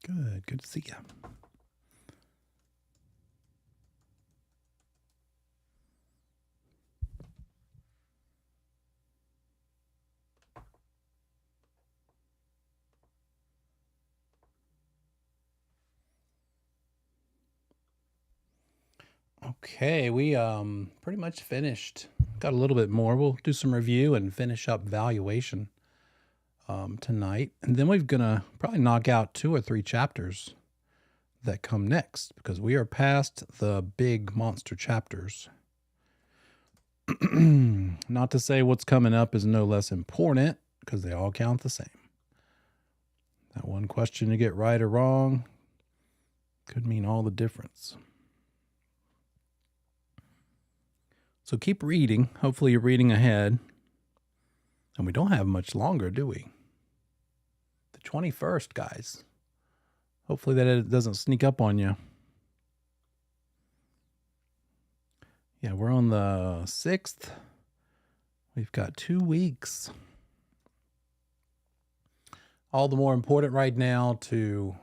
Good. Good to see you. Okay, we pretty much finished. Got a little bit more. We'll do some review and finish up valuation tonight. And then we're gonna probably knock out 2 or 3 chapters that come next because we are past the big monster chapters. Not to say what's coming up is no less important because they all count the same. That one question you get right or wrong could mean all the difference. So keep reading. Hopefully you're reading ahead. And we don't have much longer, do we? The 21st, guys. Hopefully that it doesn't sneak up on you. Yeah, we're on the 6th. We've got 2 weeks. All the more important right now to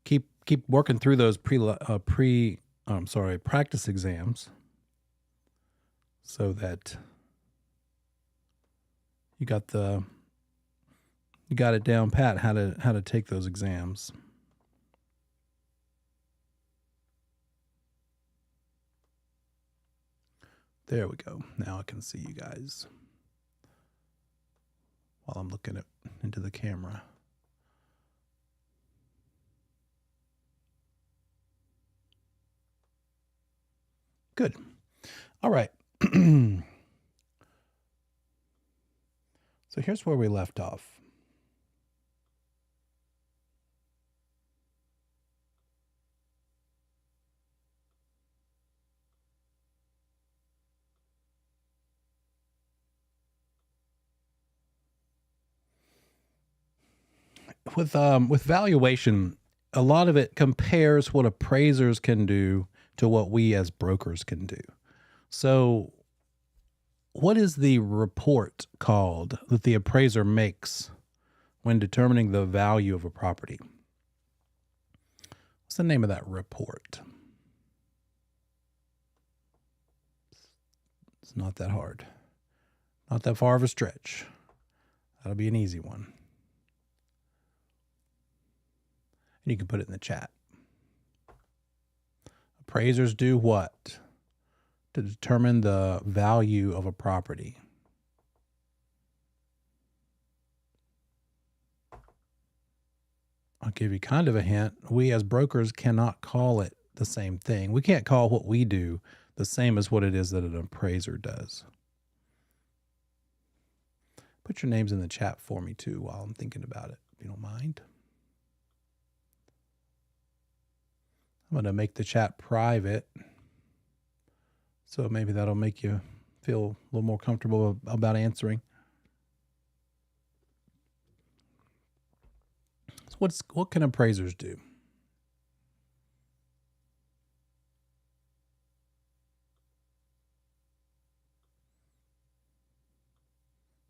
keep working through those practice exams so that you got it down pat how to take those exams. There we go. Now I can see you guys while I'm looking into the camera. Good. All right. So here's where we left off. With valuation, a lot of it compares what appraisers can do to what we as brokers can do. So what is the report called that the appraiser makes when determining the value of a property? What's the name of that report? It's not that hard. Not that far of a stretch. That'll be an easy one. And you can put it in the chat. Appraisers do what to determine the value of a property? I'll give you kind of a hint. We as brokers cannot call it the same thing. We can't call what we do the same as what it is that an appraiser does. Put your names in the chat for me too while I'm thinking about it, if you don't mind. I'm going to make the chat private, so maybe that'll make you feel a little more comfortable about answering. So what can appraisers do?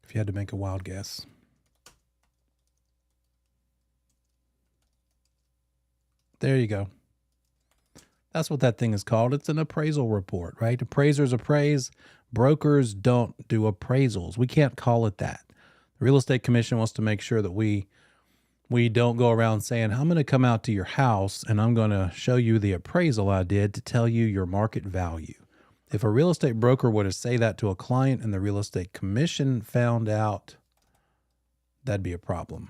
If you had to make a wild guess. There you go. That's what that thing is called. It's an appraisal report, right? Appraisers appraise. Brokers don't do appraisals. We can't call it that. The Real Estate Commission wants to make sure that we don't go around saying, I'm going to come out to your house and I'm going to show you the appraisal I did to tell you your market value. If a real estate broker were to say that to a client and the Real Estate Commission found out, that'd be a problem.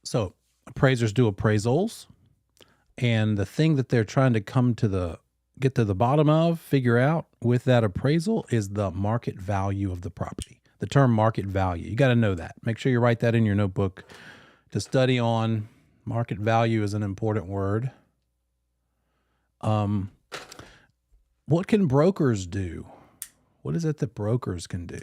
So appraisers do appraisals, and the thing that they're trying to get to the bottom of, figure out with that appraisal is the market value of the property. The term market value, you got to know that. Make sure you write that in your notebook to study on. Market value is an important word. What can brokers do? What is it that brokers can do?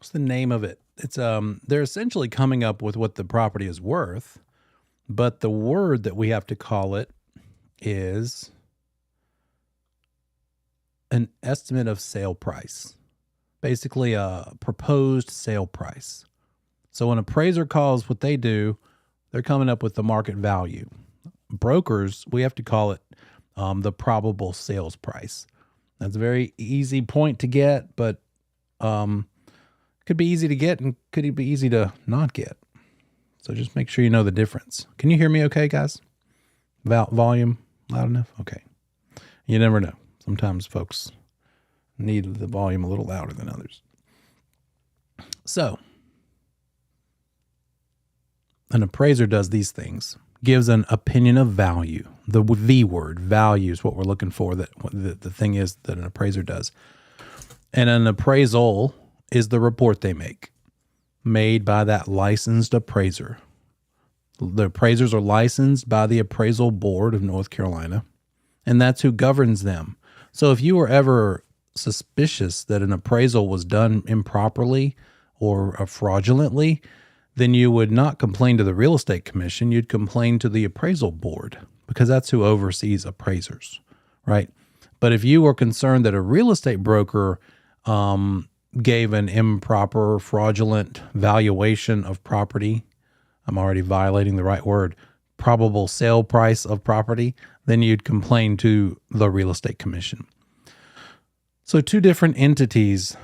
What's the name of it? It's they're essentially coming up with what the property is worth, but the word that we have to call it is an estimate of sale price. Basically a proposed sale price. So when an appraiser calls what they do, they're coming up with the market value. Brokers, we have to call it the probable sales price. That's a very easy point to get, but could be easy to get and could be easy to not get. So just make sure you know the difference. Can you hear me okay, guys? Volume loud enough? Okay. You never know. Sometimes folks need the volume a little louder than others. So an appraiser does these things, gives an opinion of value. The V word, value, is what we're looking for. That the thing is that an appraiser does. And an appraisal is the report they make, made by that licensed appraiser. The appraisers are licensed by the Appraisal Board of North Carolina, and that's who governs them. So if you were ever suspicious that an appraisal was done improperly or fraudulently, then you would not complain to the real estate commission. You'd complain to the appraisal board, because that's who oversees appraisers, right? But if you were concerned that a real estate broker gave an improper, fraudulent valuation of property, I'm already violating the right word, probable sale price of property, then you'd complain to the real estate commission. So two different entities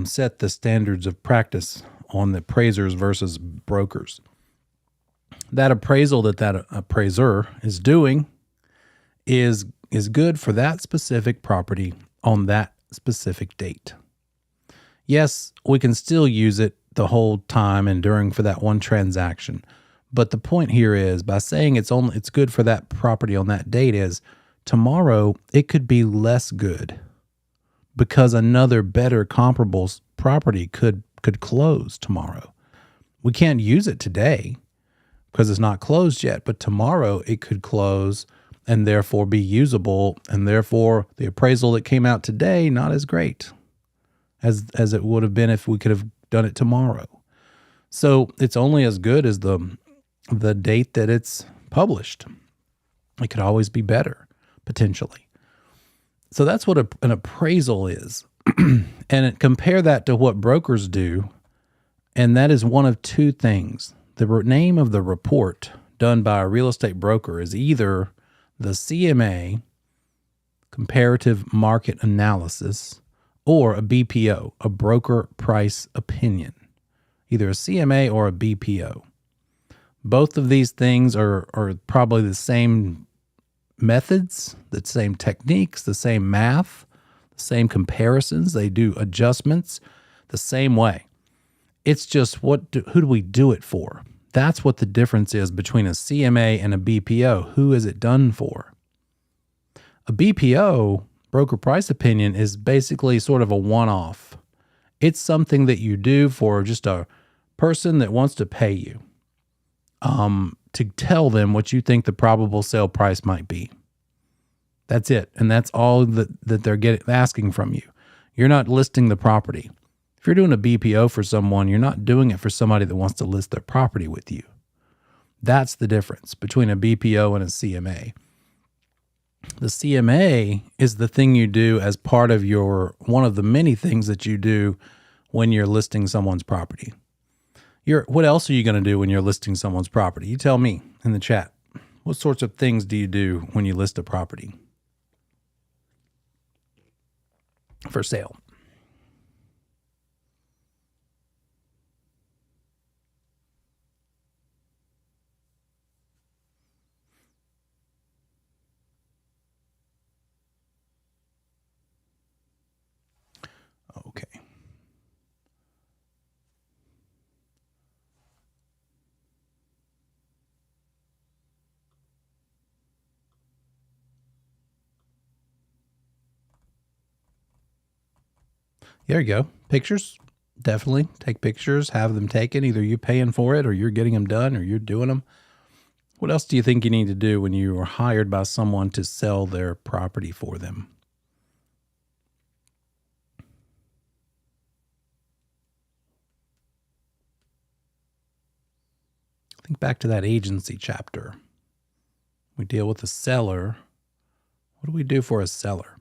set the standards of practice on the appraisers versus brokers. That appraisal that appraiser is doing is good for that specific property on that specific date. Yes, we can still use it the whole time and during for that one transaction. But the point here is, by saying it's good for that property on that date, is tomorrow it could be less good because another better comparable property could close tomorrow. We can't use it today because it's not closed yet, but tomorrow it could close and therefore be usable, and therefore the appraisal that came out today not as great as it would have been if we could have done it tomorrow. So it's only as good as the date that it's published. It could always be better, potentially. So that's what an appraisal is. And compare that to what brokers do, and that is one of two things. The name of the report done by a real estate broker is either the CMA, Comparative Market Analysis, or a BPO, a broker price opinion. Either a CMA or a BPO. Both of these things are probably the same methods, the same techniques, the same math, the same comparisons. They do adjustments the same way. It's just who do we do it for? That's what the difference is between a CMA and a BPO. Who is it done for? A BPO, broker price opinion, is basically sort of a one-off. It's something that you do for just a person that wants to pay you to tell them what you think the probable sale price might be. That's it. And that's all that they're asking from you. You're not listing the property. If you're doing a BPO for someone, you're not doing it for somebody that wants to list their property with you. That's the difference between a BPO and a CMA. The CMA is the thing you do as part of one of the many things that you do when you're listing someone's property. What else are you going to do when you're listing someone's property? You tell me in the chat. What sorts of things do you do when you list a property for sale? Okay. There you go. Pictures. Definitely take pictures, have them taken. Either you're paying for it or you're getting them done or you're doing them. What else do you think you need to do when you are hired by someone to sell their property for them? Think back to that agency chapter. We deal with a seller. What do we do for a seller?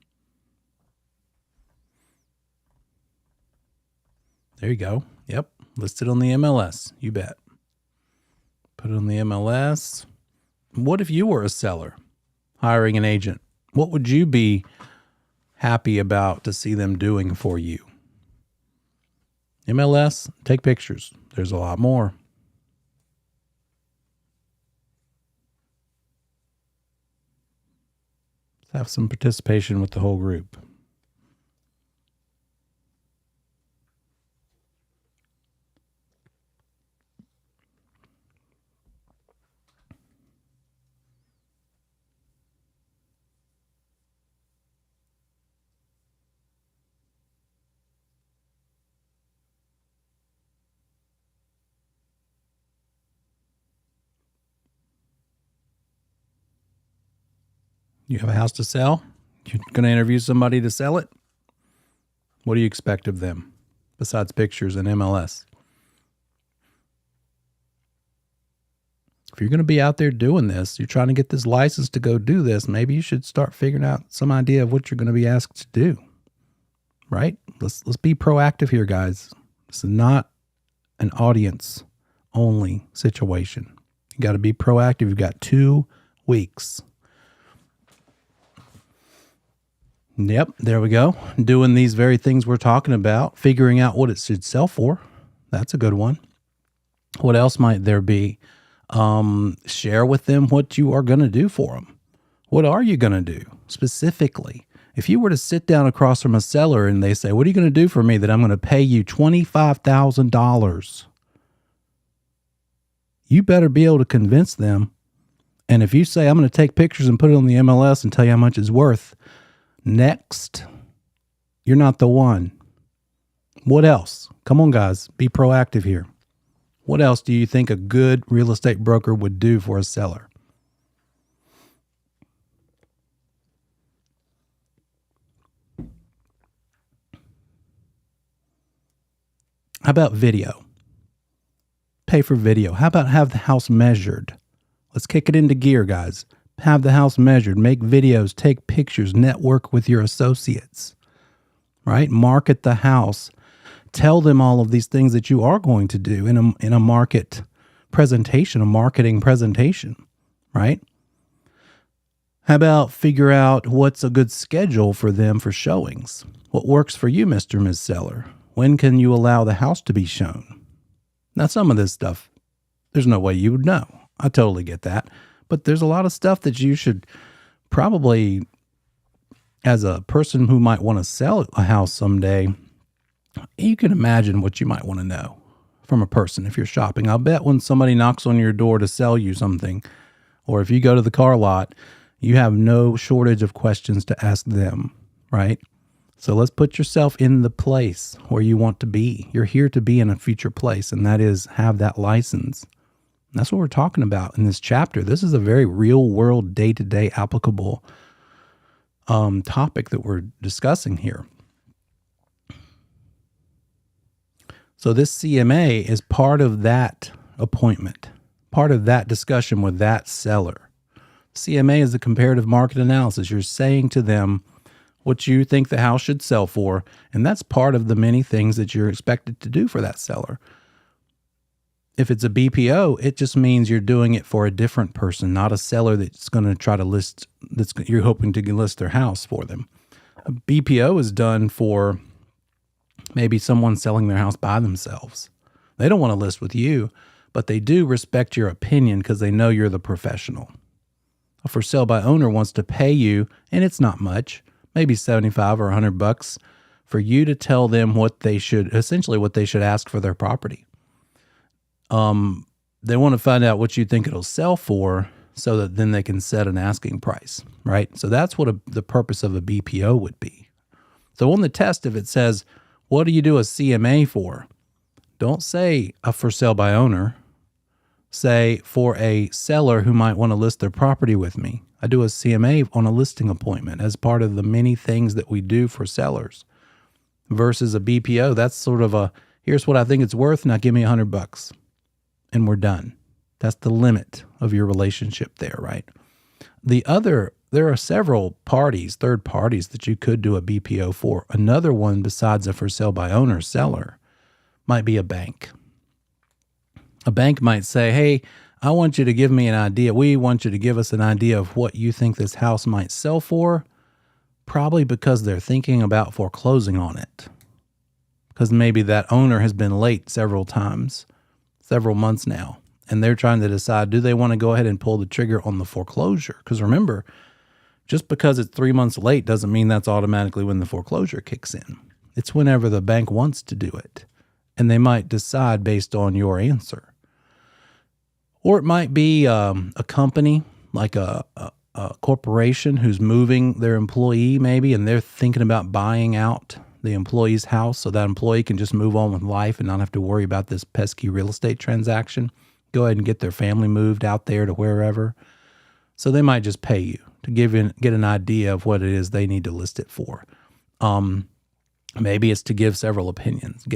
There you go. Yep. Listed on the MLS. You bet. Put it on the MLS. What if you were a seller hiring an agent? What would you be happy about to see them doing for you? MLS, take pictures. There's a lot more. Let's have some participation with the whole group. You have a house to sell? You're going to interview somebody to sell it? What do you expect of them besides pictures and MLS? If you're going to be out there doing this, you're trying to get this license to go do this, maybe you should start figuring out some idea of what you're going to be asked to do. Right? Let's be proactive here, guys. This is not an audience only situation. You got to be proactive. You've got 2 weeks. Yep, there we go. Doing these very things we're talking about, figuring out what it should sell for. That's a good one. What else might there be? Share with them what you are going to do for them. What are you going to do specifically? If you were to sit down across from a seller and they say, what are you going to do for me that I'm going to pay you $25,000? You better be able to convince them. And if you say, I'm going to take pictures and put it on the MLS and tell you how much it's worth, next, you're not the one. What else? Come on, guys. Be proactive here. What else do you think a good real estate broker would do for a seller? How about video? Pay for video. How about have the house measured? Let's kick it into gear, guys. Have the house measured, make videos, take pictures, network with your associates, right? Market the house. Tell them all of these things that you are going to do in a market presentation, a marketing presentation, right? How about figure out what's a good schedule for them for showings? What works for you, Mr. and Ms. Seller? When can you allow the house to be shown? Now, some of this stuff, there's no way you would know. I totally get that. But there's a lot of stuff that you should probably, as a person who might want to sell a house someday, you can imagine what you might want to know from a person if you're shopping. I'll bet when somebody knocks on your door to sell you something, or if you go to the car lot, you have no shortage of questions to ask them, right? So let's put yourself in the place where you want to be. You're here to be in a future place, and that is have that license. That's what we're talking about in this chapter. This is a very real world, day-to-day applicable topic that we're discussing here. So this CMA is part of that appointment, part of that discussion with that seller. CMA is the comparative market analysis. You're saying to them what you think the house should sell for, and that's part of the many things that you're expected to do for that seller. If it's a BPO, it just means you're doing it for a different person, not a seller that's going to try to list, you're hoping to list their house for them. A BPO is done for maybe someone selling their house by themselves. They don't want to list with you, but they do respect your opinion because they know you're the professional. A for sale by owner wants to pay you, and it's not much, maybe $75 or $100 for you to tell them what they should ask for their property. They want to find out what you think it'll sell for so that then they can set an asking price, right? So that's what the purpose of a BPO would be. So on the test, if it says, what do you do a CMA for? Don't say a for sale by owner. Say for a seller who might want to list their property with me. I do a CMA on a listing appointment as part of the many things that we do for sellers. Versus a BPO, that's sort of here's what I think it's worth, now give me $100. And we're done. That's the limit of your relationship there, right? There are several parties, third parties, that you could do a BPO for. Another one besides a for sale by owner seller might be a bank. A bank might say, hey, I want you to give me an idea. We want you to give us an idea of what you think this house might sell for, probably because they're thinking about foreclosing on it. Because maybe that owner has been late several times, several months now, and they're trying to decide, do they want to go ahead and pull the trigger on the foreclosure? Because remember, just because it's 3 months late doesn't mean that's automatically when the foreclosure kicks in. It's whenever the bank wants to do it, and they might decide based on your answer. Or it might be a company, like a corporation who's moving their employee maybe, and they're thinking about buying out the employee's house so that employee can just move on with life and not have to worry about this pesky real estate transaction. Go ahead and get their family moved out there to wherever. So they might just pay you to get an idea of what it is they need to list it for. Maybe it's to get several opinions.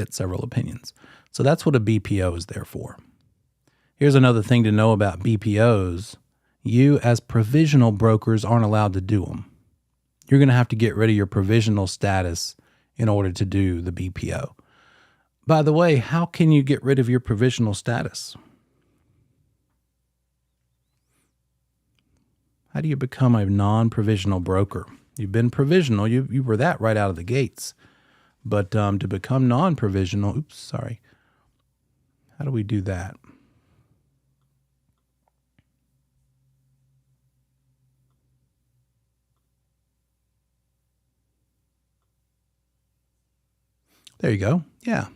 So that's what a BPO is there for. Here's another thing to know about BPOs. You as provisional brokers aren't allowed to do them. You're going to have to get rid of your provisional status in order to do the BPO. By the way, how can you get rid of your provisional status? How do you become a non-provisional broker? You've been provisional. You were that right out of the gates. But to become non-provisional, how do we do that? There you go. Yeah.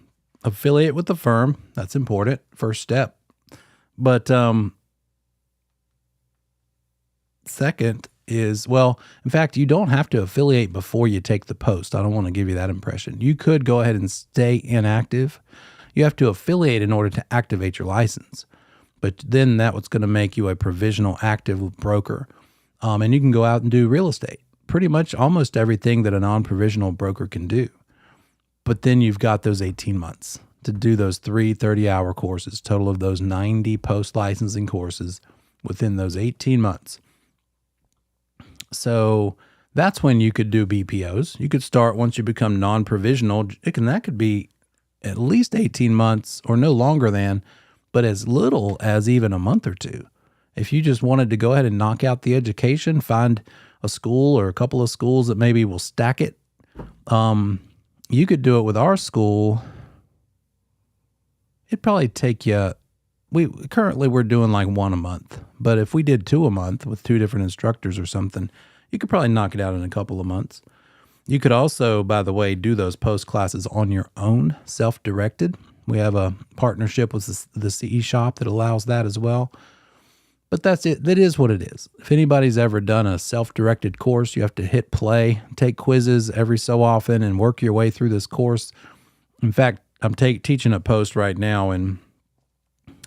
Affiliate with the firm. That's important. First step. But second is, well, in fact, you don't have to affiliate before you take the post. I don't want to give you that impression. You could go ahead and stay inactive. You have to affiliate in order to activate your license. But then that's what's going to make you a provisional active broker. And you can go out and do real estate. Pretty much almost everything that a non-provisional broker can do. But then you've got those 18 months to do those 3 30-hour courses, total of those 90 post-licensing courses within those 18 months. So that's when you could do BPOs. You could start once you become non-provisional. That could be at least 18 months or no longer than, but as little as even a month or two. If you just wanted to go ahead and knock out the education, find a school or a couple of schools that maybe will stack it, you could do it with our school. It'd probably take you, currently we're doing like 1 a month, but if we did 2 a month with 2 different instructors or something, you could probably knock it out in a couple of months. You could also, by the way, do those post classes on your own, self-directed. We have a partnership with the CE shop that allows that as well. But that's it. That is what it is. If anybody's ever done a self-directed course, you have to hit play, take quizzes every so often, and work your way through this course. In fact, I'm teaching a post right now, and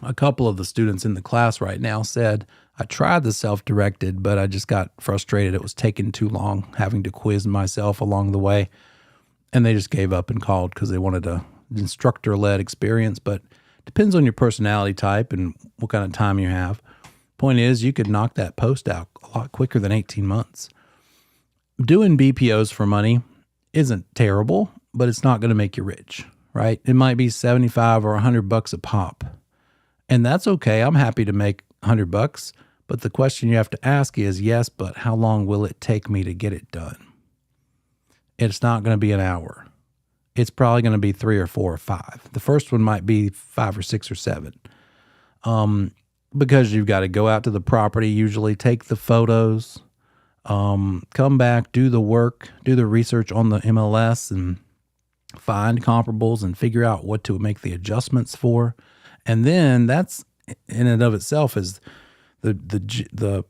a couple of the students in the class right now said, I tried the self-directed, but I just got frustrated. It was taking too long, having to quiz myself along the way. And they just gave up and called because they wanted an instructor-led experience. But it depends on your personality type and what kind of time you have. Point is, you could knock that post out a lot quicker than 18 months. Doing BPOs for money isn't terrible, but it's not going to make you rich, right? It might be 75 or $100 a pop. And that's okay. I'm happy to make $100. But the question you have to ask is, yes, but how long will it take me to get it done? It's not going to be an hour. It's probably going to be 3 or 4 or 5. The first one might be 5 or 6 or 7. Because you've got to go out to the property, usually take the photos, come back, do the work, do the research on the MLS and find comparables and figure out what to make the adjustments for. And then that's in and of itself is the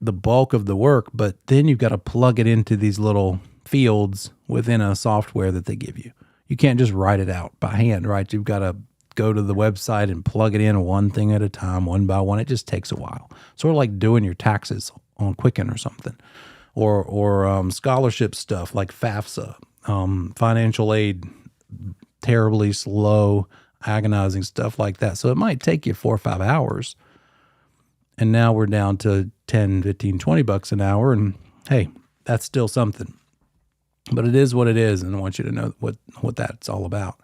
bulk of the work, but then you've got to plug it into these little fields within a software that they give you. You can't just write it out by hand, right? You've got to go to the website and plug it in one thing at a time, one by one. It just takes a while. Sort of like doing your taxes on Quicken or something, or scholarship stuff like FAFSA, financial aid, terribly slow. agonizing stuff like that. So it might take you 4 or 5 hours. And now we're down to 10, 15, 20 bucks an hour. And hey, that's still something. But it is what it is. And I want you to know what that's all about.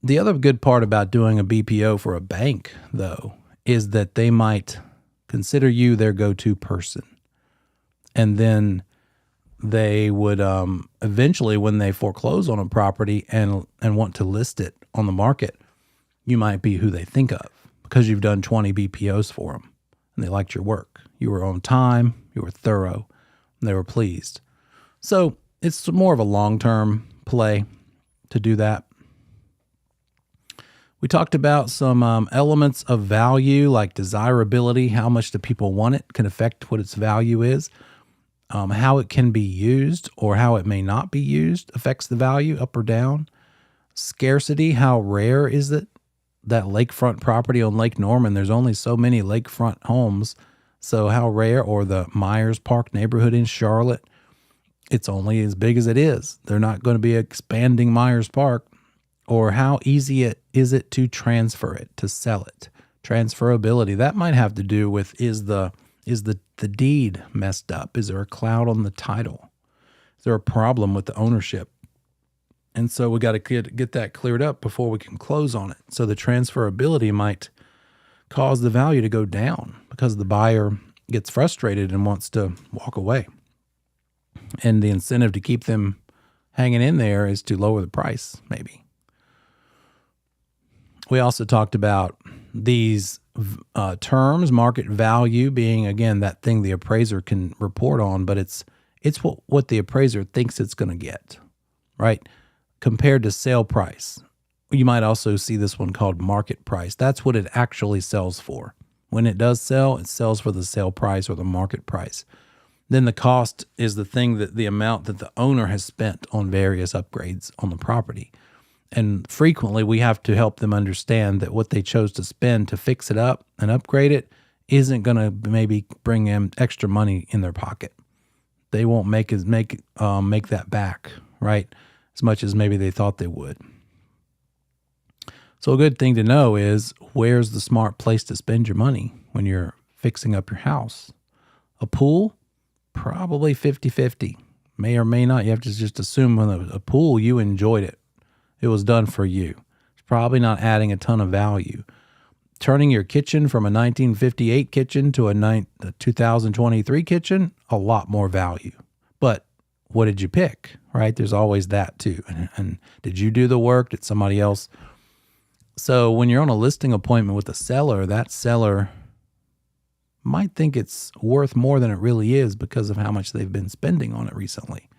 The other good part about doing a BPO for a bank, though, is that they might consider you their go-to person. And then they would eventually, when they foreclose on a property and want to list it on the market, you might be who they think of because you've done 20 BPOs for them and they liked your work. You were on time, you were thorough, and they were pleased. So it's more of a long-term play to do that. We talked about some elements of value like desirability, how much do people want it, can affect what its value is. How it can be used or how it may not be used affects the value up or down. Scarcity, how rare is it? That lakefront property on Lake Norman, there's only so many lakefront homes. So how rare, or the Myers Park neighborhood in Charlotte, it's only as big as it is. They're not going to be expanding Myers Park. Or how easy is it to transfer it, to sell it? Transferability, that might have to do with is the deed messed up? Is there a cloud on the title? Is there a problem with the ownership? And so we got to get that cleared up before we can close on it. So the transferability might cause the value to go down because the buyer gets frustrated and wants to walk away. And the incentive to keep them hanging in there is to lower the price, maybe. We also talked about these terms, market value being, again, that thing the appraiser can report on, but it's what the appraiser thinks it's going to get, right? Compared to sale price. You might also see this one called market price. That's what it actually sells for. When it does sell, it sells for the sale price or the market price. Then the cost is the amount that the owner has spent on various upgrades on the property. And frequently we have to help them understand that what they chose to spend to fix it up and upgrade it isn't going to maybe bring them extra money in their pocket. They won't make that back, right? As much as maybe they thought they would. So a good thing to know is, where's the smart place to spend your money when you're fixing up your house? A pool? Probably 50-50. May or may not. You have to just assume when a pool, you enjoyed it. It was done for you. It's probably not adding a ton of value. Turning your kitchen from a 1958 kitchen to a 2023 kitchen, a lot more value. But what did you pick, right? There's always that too. And did you do the work? Did somebody else? So when you're on a listing appointment with a seller, that seller might think it's worth more than it really is because of how much they've been spending on it recently.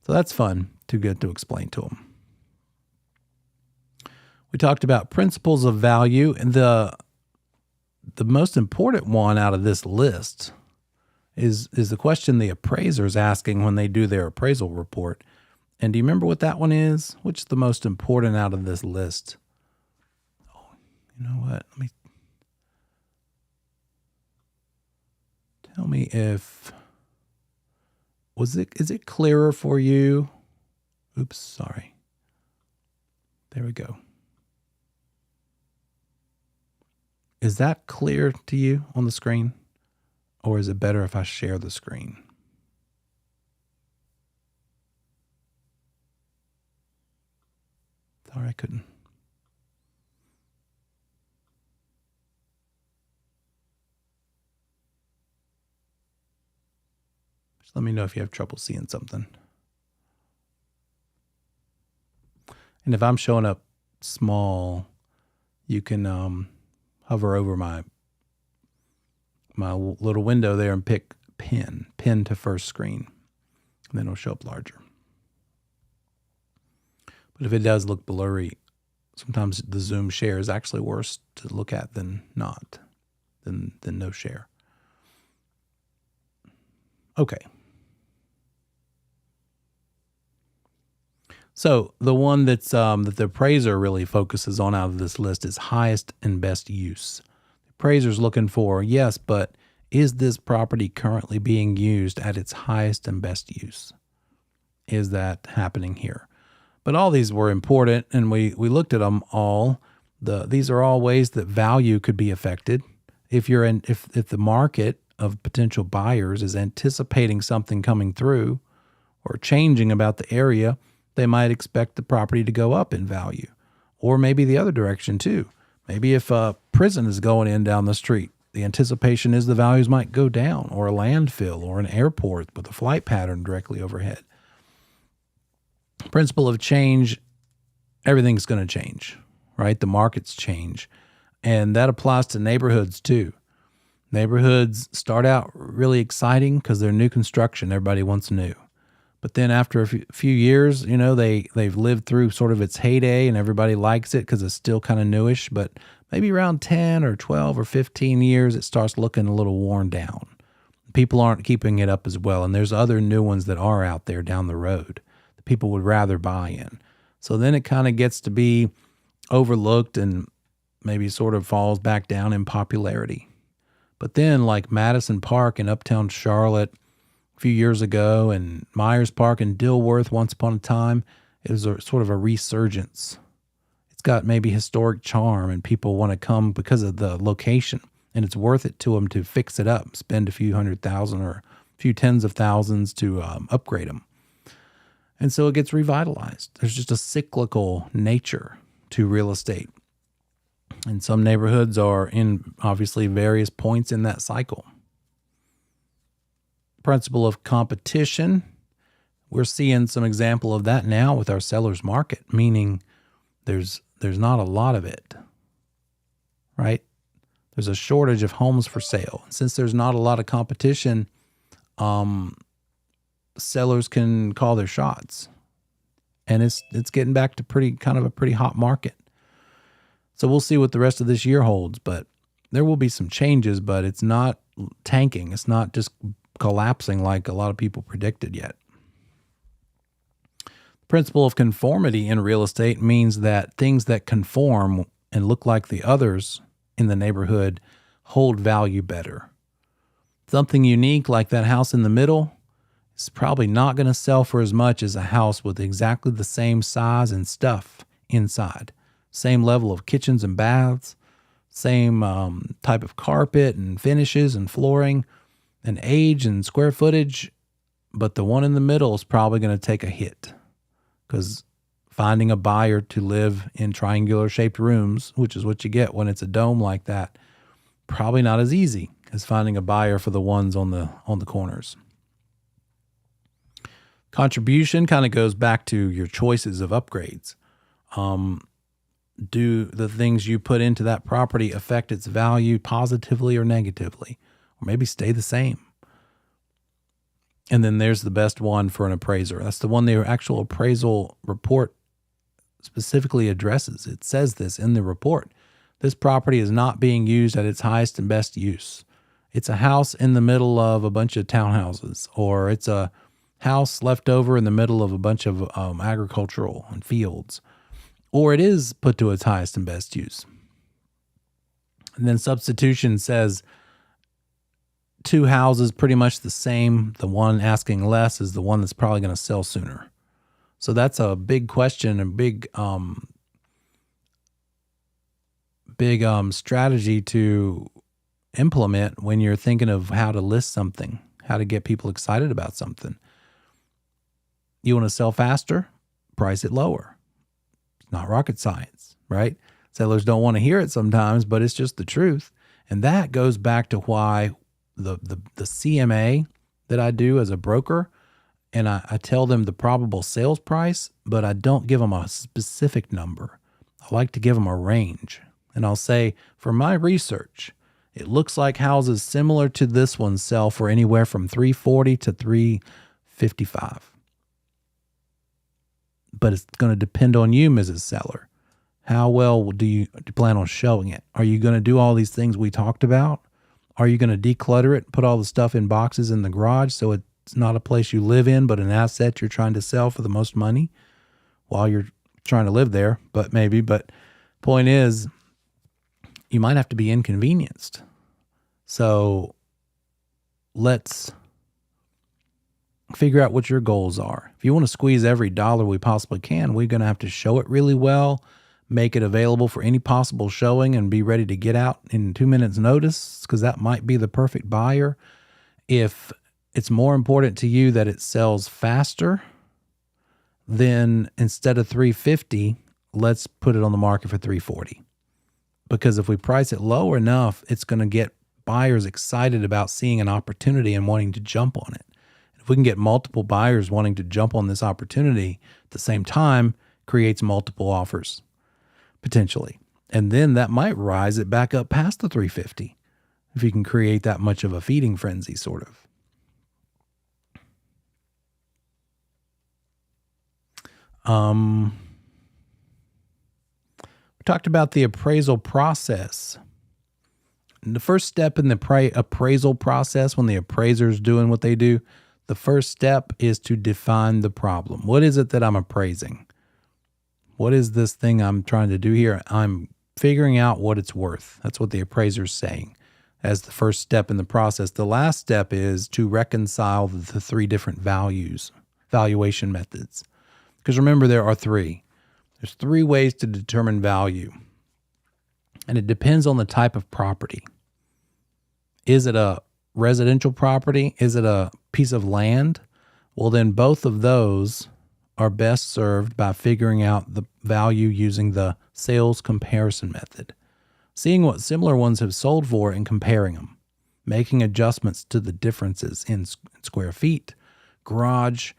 So that's fun to get to explain to them. We talked about principles of value, and the most important one out of this list is the question the appraiser is asking when they do their appraisal report. And do you remember what that one is? Which is the most important out of this list? Oh, you know what? Tell me if is it clearer for you? Oops, sorry. There we go. Is that clear to you on the screen? Or is it better if I share the screen? Sorry, I couldn't. Just let me know if you have trouble seeing something. And if I'm showing up small, you can hover over my little window there and pick pin to first screen. And then it'll show up larger. But if it does look blurry, sometimes the Zoom share is actually worse to look at than no share. Okay. So the one that's that the appraiser really focuses on out of this list is highest and best use. The appraiser's looking for, yes, but is this property currently being used at its highest and best use? Is that happening here? But all these were important, and we looked at them all. These are all ways that value could be affected. If the market of potential buyers is anticipating something coming through or changing about the area, they might expect the property to go up in value, or maybe the other direction too. Maybe if a prison is going in down the street, the anticipation is the values might go down, or a landfill, or an airport with a flight pattern directly overhead. Principle of change, everything's going to change, right? The markets change. And that applies to neighborhoods too. Neighborhoods start out really exciting because they're new construction. Everybody wants new. But then after a few years, they've lived through sort of its heyday and everybody likes it because it's still kind of newish. But maybe around 10 or 12 or 15 years, it starts looking a little worn down. People aren't keeping it up as well. And there's other new ones that are out there down the road that people would rather buy in. So then it kind of gets to be overlooked and maybe sort of falls back down in popularity. But then like Madison Park in uptown Charlotte a few years ago, and Myers Park in Dilworth once upon a time, it was sort of a resurgence. It's got maybe historic charm and people want to come because of the location, and it's worth it to them to fix it up, spend a few $100,000 or a few tens of thousands to upgrade them. And so it gets revitalized. There's just a cyclical nature to real estate. And some neighborhoods are in obviously various points in that cycle. Principle of competition. We're seeing some example of that now with our seller's market, meaning there's not a lot of it, right? There's a shortage of homes for sale. Since there's not a lot of competition, sellers can call their shots. And it's getting back to a pretty hot market. So we'll see what the rest of this year holds, but there will be some changes, but it's not tanking. It's not just collapsing like a lot of people predicted yet. The principle of conformity in real estate means that things that conform and look like the others in the neighborhood hold value better. Something unique like that house in the middle is probably not going to sell for as much as a house with exactly the same size and stuff inside. Same level of kitchens and baths, same type of carpet and finishes and flooring and age and square footage. But the one in the middle is probably going to take a hit because finding a buyer to live in triangular shaped rooms, which is what you get when it's a dome like that, probably not as easy as finding a buyer for the ones on the corners. Contribution kind of goes back to your choices of upgrades. Do the things you put into that property affect its value positively or negatively, or maybe stay the same? And then there's the best one for an appraiser. That's the one the actual appraisal report specifically addresses. It says this in the report. This property is not being used at its highest and best use. It's a house in the middle of a bunch of townhouses, or it's a house left over in the middle of a bunch of agricultural and fields, or it is put to its highest and best use. And then substitution says two houses pretty much the same. The one asking less is the one that's probably going to sell sooner. So that's a big question and big strategy to implement when you're thinking of how to list something, how to get people excited about something. You want to sell faster? Price it lower. Not rocket science, right? Sellers don't want to hear it sometimes, but it's just the truth. And that goes back to why the CMA that I do as a broker, and I tell them the probable sales price, but I don't give them a specific number. I like to give them a range. And I'll say, for my research, it looks like houses similar to this one sell for anywhere from $340 to $355. But it's going to depend on you, Mrs. Seller. How well do you plan on showing it? Are you going to do all these things we talked about? Are you going to declutter it, put all the stuff in boxes in the garage so it's not a place you live in, but an asset you're trying to sell for the most money while you're trying to live there? But point is, you might have to be inconvenienced. So let's figure out what your goals are. If you want to squeeze every dollar we possibly can, we're going to have to show it really well, make it available for any possible showing, and be ready to get out in 2 minutes notice, because that might be the perfect buyer. If it's more important to you that it sells faster, then instead of $350, let's put it on the market for $340. Because if we price it low enough, it's going to get buyers excited about seeing an opportunity and wanting to jump on it. If we can get multiple buyers wanting to jump on this opportunity at the same time, creates multiple offers potentially. And then that might rise it back up past the 350 if you can create that much of a feeding frenzy, sort of. We talked about the appraisal process. And the first step in the appraisal process, when the appraiser's doing what they do, the first step is to define the problem. What is it that I'm appraising? What is this thing I'm trying to do here? I'm figuring out what it's worth. That's what the appraiser's saying as the first step in the process. The last step is to reconcile the three different valuation methods. Because remember, there are three. There's three ways to determine value. And it depends on the type of property. Is it a residential property? Is it a piece of land? Well, then both of those are best served by figuring out the value using the sales comparison method. Seeing what similar ones have sold for and comparing them. Making adjustments to the differences in square feet, garage,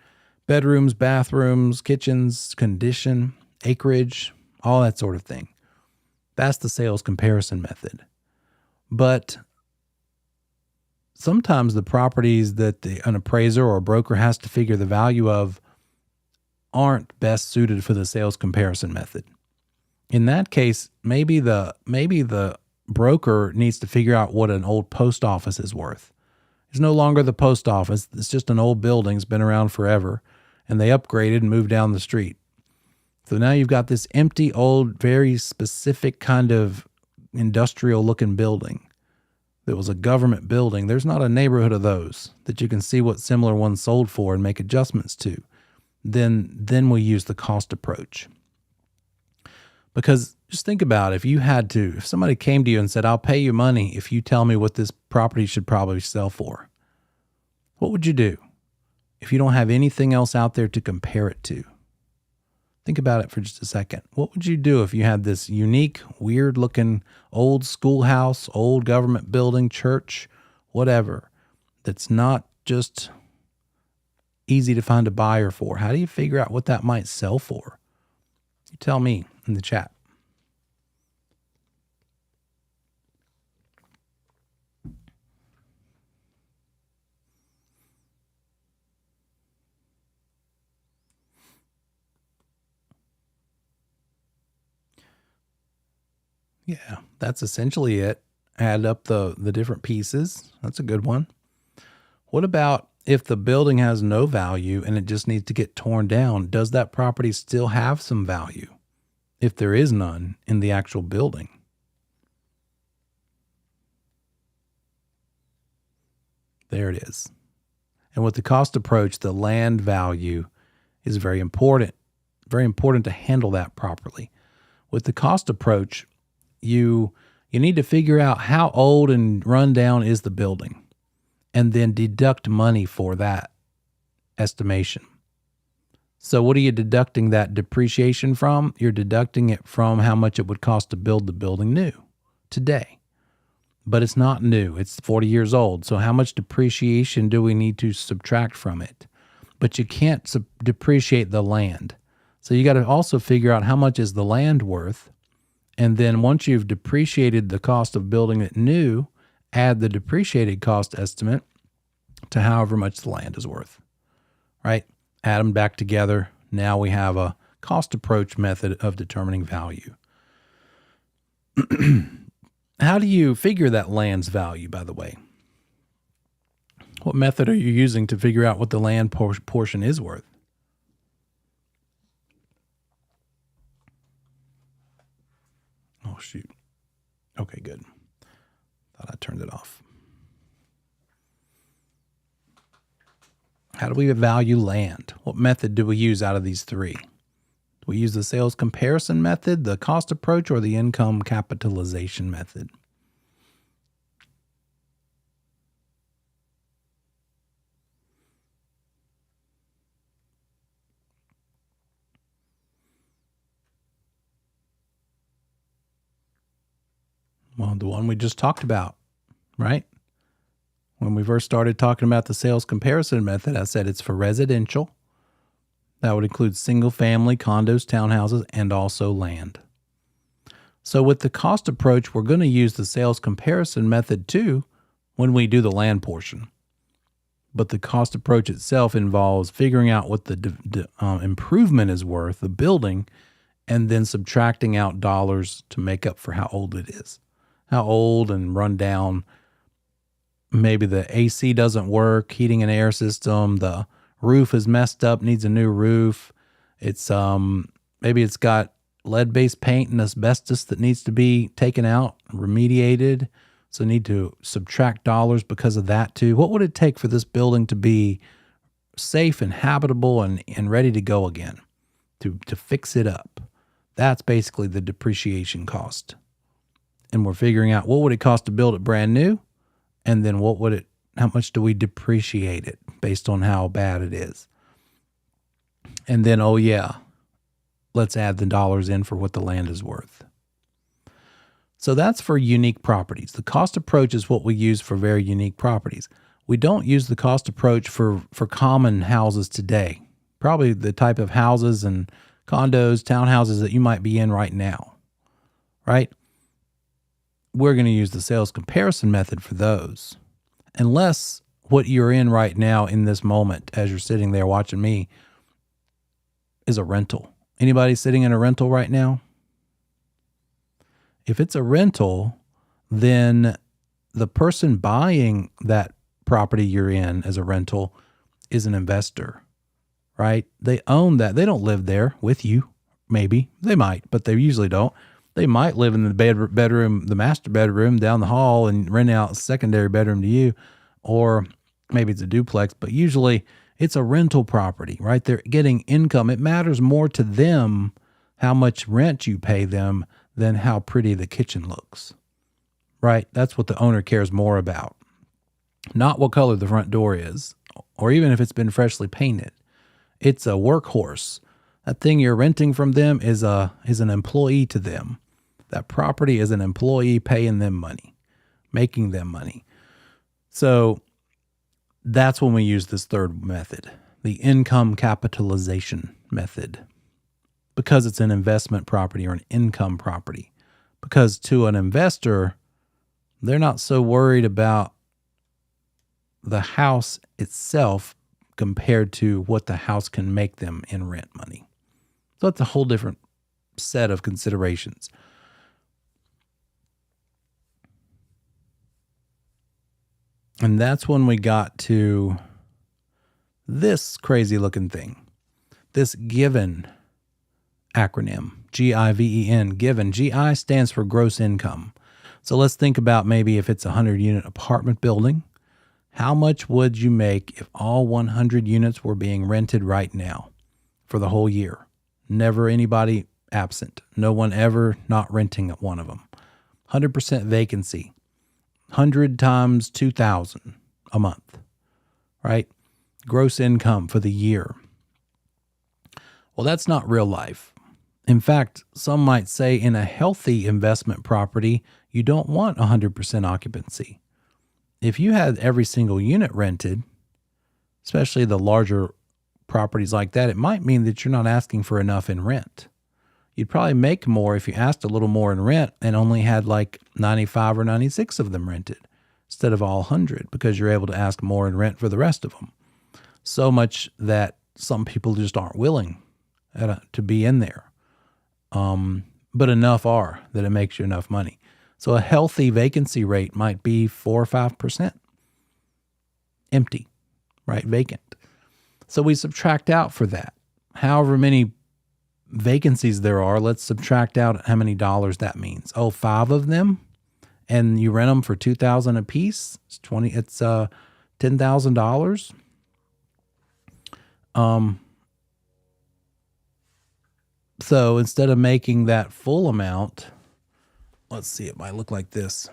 bedrooms, bathrooms, kitchens, condition, acreage, all that sort of thing. That's the sales comparison method. But sometimes the properties that an appraiser or a broker has to figure the value of aren't best suited for the sales comparison method. In that case, maybe the broker needs to figure out what an old post office is worth. It's no longer the post office. It's just an old building. It's been around forever, and they upgraded and moved down the street. So now you've got this empty, old, very specific kind of industrial-looking building that was a government building. There's not a neighborhood of those that you can see what similar ones sold for and make adjustments to. Then we use the cost approach. Because just think about it, if somebody came to you and said, I'll pay you money if you tell me what this property should probably sell for, what would you do if you don't have anything else out there to compare it to? Think about it for just a second. What would you do if you had this unique, weird-looking old schoolhouse, old government building, church, whatever, that's not just easy to find a buyer for? How do you figure out what that might sell for? You tell me in the chat. Yeah, that's essentially it. Add up the different pieces. That's a good one. What about if the building has no value and it just needs to get torn down? Does that property still have some value if there is none in the actual building? There it is. And with the cost approach, the land value is very important. Very important to handle that properly. With the cost approach, you need to figure out how old and run down is the building, and then deduct money for that estimation. So what are you deducting that depreciation from? You're deducting it from how much it would cost to build the building new today. But it's not new. It's 40 years old. So how much depreciation do we need to subtract from it? But you can't depreciate the land. So you got to also figure out how much is the land worth. And then once you've depreciated the cost of building it new, add the depreciated cost estimate to however much the land is worth, right? Add them back together. Now we have a cost approach method of determining value. How do you figure that land's value, by the way? What method are you using to figure out what the land portion is worth? Oh, shoot. Okay, good. Thought I turned it off. How do we value land? What method do we use out of these three? Do we use the sales comparison method, the cost approach, or the income capitalization method? Well, the one we just talked about, right? When we first started talking about the sales comparison method, I said it's for residential. That would include single family, condos, townhouses, and also land. So with the cost approach, we're going to use the sales comparison method too when we do the land portion. But the cost approach itself involves figuring out what the improvement is worth, the building, and then subtracting out dollars to make up for how old it is. How old and run down. Maybe the AC doesn't work, heating and air system, the roof is messed up, needs a new roof. It's maybe it's got lead-based paint and asbestos that needs to be taken out, remediated. So need to subtract dollars because of that too. What would it take for this building to be safe and habitable and ready to go again, to fix it up? That's basically the depreciation cost. And we're figuring out what would it cost to build it brand new, and then how much do we depreciate it based on how bad it is? And then, oh yeah, let's add the dollars in for what the land is worth. So that's for unique properties. The cost approach is what we use for very unique properties. We don't use the cost approach for common houses today. Probably the type of houses and condos, townhouses that you might be in right now, right? We're going to use the sales comparison method for those. Unless what you're in right now in this moment, as you're sitting there watching me, is a rental. Anybody sitting in a rental right now? If it's a rental, then the person buying that property you're in as a rental is an investor, right? They own that. They don't live there with you. Maybe they might, but they usually don't. They might live in the bedroom, the master bedroom down the hall, and rent out a secondary bedroom to you, or maybe it's a duplex, but usually it's a rental property, right? They're getting income. It matters more to them how much rent you pay them than how pretty the kitchen looks, right? That's what the owner cares more about. Not what color the front door is, or even if it's been freshly painted. It's a workhorse. That thing you're renting from them is an employee to them. That property is an employee paying them money, making them money. So that's when we use this third method, the income capitalization method, because it's an investment property or an income property. Because to an investor, they're not so worried about the house itself compared to what the house can make them in rent money. So that's a whole different set of considerations. And that's when we got to this crazy looking thing, this GIVEN acronym, GIVEN, GIVEN. GI stands for gross income. So let's think about maybe if it's a 100-unit apartment building, how much would you make if all 100 units were being rented right now for the whole year? Never anybody absent. No one ever not renting at one of them. 100% vacancy. 100 times 2,000 a month, right? Gross income for the year. Well, that's not real life. In fact, some might say in a healthy investment property, you don't want 100% occupancy. If you had every single unit rented, especially the larger properties like that, it might mean that you're not asking for enough in rent. You'd probably make more if you asked a little more in rent and only had like 95 or 96 of them rented instead of all 100, because you're able to ask more in rent for the rest of them. So much that some people just aren't willing to be in there. But enough are that it makes you enough money. So a healthy vacancy rate might be 4 or 5%. Empty, right? Vacant. So we subtract out for that. However many vacancies there are, let's subtract out how many dollars that means. Oh, 5 of them, and you rent them for $2,000 a piece. It's $10,000. So instead of making that full amount, let's see, it might look like this.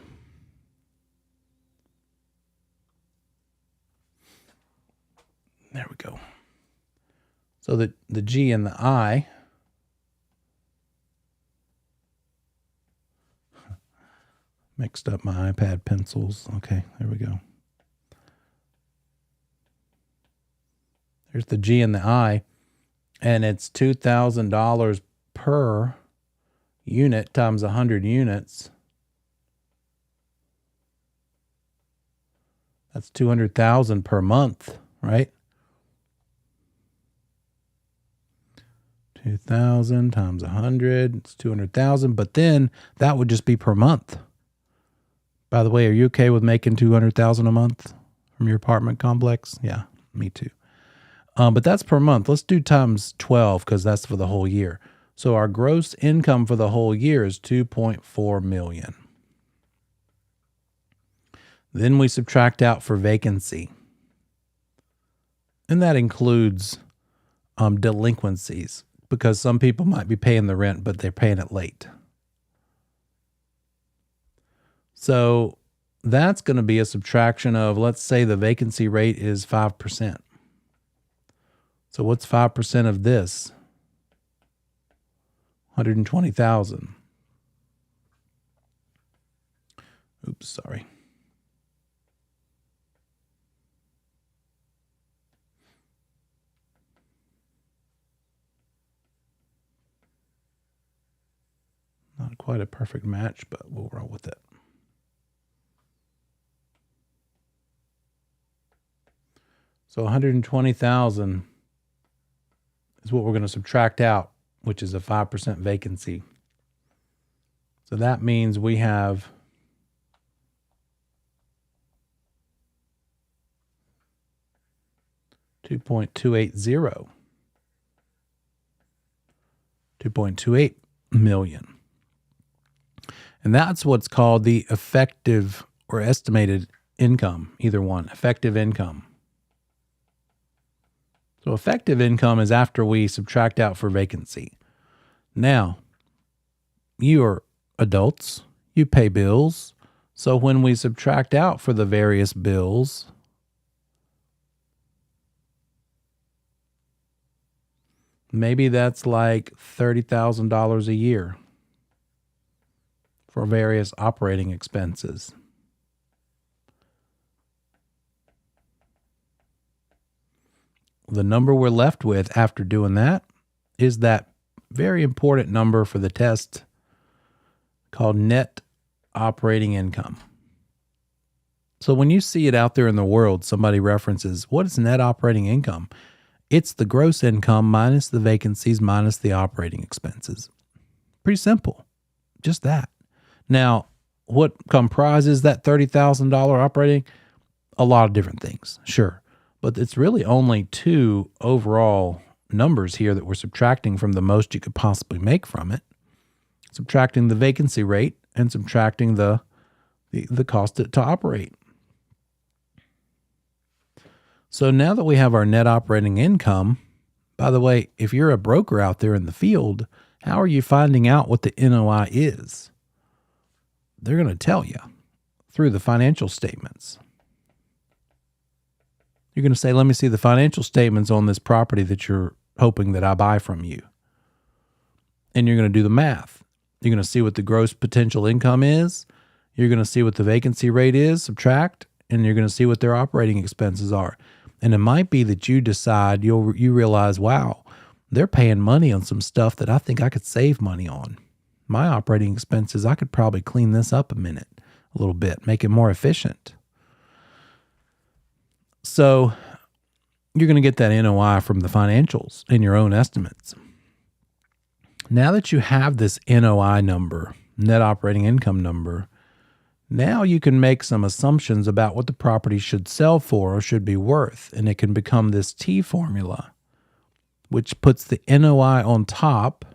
There we go. So the G and the I mixed up my iPad pencils. Okay, there we go. There's the G and the I, and it's $2,000 per unit times 100 units. That's $200,000 per month, right? 2,000 times 100, it's 200,000, but then that would just be per month. By the way, are you okay with making 200,000 a month from your apartment complex? Yeah, me too. But that's per month. Let's do times 12 because that's for the whole year. So our gross income for the whole year is $2.4 million. Then we subtract out for vacancy. And that includes delinquencies, because some people might be paying the rent, but they're paying it late. So that's going to be a subtraction of, let's say the vacancy rate is 5%. So what's 5% of this? 120,000. Oops, sorry. Not quite a perfect match, but we'll roll with it. So 120,000 is what we're going to subtract out, which is a 5% vacancy. So that means we have $2.28 million. And that's what's called the effective or estimated income, either one, effective income. So effective income is after we subtract out for vacancy. Now, you are adults, you pay bills. So when we subtract out for the various bills, maybe that's like $30,000 a year for various operating expenses. The number we're left with after doing that is that very important number for the test called net operating income. So when you see it out there in the world, somebody references, what is net operating income? It's the gross income minus the vacancies minus the operating expenses. Pretty simple. Just that. Now, what comprises that $30,000 operating? A lot of different things, sure. But it's really only two overall numbers here that we're subtracting from the most you could possibly make from it. Subtracting the vacancy rate and subtracting the cost to operate. So now that we have our net operating income, by the way, if you're a broker out there in the field, how are you finding out what the NOI is? They're going to tell you through the financial statements. You're going to say, let me see the financial statements on this property that you're hoping that I buy from you. And you're going to do the math. You're going to see what the gross potential income is. You're going to see what the vacancy rate is, subtract, and you're going to see what their operating expenses are. And it might be that you decide, you realize, wow, they're paying money on some stuff that I think I could save money on. My operating expenses, I could probably clean this up a little bit, make it more efficient. So you're going to get that NOI from the financials in your own estimates. Now that you have this NOI number, net operating income number, now you can make some assumptions about what the property should sell for or should be worth. And it can become this T formula, which puts the NOI on top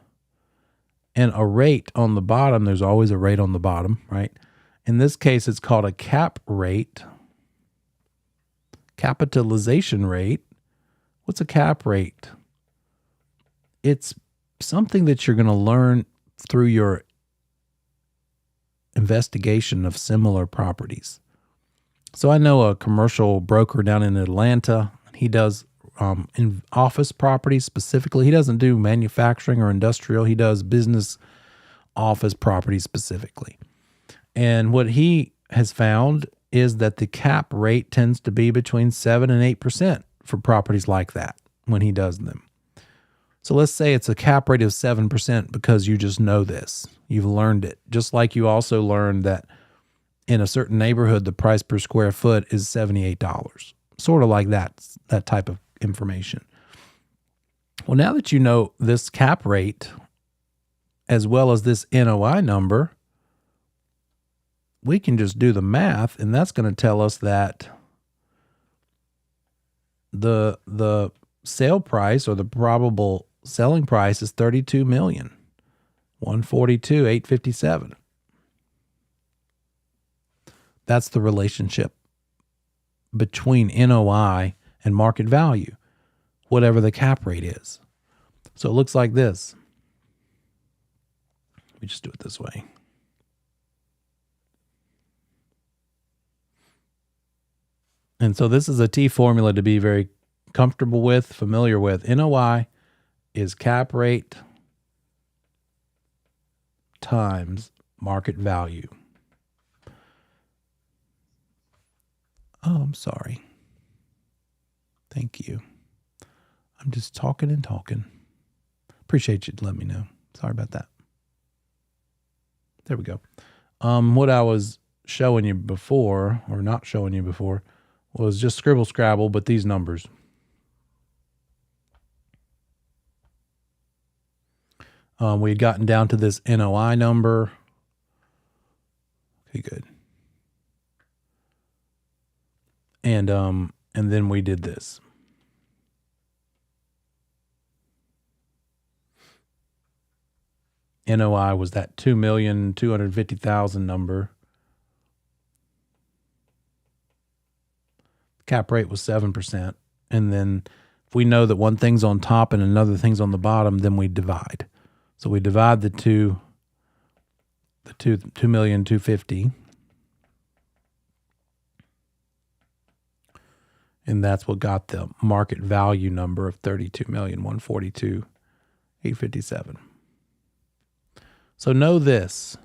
and a rate on the bottom. There's always a rate on the bottom, right? In this case, it's called a cap rate. Capitalization rate, What's a cap rate? It's something that you're going to learn through your investigation of similar properties. So I know a commercial broker down in Atlanta. He does in office properties specifically. He doesn't do manufacturing or industrial. He does business office properties specifically. And what he has found is that the cap rate tends to be between 7 and 8% for properties like that when he does them. So let's say it's a cap rate of 7% because you just know this. You've learned it. Just like you also learned that in a certain neighborhood, the price per square foot is $78. Sort of like that type of information. Well, now that you know this cap rate, as well as this NOI number, we can just do the math, and that's going to tell us that the sale price or the probable selling price is $32,142,857. That's the relationship between NOI and market value, whatever the cap rate is. So it looks like this. Let me just do it this way. And so this is a T formula to be very comfortable with, familiar with. NOI is cap rate times market value. Oh, I'm sorry. Thank you. I'm just talking and talking. Appreciate you letting me know. Sorry about that. There we go. What I was showing you before, or not showing you before, was just scribble scrabble, but these numbers. We had gotten down to this NOI number. Okay, good. And then we did this. NOI was that 2,250,000 number. Cap rate was 7%. And then if we know that one thing's on top and another thing's on the bottom, then we divide. So we divide the 2,250,000. And that's what got the market value number of 32,142,857. So know this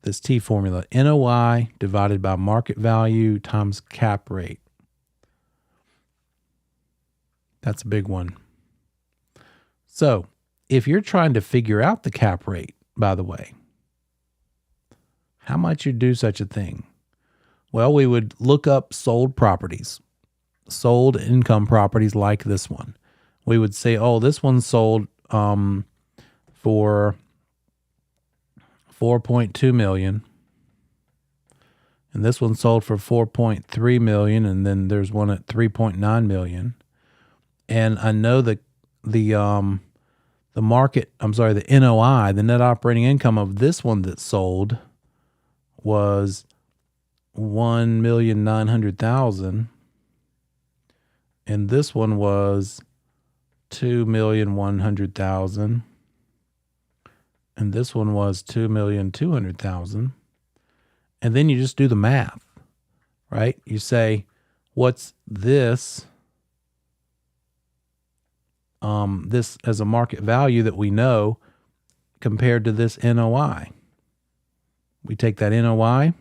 T formula, NOI divided by market value times cap rate. That's a big one. So if you're trying to figure out the cap rate, by the way, how might you do such a thing? Well, we would look up sold properties, sold income properties like this one. We would say, oh, this one sold for $4.2 million, and this one sold for $4.3 million, and then there's one at $3.9 million. And I know that the NOI, the net operating income of this one that sold was $1,900,000, and this one was $2,100,000, and this one was $2,200,000. And then you just do the math, right? You say, what's this? This as a market value that we know compared to this NOI. We take that NOI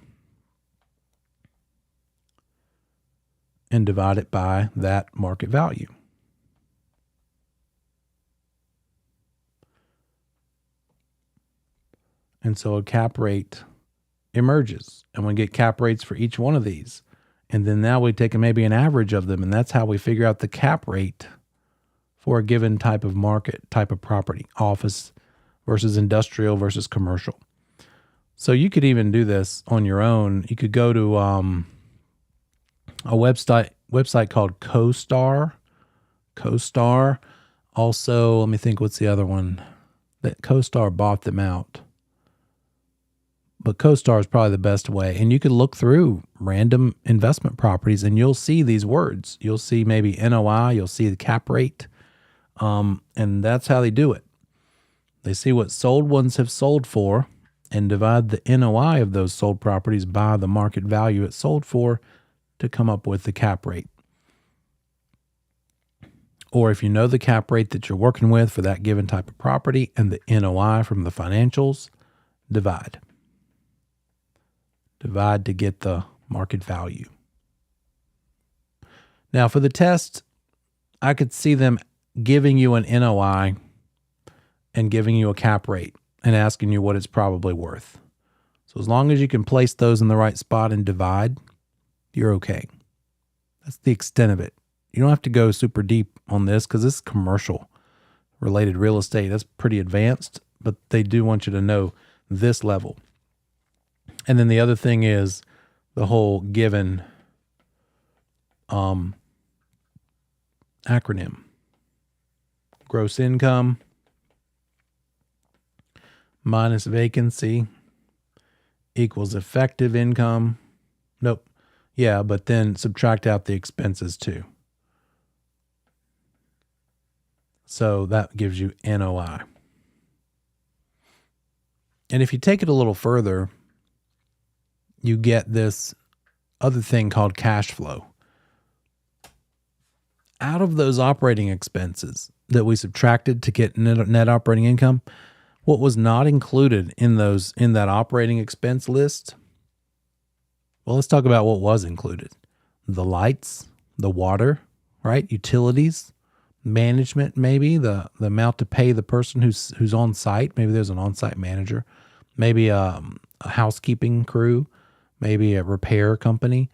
and divide it by that market value. And so a cap rate emerges, and we get cap rates for each one of these. And then now we take maybe an average of them, and that's how we figure out the cap rate for a given type of market, type of property, office versus industrial versus commercial. So you could even do this on your own. You could go to a website called CoStar. CoStar. Also, let me think, what's the other one? That CoStar bought them out. But CoStar is probably the best way. And you could look through random investment properties, and you'll see these words. You'll see maybe NOI, you'll see the cap rate, and that's how they do it. They see what sold ones have sold for and divide the NOI of those sold properties by the market value it sold for to come up with the cap rate. Or if you know the cap rate that you're working with for that given type of property and the NOI from the financials, divide. Divide to get the market value. Now for the test, I could see them giving you an NOI and giving you a cap rate and asking you what it's probably worth. So as long as you can place those in the right spot and divide, you're okay. That's the extent of it. You don't have to go super deep on this because this is commercial related real estate. That's pretty advanced, but they do want you to know this level. And then the other thing is the whole given acronym. Gross income minus vacancy equals effective income. Nope. Yeah, but then subtract out the expenses too. So that gives you NOI. And if you take it a little further, you get this other thing called cash flow. Out of those operating expenses that we subtracted to get net operating income, what was not included in that operating expense list? Well, let's talk about what was included. The lights, the water, right? Utilities, management, maybe the amount to pay the person who's on site. Maybe there's an on-site manager, maybe a housekeeping crew, maybe a repair company.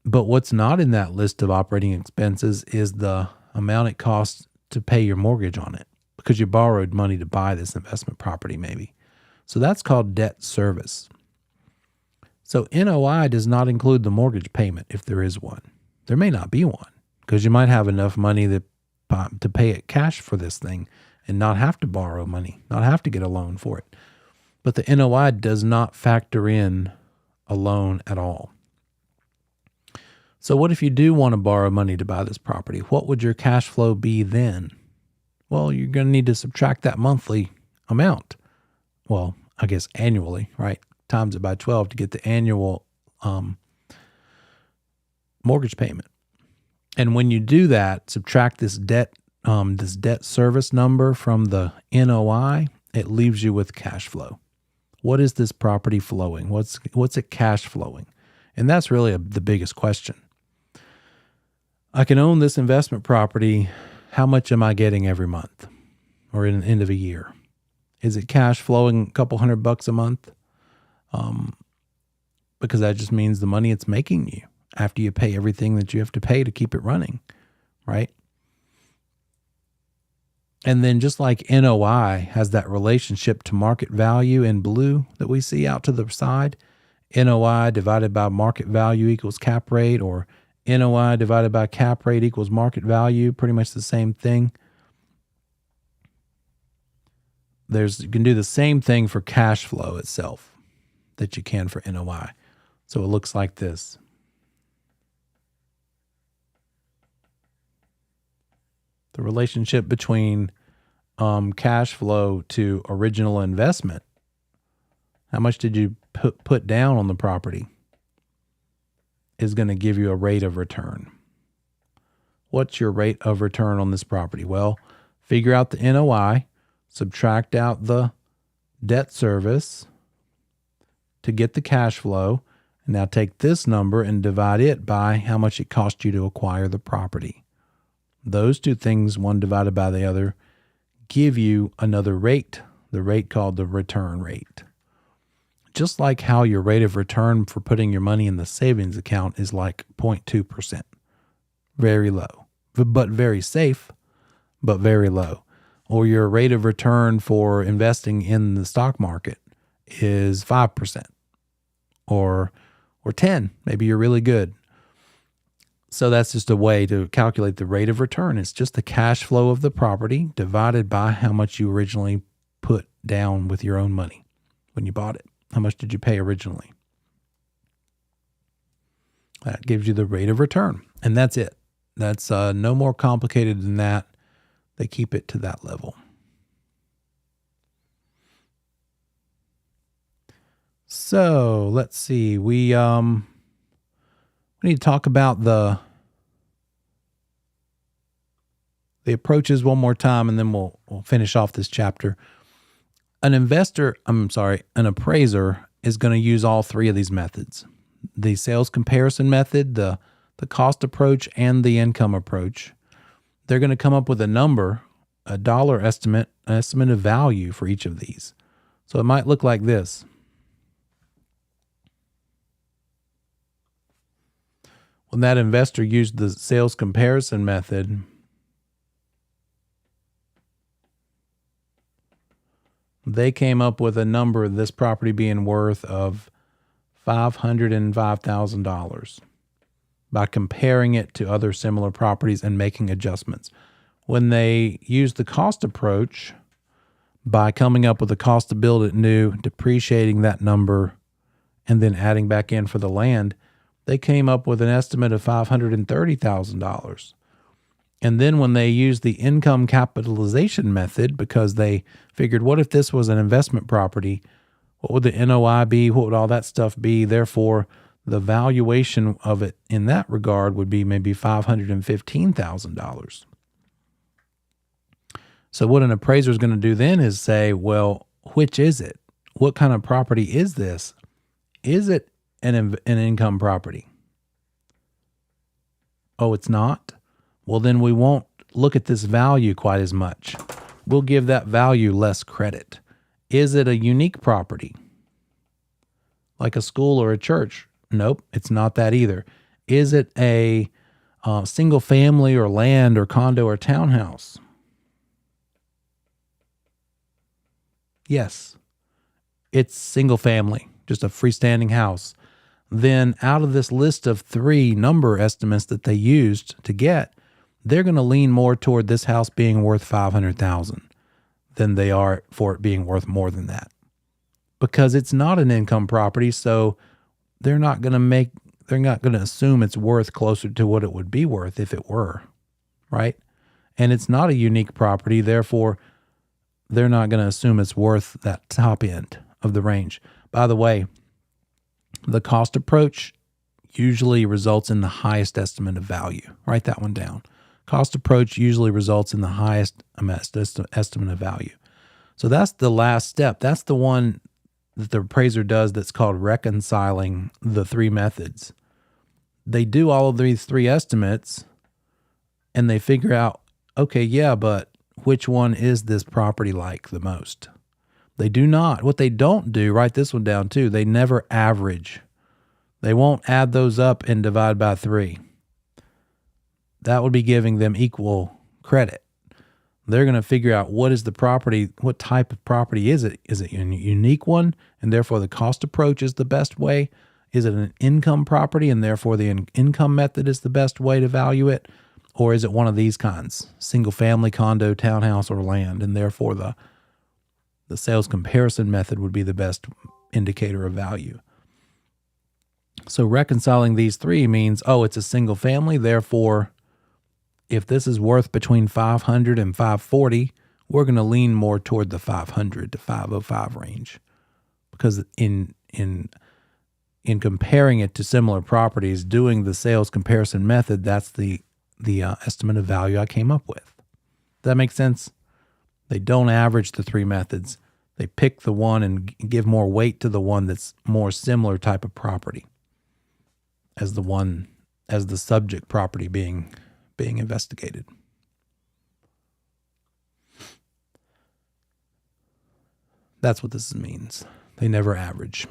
But what's not in that list of operating expenses is the amount it costs to pay your mortgage on it because you borrowed money to buy this investment property maybe. So that's called debt service. So NOI does not include the mortgage payment if there is one. There may not be one because you might have enough money to pay it cash for this thing and not have to borrow money, not have to get a loan for it. But the NOI does not factor in a loan at all. So what if you do want to borrow money to buy this property? What would your cash flow be then? Well, you're going to need to subtract that monthly amount. Well, I guess annually, right? Times it by 12 to get the annual mortgage payment. And when you do that, subtract this debt service number from the NOI, it leaves you with cash flow. What is this property flowing? What's it cash flowing? And that's really the biggest question. I can own this investment property. How much am I getting every month or in the end of a year? Is it cash flowing a couple $100 a month? Because that just means the money it's making you after you pay everything that you have to pay to keep it running, right? And then just like NOI has that relationship to market value in blue that we see out to the side, NOI divided by market value equals cap rate, or NOI divided by cap rate equals market value, pretty much the same thing. You can do the same thing for cash flow itself that you can for NOI. So it looks like this. The relationship between cash flow to original investment. How much did you put down on the property is going to give you a rate of return. What's your rate of return on this property? Well, figure out the NOI, subtract out the debt service to get the cash flow, and now take this number and divide it by how much it cost you to acquire the property. Those two things, one divided by the other, give you another rate, the rate called the return rate. Just like how your rate of return for putting your money in the savings account is like 0.2%. Very low, but very safe, but very low. Or your rate of return for investing in the stock market is 5% or 10. Maybe you're really good. So that's just a way to calculate the rate of return. It's just the cash flow of the property divided by how much you originally put down with your own money when you bought it. How much did you pay originally? That gives you the rate of return. And that's it. That's no more complicated than that. They keep it to that level. So let's see. We need to talk about the approaches one more time, and then we'll finish off this chapter. An appraiser is going to use all three of these methods: the sales comparison method, the cost approach, and the income approach. They're going to come up with a number, a dollar estimate, an estimate of value for each of these. So it might look like this. When that investor used the sales comparison method, they came up with a number of this property being worth of $505,000 by comparing it to other similar properties and making adjustments. When they used the cost approach, by coming up with a cost to build it new, depreciating that number, and then adding back in for the land, they came up with an estimate of $530,000. And then when they used the income capitalization method, because they figured, what if this was an investment property? What would the NOI be? What would all that stuff be? Therefore, the valuation of it in that regard would be maybe $515,000. So what an appraiser is going to do then is say, well, which is it? What kind of property is this? Is it an income property? Oh, it's not? Well, then we won't look at this value quite as much. We'll give that value less credit. Is it a unique property? Like a school or a church? Nope, it's not that either. Is it a single family or land or condo or townhouse? Yes, it's single family, just a freestanding house. Then out of this list of three number estimates that they used to get, they're going to lean more toward this house being worth $500,000 than they are for it being worth more than that, because it's not an income property. So they're not going to assume it's worth closer to what it would be worth if it were, right? And it's not a unique property. Therefore, they're not going to assume it's worth that top end of the range. By the way, the cost approach usually results in the highest estimate of value. Write that one down. Cost approach usually results in the highest estimate of value. So that's the last step. That's the one that the appraiser does that's called reconciling the three methods. They do all of these three estimates and they figure out, okay, yeah, but which one is this property like the most? They do not. What they don't do, write this one down too, they never average. They won't add those up and divide by 3. That would be giving them equal credit. They're going to figure out what is the property, what type of property is it? Is it a unique one, and therefore the cost approach is the best way? Is it an income property, and therefore the income method is the best way to value it? Or is it one of these kinds, single family, condo, townhouse, or land, and therefore the sales comparison method would be the best indicator of value? So reconciling these three means, oh, it's a single family, therefore if this is worth between 500 and 540, we're going to lean more toward the 500 to 505 range, because in comparing it to similar properties, doing the sales comparison method, that's the estimate of value I came up with. Does that make sense? They don't average the three methods. They pick the one and give more weight to the one that's more similar type of property as the subject property being investigated. That's what this means. They never average.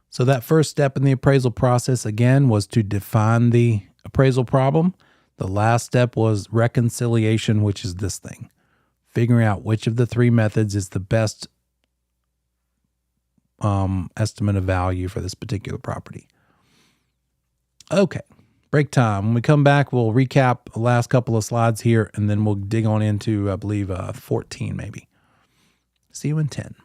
So that first step in the appraisal process, again, was to define the appraisal problem. The last step was reconciliation, which is this thing. Figuring out which of the three methods is the best estimate of value for this particular property. Okay, break time. When we come back, we'll recap the last couple of slides here, and then we'll dig on into, I believe, 14 maybe. See you in 10.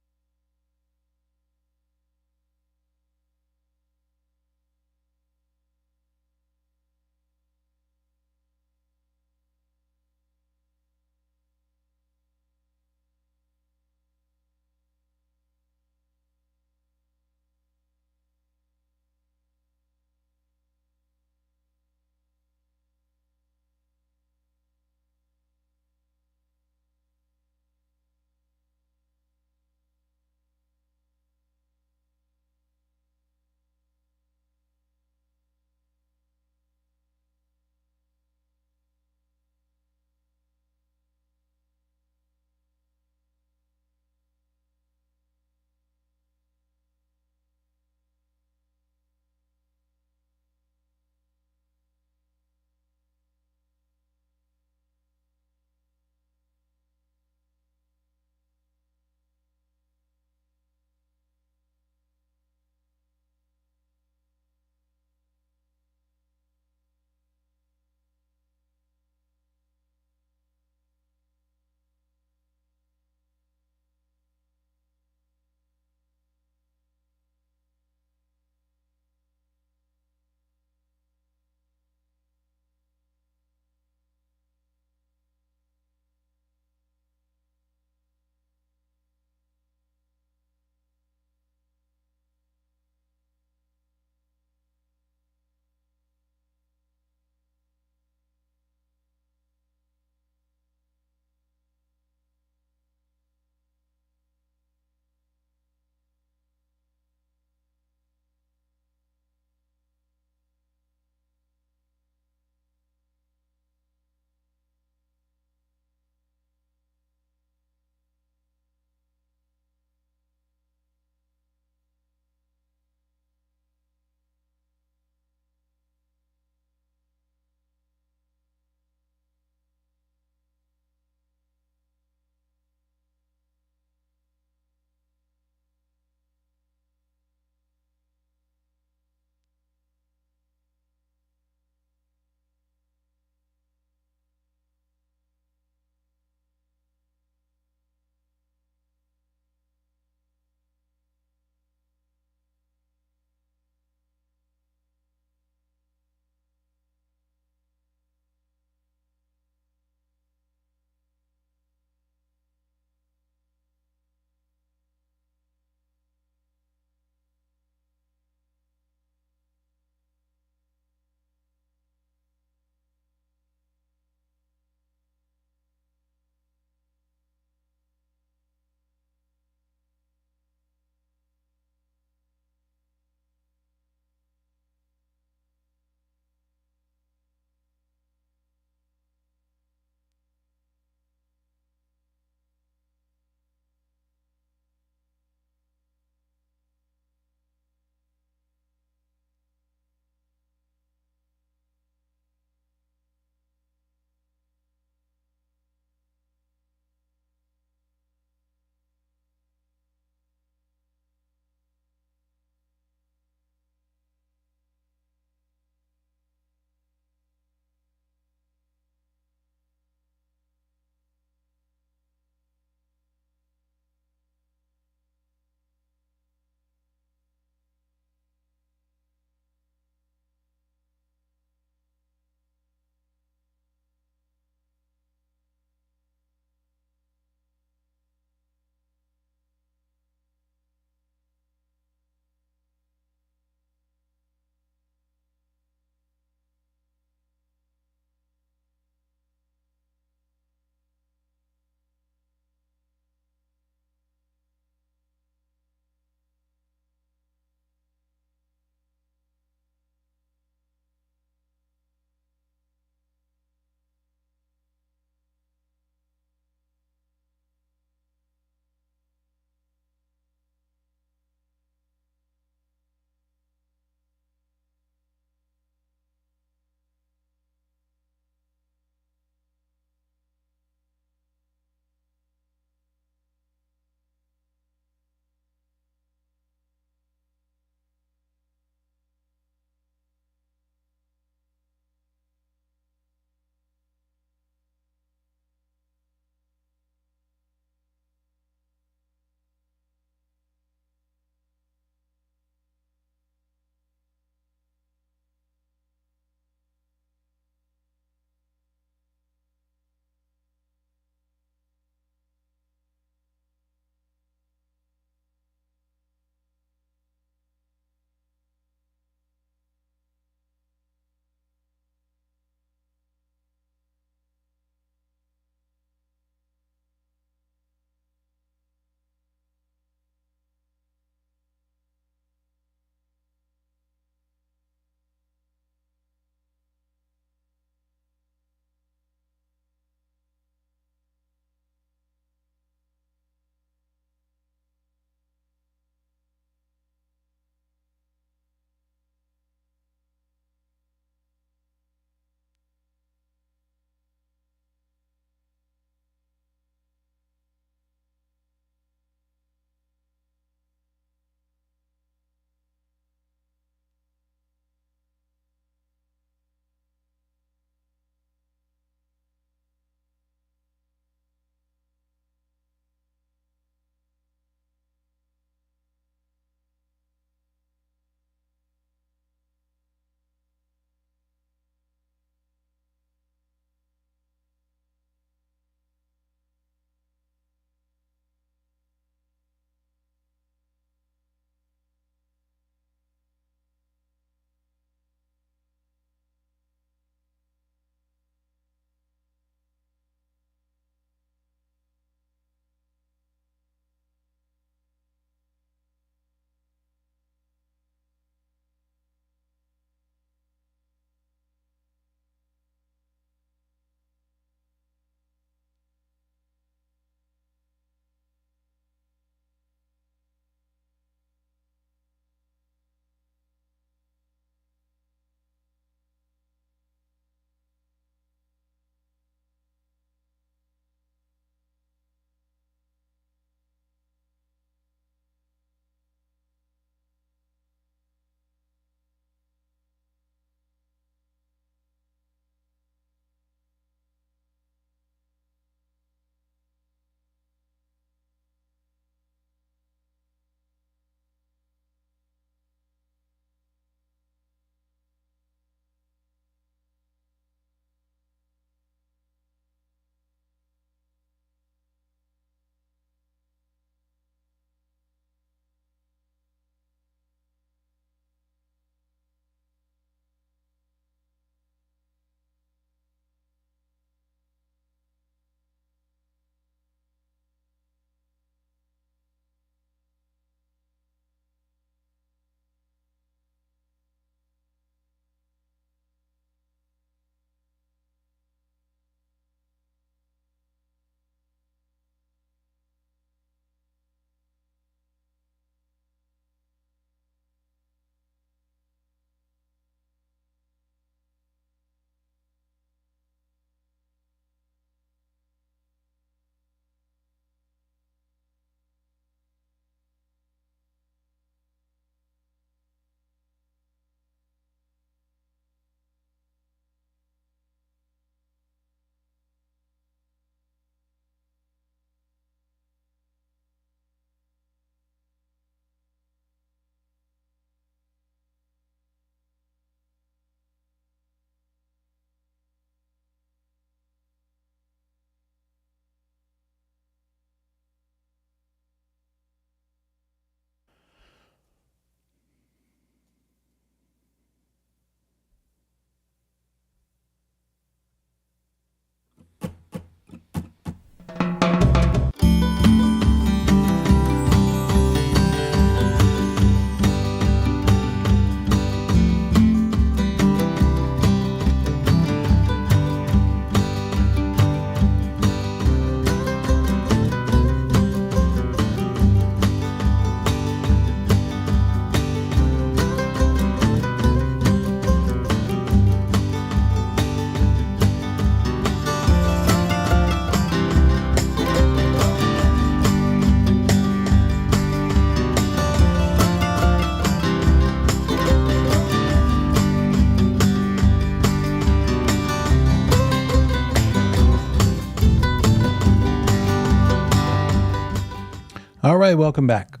All right, welcome back.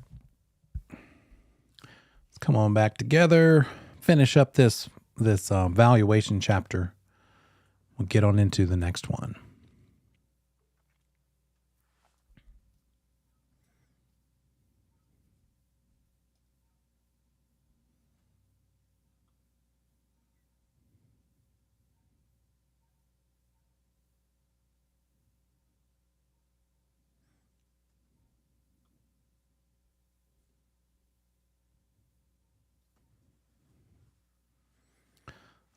Let's come on back together, finish up this valuation chapter. We'll get on into the next one.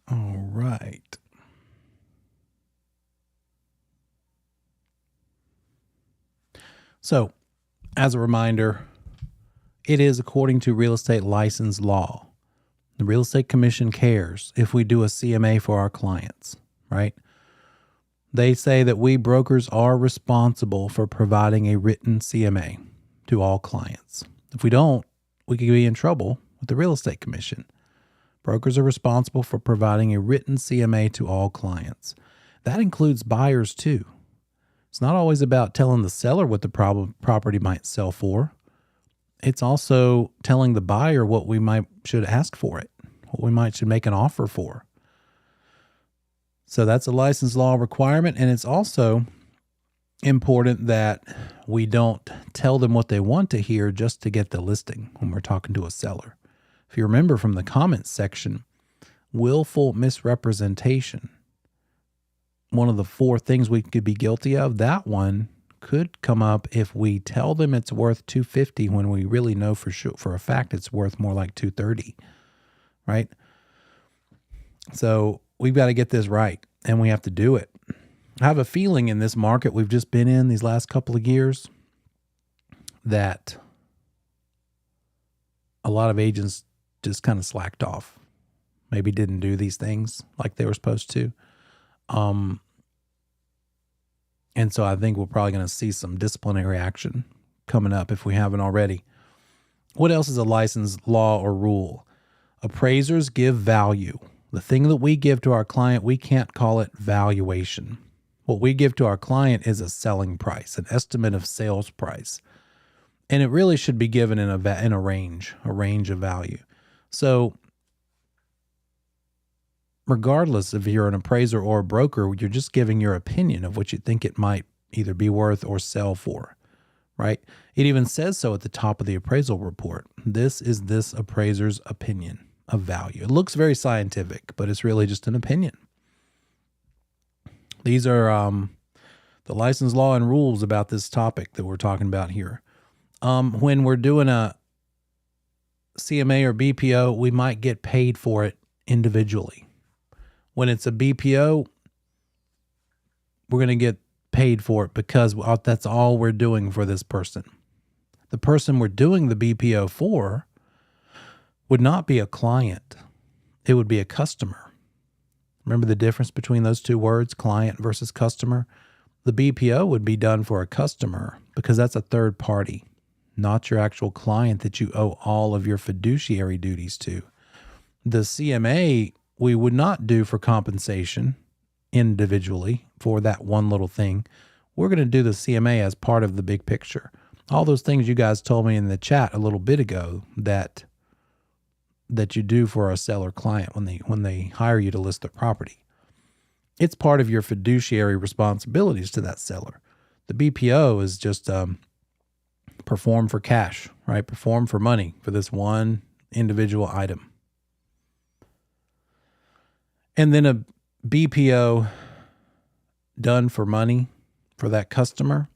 All right. So, as a reminder, it is according to real estate license law. The Real Estate Commission cares if we do a CMA for our clients, right? They say that we brokers are responsible for providing a written CMA to all clients. If we don't, we could be in trouble with the Real Estate Commission. Brokers are responsible for providing a written CMA to all clients. That includes buyers too. It's not always about telling the seller what the property might sell for. It's also telling the buyer what we should ask for it, what we should make an offer for. So that's a license law requirement, and it's also important that we don't tell them what they want to hear just to get the listing when we're talking to a seller. If you remember from the comments section, willful misrepresentation, one of the 4 things we could be guilty of, that one could come up if we tell them it's worth $250 when we really know for a fact it's worth more like $230, right? So we've got to get this right, and we have to do it. I have a feeling in this market we've just been in these last couple of years that a lot of agents just kind of slacked off, maybe didn't do these things like they were supposed to. And so I think we're probably going to see some disciplinary action coming up if we haven't already. What else is a license law or rule? Appraisers give value. The thing that we give to our client, we can't call it valuation. What we give to our client is a selling price, an estimate of sales price. And it really should be given in a range of value. So regardless if you're an appraiser or a broker, you're just giving your opinion of what you think it might either be worth or sell for, right? It even says so at the top of the appraisal report. This is this appraiser's opinion of value. It looks very scientific, but it's really just an opinion. These are the license law and rules about this topic that we're talking about here. When we're doing a CMA or BPO, we might get paid for it individually. When it's a BPO, we're going to get paid for it because that's all we're doing for this person. The person we're doing the BPO for would not be a client. It would be a customer. Remember the difference between those two words, client versus customer? The BPO would be done for a customer because that's a third party, not your actual client that you owe all of your fiduciary duties to. The CMA we would not do for compensation individually for that one little thing. We're going to do the CMA as part of the big picture. All those things you guys told me in the chat a little bit ago that you do for a seller client when they hire you to list their property. It's part of your fiduciary responsibilities to that seller. The BPO is just perform for cash, right? Perform for money for this one individual item. And then a BPO done for money for that customer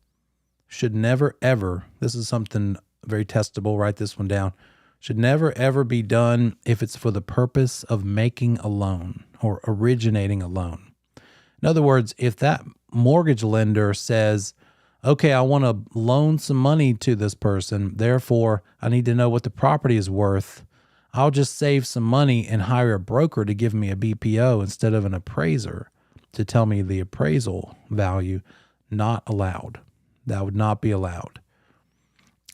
should never, ever, this is something very testable, write this one down, should never, ever be done if it's for the purpose of making a loan or originating a loan. In other words, if that mortgage lender says, okay, I want to loan some money to this person, therefore I need to know what the property is worth, I'll just save some money and hire a broker to give me a BPO instead of an appraiser to tell me the appraisal value. Not allowed. That would not be allowed.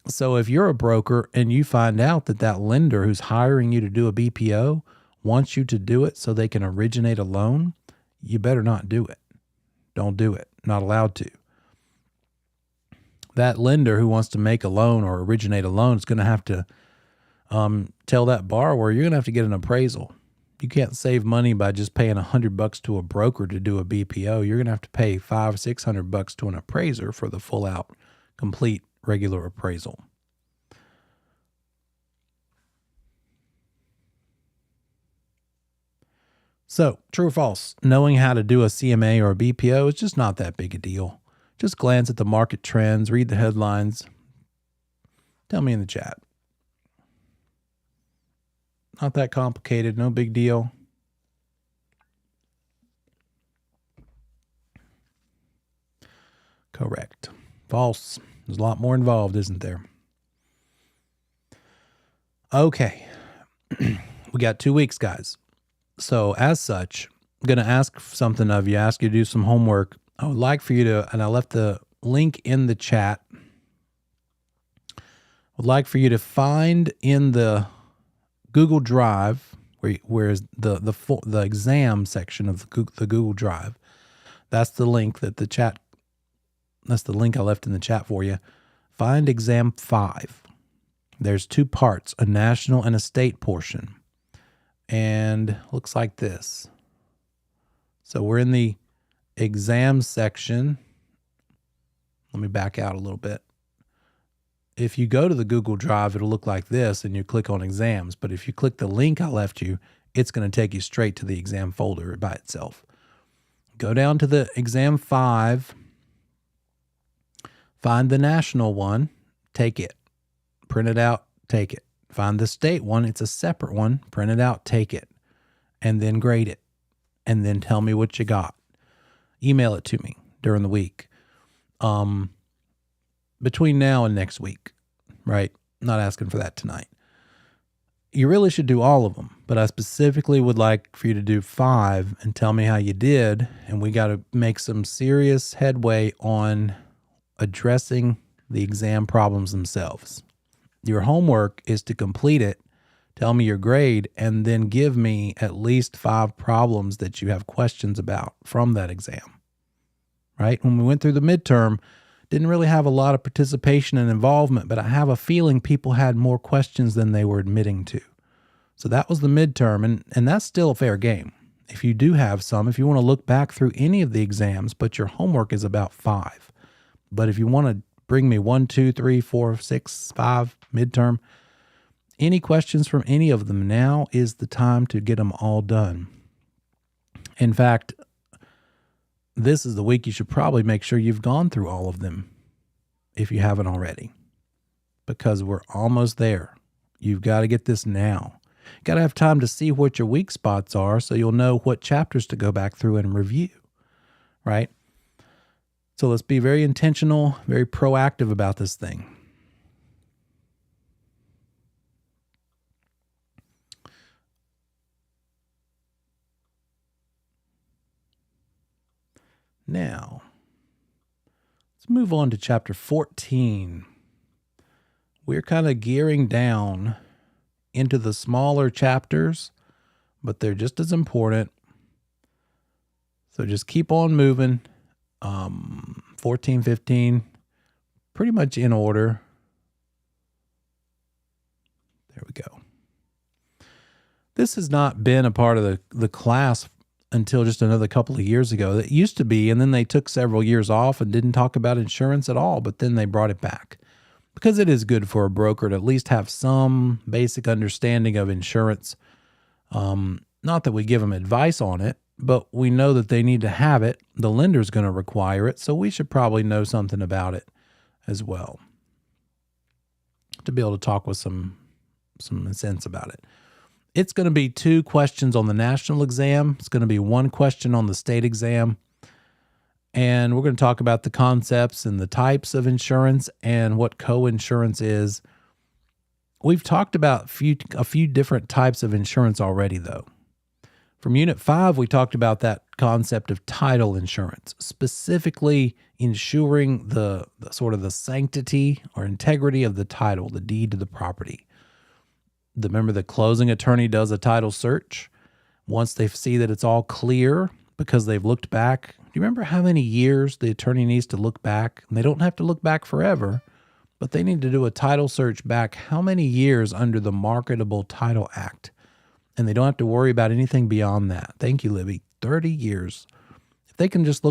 So if you're a broker and you find out that that lender who's hiring you to do a BPO wants you to do it so they can originate a loan, you better not do it. Don't do it. Not allowed to. that lender who wants to make a loan or originate a loan is going to have to tell that borrower, you're going to have to get an appraisal. You can't save money by just paying $100 to a broker to do a BPO. You're going to have to pay $500 or $600 to an appraiser for the full out, complete, regular appraisal. So, true or false, knowing how to do a CMA or a BPO is just not that big a deal. Just glance at the market trends, read the headlines. Tell me in the chat. Not that complicated, no big deal. Correct. False. There's a lot more involved, isn't there? Okay. We got 2 weeks, guys. So as such, I'm going to ask something of you, ask you to do some homework. I would like for you to, and I left the link in the chat. I would like for you to find in the Google Drive, where is the exam section of the Google Drive. That's the link that the chat, that's the link I left in the chat for you. Find exam 5. There's 2 parts, a national and a state portion. And looks like this. So we're in the exam section. Let me back out a little bit. If you go to the Google Drive, it'll look like this and you click on exams. But if you click the link I left you, it's going to take you straight to the exam folder by itself. Go down to the exam 5, find the national one, take it, print it out, take it. Find the state one, it's a separate one, print it out, take it, and then grade it, and then tell me what you got. Email it to me during the week. Between now and next week, right? Not asking for that tonight. You really should do all of them, but I specifically would like for you to do 5 and tell me how you did, and we got to make some serious headway on addressing the exam problems themselves. Your homework is to complete it, tell me your grade, and then give me at least 5 problems that you have questions about from that exam, right? When we went through the midterm, didn't really have a lot of participation and involvement, but I have a feeling people had more questions than they were admitting to. So that was the midterm, and that's still a fair game. If you do have some, if you want to look back through any of the exams, but your homework is about 5. But if you want to bring me 1, 2, 3, 4, 6, 5 midterm. Any questions from any of them, now is the time to get them all done. In fact, this is the week you should probably make sure you've gone through all of them if you haven't already, because we're almost there. You've got to get this now. You got to have time to see what your weak spots are so you'll know what chapters to go back through and review, right? So let's be very intentional, very proactive about this thing. Now, let's move on to chapter 14. We're kind of gearing down into the smaller chapters, but they're just as important. So just keep on moving. 14, 15, pretty much in order. There we go. This has not been a part of the class until just another couple of years ago. It used to be, and then they took several years off and didn't talk about insurance at all, but then they brought it back because it is good for a broker to at least have some basic understanding of insurance. Not that we give them advice on it, but we know that they need to have it. The lender's going to require it, so we should probably know something about it as well to be able to talk with some sense about it. It's going to be 2 questions on the national exam. It's going to be 1 question on the state exam. And we're going to talk about the concepts and the types of insurance and what co-insurance is. We've talked about a few different types of insurance already, though. From Unit 5, we talked about that concept of title insurance, specifically ensuring the sort of the sanctity or integrity of the title, the deed to the property. Remember, the closing attorney does a title search. Once they see that it's all clear, because they've looked back Do you remember how many years the attorney needs to look back? And they don't have to look back forever, but they need to do a title search back how many years under the Marketable Title Act. And they don't have to worry about anything beyond that. Thank you, Libby. 30 years. If they can just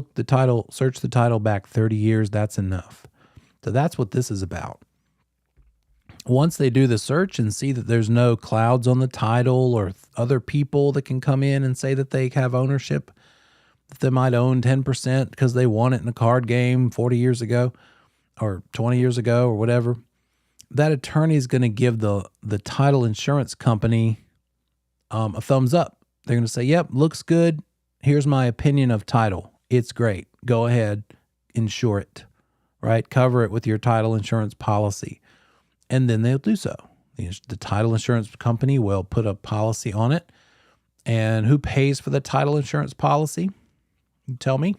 search the title back 30 years, that's enough. So that's what this is about. Once they do the search and see that there's no clouds on the title or other people that can come in and say that they have ownership, that they might own 10% because they won it in a card game 40 years ago or 20 years ago or whatever, that attorney is going to give the title insurance company a thumbs up. They're going to say, yep, looks good. Here's my opinion of title. It's great. Go ahead, insure it, right? Cover it with your title insurance policy. And then they'll do so. The title insurance company will put a policy on it. And who pays for the title insurance policy? You tell me.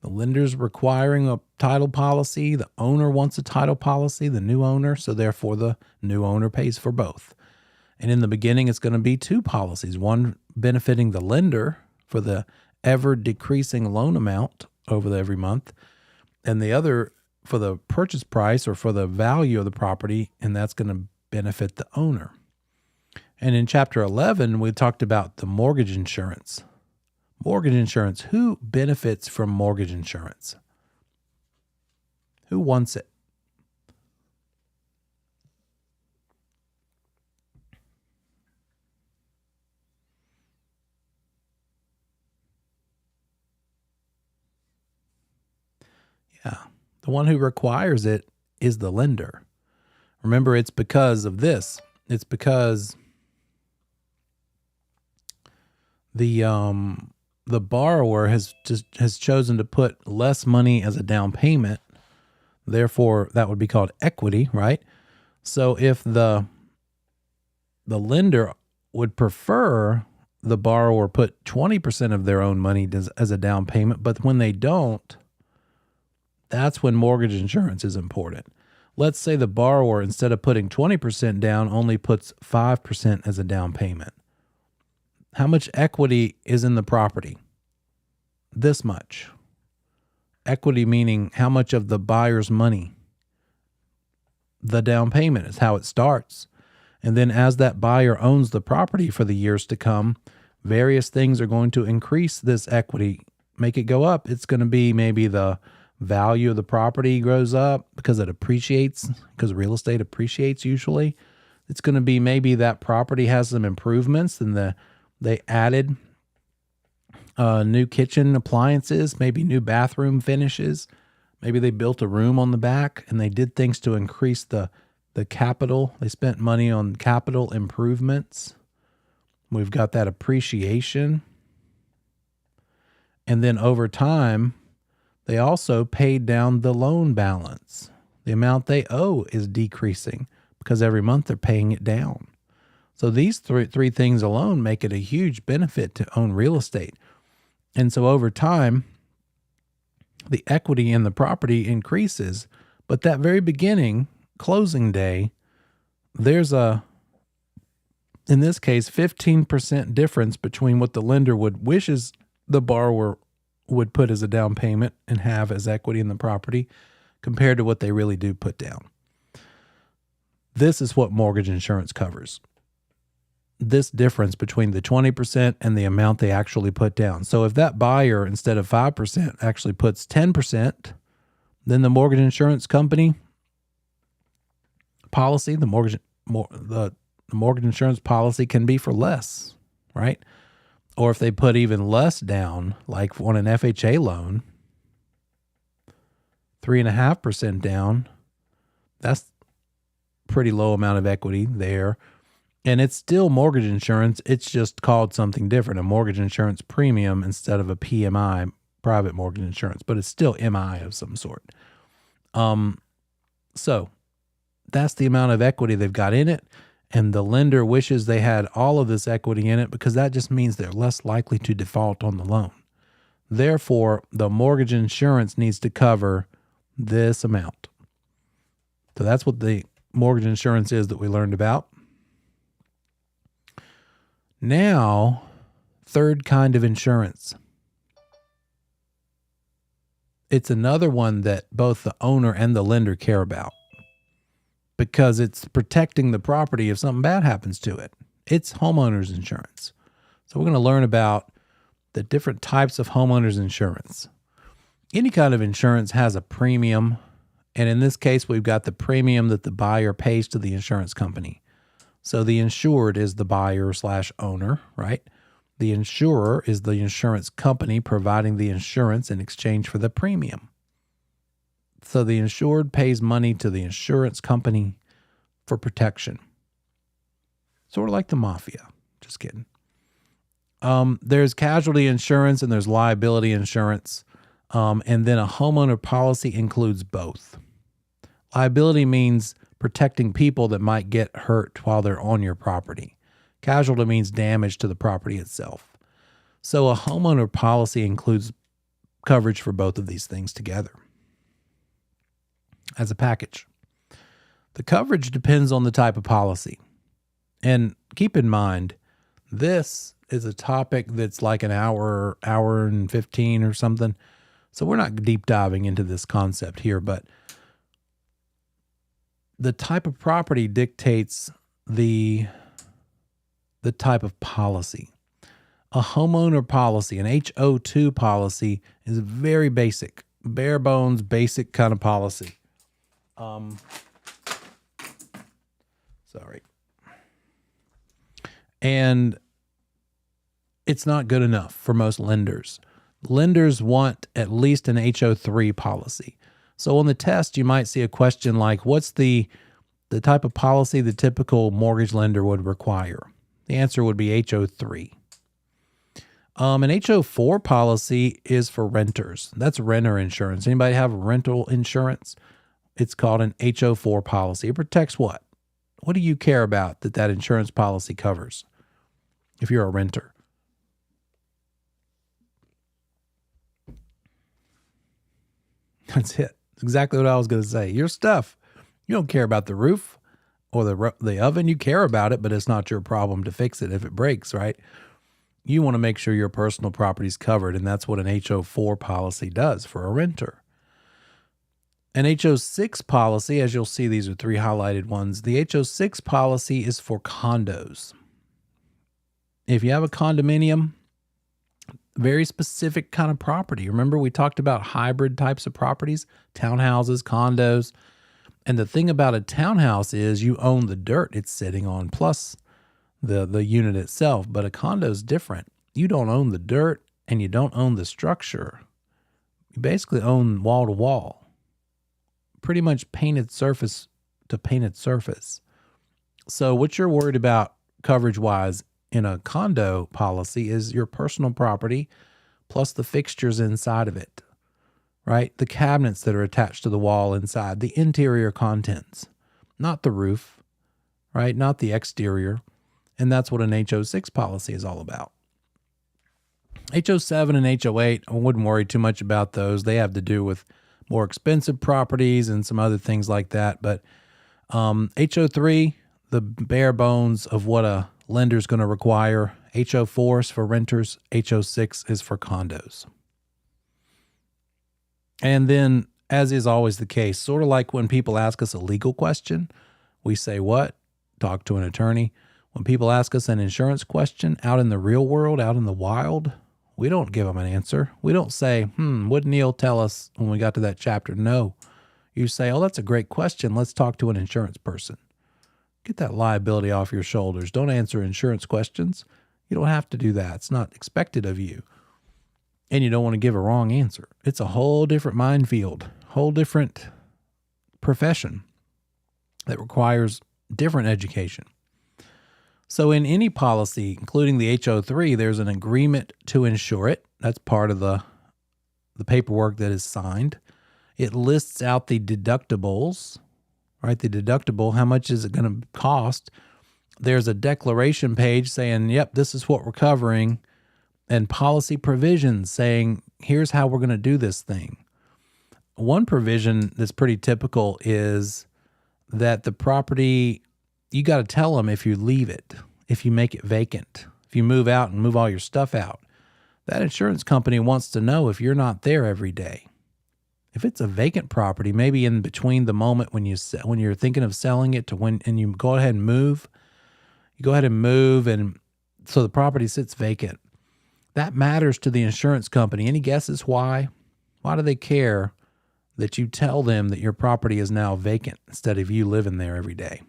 The lender's requiring a title policy. The owner wants a title policy, the new owner. So therefore, the new owner pays for both. And in the beginning, it's going to be two policies, one benefiting the lender for the ever decreasing loan amount over every month, and the other for the purchase price or for the value of the property, and that's going to benefit the owner. And in Chapter 11, we talked about the mortgage insurance. Mortgage insurance. Who benefits from mortgage insurance? Who wants it? Yeah. The one who requires it is the lender. Remember, it's because of this. It's because the borrower has chosen to put less money as a down payment. Therefore, that would be called equity, right? So if the lender would prefer the borrower put 20% of their own money as a down payment, but when they don't, that's when mortgage insurance is important. Let's say the borrower, instead of putting 20% down, only puts 5% as a down payment. How much equity is in the property? This much. Equity meaning how much of the buyer's money? The down payment is how it starts. And then as that buyer owns the property for the years to come, various things are going to increase this equity, make it go up. It's going to be maybe the value of the property grows up because it appreciates, because real estate appreciates usually. It's going to be maybe that property has some improvements and they added new kitchen appliances, maybe new bathroom finishes. Maybe they built a room on the back and they did things to increase the capital. They spent money on capital improvements. We've got that appreciation. And then over time, they also paid down the loan balance. The amount they owe is decreasing because every month they're paying it down. So these three things alone make it a huge benefit to own real estate. And so over time, the equity in the property increases. But that very beginning, closing day, there's in this case, 15% difference between what the lender wishes the borrower would put as a down payment and have as equity in the property compared to what they really do put down. This is what mortgage insurance covers. This difference between the 20% and the amount they actually put down. So if that buyer, instead of 5%, actually puts 10%, then the mortgage insurance company policy, the mortgage insurance policy can be for less, right? Or if they put even less down, like on an FHA loan, 3.5% down, that's a pretty low amount of equity there. And it's still mortgage insurance. It's just called something different, a mortgage insurance premium instead of a PMI, private mortgage insurance, but it's still MI of some sort. So that's the amount of equity they've got in it. And the lender wishes they had all of this equity in it because that just means they're less likely to default on the loan. Therefore, the mortgage insurance needs to cover this amount. So that's what the mortgage insurance is that we learned about. Now, third kind of insurance. It's another one that both the owner and the lender care about because it's protecting the property if something bad happens to it. It's homeowners insurance. So we're going to learn about the different types of homeowners insurance. Any kind of insurance has a premium. And in this case, we've got the premium that the buyer pays to the insurance company. So the insured is the buyer/owner, right? The insurer is the insurance company providing the insurance in exchange for the premium. So the insured pays money to the insurance company for protection. Sort of like the mafia. Just kidding. There's casualty insurance and there's liability insurance. And then a homeowner policy includes both. Liability means protecting people that might get hurt while they're on your property. Casualty means damage to the property itself. So a homeowner policy includes coverage for both of these things together as a package. The coverage depends on the type of policy. And keep in mind, this is a topic that's like an hour and 15 or something. So we're not deep diving into this concept here, but the type of property dictates the type of policy. A homeowner policy, an HO2 policy, is very basic, bare bones, basic kind of policy. Sorry. And it's not good enough for most lenders. Lenders want at least an HO3 policy. So on the test, you might see a question like, what's the type of policy the typical mortgage lender would require? The answer would be HO3. An HO4 policy is for renters. That's renter insurance. Anybody have rental insurance? It's called an HO4 policy. It protects what? What do you care about that insurance policy covers if you're a renter? That's it. Exactly what I was going to say. Your stuff. You don't care about the roof or the oven. You care about it, but it's not your problem to fix it if it breaks, right? You want to make sure your personal property is covered, and that's what an HO4 policy does for a renter. An HO6 policy, as you'll see, these are 3 highlighted ones. The HO6 policy is for condos. If you have a condominium, very specific kind of property. Remember, we talked about hybrid types of properties, townhouses, condos. And the thing about a townhouse is you own the dirt it's sitting on plus the unit itself. But a condo is different. You don't own the dirt and you don't own the structure. You basically own wall to wall. Pretty much painted surface to painted surface. So what you're worried about coverage-wise in a condo policy is your personal property plus the fixtures inside of it, right? The cabinets that are attached to the wall inside, the interior contents, not the roof, right? Not the exterior. And that's what an HO6 policy is all about. HO7 and HO8, I wouldn't worry too much about those. They have to do with more expensive properties and some other things like that. But HO3, the bare bones of what a lender's going to require. HO4 is for renters. HO6 is for condos. And then, as is always the case, sort of like when people ask us a legal question, we say what? Talk to an attorney. When people ask us an insurance question out in the real world, out in the wild, we don't give them an answer. We don't say, what did Neil tell us when we got to that chapter? No. You say, oh, that's a great question. Let's talk to an insurance person. Get that liability off your shoulders. Don't answer insurance questions. You don't have to do that. It's not expected of you. And you don't want to give a wrong answer. It's a whole different minefield, whole different profession that requires different education. So in any policy, including the HO3, there's an agreement to insure it. That's part of the paperwork that is signed. It lists out the deductibles, right? The deductible, how much is it going to cost? There's a declaration page saying, yep, this is what we're covering, and policy provisions saying, here's how we're going to do this thing. One provision that's pretty typical is that the property, you got to tell them if you leave it, if you make it vacant, if you move out and move all your stuff out, that insurance company wants to know if you're not there every day. If it's a vacant property, maybe in between the moment when you're thinking of selling it to when and you go ahead and move, and so the property sits vacant. That matters to the insurance company. Any guesses why? Why do they care that you tell them that your property is now vacant instead of you living there every day?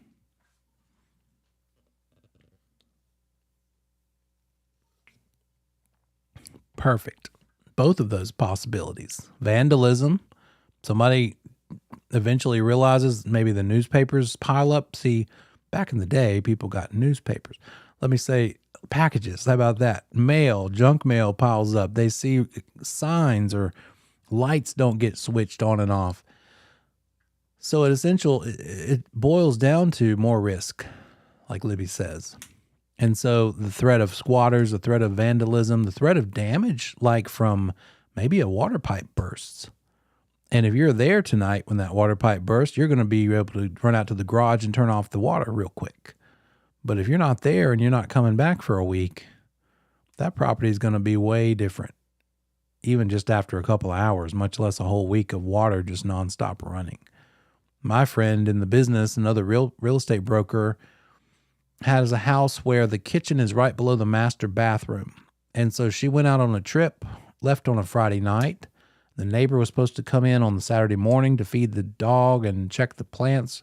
Perfect. Both of those possibilities. Vandalism. Somebody eventually realizes maybe the newspapers pile up. See, back in the day, people got newspapers. Let me say packages. How about that? Mail, junk mail piles up. They see signs or lights don't get switched on and off. So it boils down to more risk, like Libby says. And so the threat of squatters, the threat of vandalism, the threat of damage, like from maybe a water pipe bursts. And if you're there tonight when that water pipe bursts, you're going to be able to run out to the garage and turn off the water real quick. But if you're not there and you're not coming back for a week, that property is going to be way different, even just after a couple of hours, much less a whole week of water just nonstop running. My friend in the business, another real estate broker, has a house where the kitchen is right below the master bathroom. And so she went out on a trip, left on a Friday night. The neighbor was supposed to come in on the Saturday morning to feed the dog and check the plants.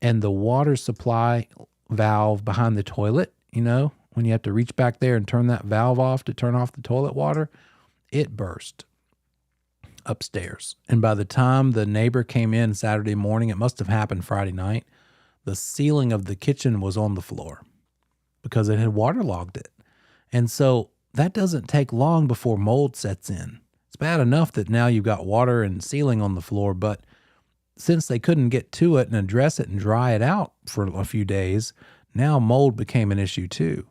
And the water supply valve behind the toilet, when you have to reach back there and turn that valve off to turn off the toilet water, it burst upstairs. And by the time the neighbor came in Saturday morning, it must have happened Friday night, the ceiling of the kitchen was on the floor because it had waterlogged it. And so that doesn't take long before mold sets in. It's bad enough that now you've got water and ceiling on the floor, but since they couldn't get to it and address it and dry it out for a few days, now mold became an issue too.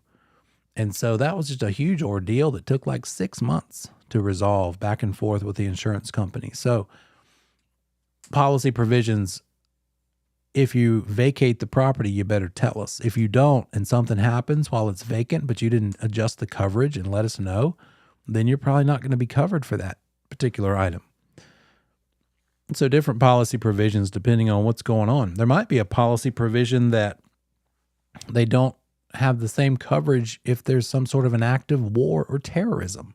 And so that was just a huge ordeal that took like 6 months to resolve back and forth with the insurance company. So policy provisions, if you vacate the property, you better tell us. If you don't and something happens while it's vacant, but you didn't adjust the coverage and let us know, then you're probably not going to be covered for that particular item. So different policy provisions depending on what's going on. There might be a policy provision that they don't have the same coverage if there's some sort of an act of war or terrorism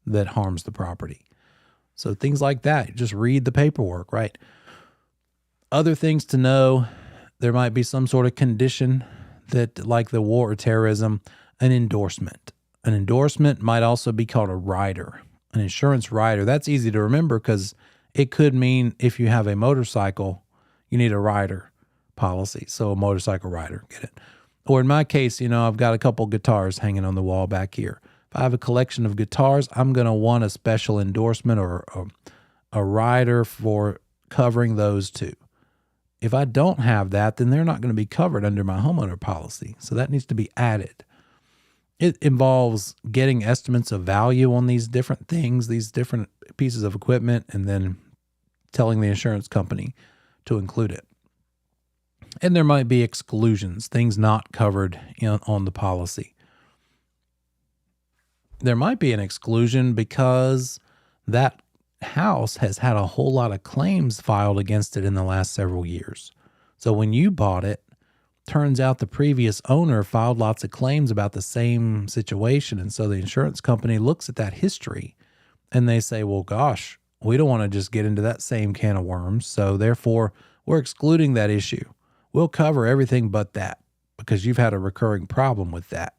that harms the property. So things like that, just read the paperwork, right? Other things to know, there might be some sort of condition that, like the war or terrorism, an endorsement. An endorsement might also be called a rider, an insurance rider. That's easy to remember because it could mean if you have a motorcycle, you need a rider policy. So a motorcycle rider, get it? Or in my case, I've got a couple guitars hanging on the wall back here. If I have a collection of guitars, I'm going to want a special endorsement or a rider for covering those too. If I don't have that, then they're not going to be covered under my homeowner policy. So that needs to be added. It involves getting estimates of value on these different things, these different pieces of equipment, and then telling the insurance company to include it. And there might be exclusions, things not covered on the policy. There might be an exclusion because that house has had a whole lot of claims filed against it in the last several years. So when you bought it, turns out the previous owner filed lots of claims about the same situation. And so the insurance company looks at that history and they say, well, gosh, we don't want to just get into that same can of worms. So therefore, we're excluding that issue. We'll cover everything but that because you've had a recurring problem with that.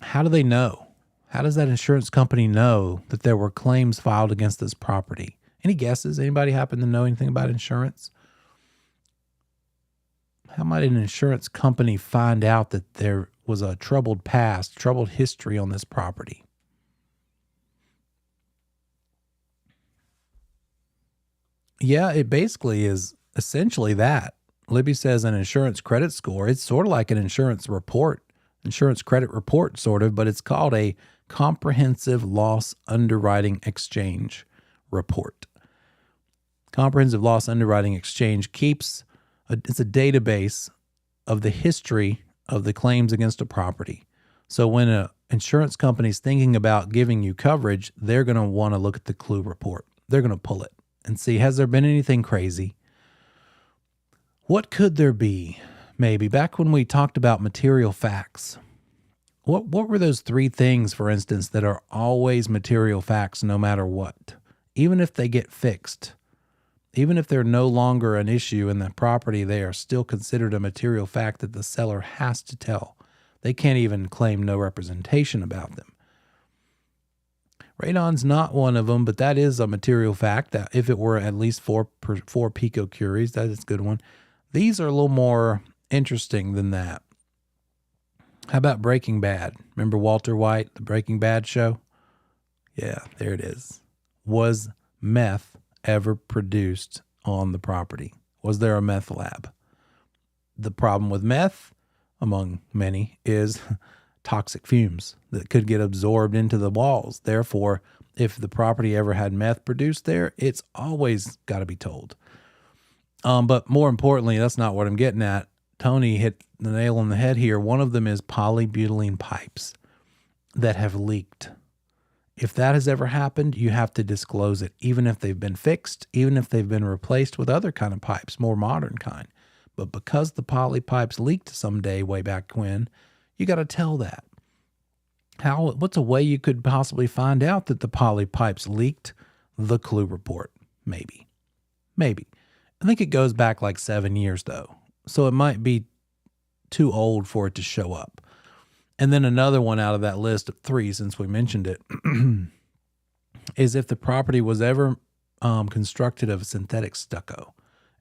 How do they know? How does that insurance company know that there were claims filed against this property? Any guesses? Anybody happen to know anything about insurance? How might an insurance company find out that there was a troubled past, troubled history on this property? Yeah, it basically is essentially that. Libby says an insurance credit score. It's sort of like an insurance credit report sort of, but it's called a comprehensive loss underwriting exchange report. Comprehensive loss underwriting exchange it's a database of the history of the claims against a property. So when an insurance company is thinking about giving you coverage, they're going to want to look at the clue report. They're going to pull it and see, has there been anything crazy? What could there be? Maybe back when we talked about material facts, what were those 3 things, for instance, that are always material facts no matter what? Even if they get fixed, even if they're no longer an issue in the property, they are still considered a material fact that the seller has to tell. They can't even claim no representation about them. Radon's not one of them, but that is a material fact that if it were at least 4 picocuries, that is a good one. These are a little more interesting than that. How about Breaking Bad? Remember Walter White, the Breaking Bad show? Yeah, there it is. Was meth ever produced on the property? Was there a meth lab? The problem with meth, among many, is toxic fumes that could get absorbed into the walls. Therefore, if the property ever had meth produced there, it's always got to be told. But more importantly, that's not what I'm getting at. Tony hit the nail on the head here. One of them is polybutylene pipes that have leaked. If that has ever happened, you have to disclose it, even if they've been fixed, even if they've been replaced with other kind of pipes, more modern kind. But because the poly pipes leaked someday way back when, you got to tell that. What's a way you could possibly find out that the poly pipes leaked? The clue report. Maybe. I think it goes back like 7 years though. So it might be too old for it to show up. And then another one out of that list of 3, since we mentioned it, is if the property was ever constructed of synthetic stucco,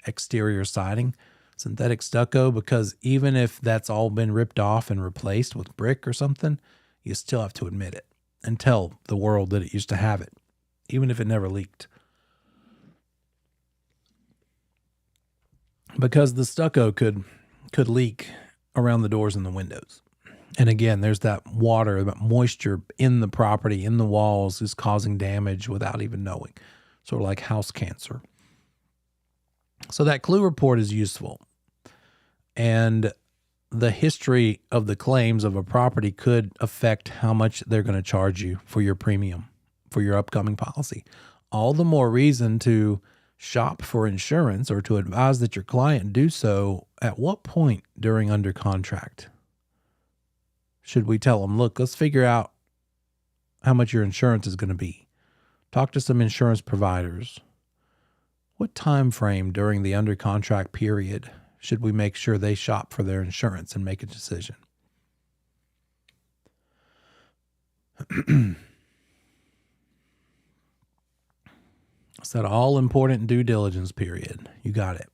exterior siding, synthetic stucco, because even if that's all been ripped off and replaced with brick or something, you still have to admit it and tell the world that it used to have it, even if it never leaked. Because the stucco could leak around the doors and the windows. And again, there's that water, that moisture in the property, in the walls, is causing damage without even knowing. Sort of like house cancer. So that clue report is useful. And the history of the claims of a property could affect how much they're going to charge you for your premium, for your upcoming policy. All the more reason to shop for insurance or to advise that your client do so at what point during under contract. Should we tell them, look, let's figure out how much your insurance is going to be. Talk to some insurance providers. What time frame during the under contract period should we make sure they shop for their insurance and make a decision? It's that all-important due diligence period. You got it.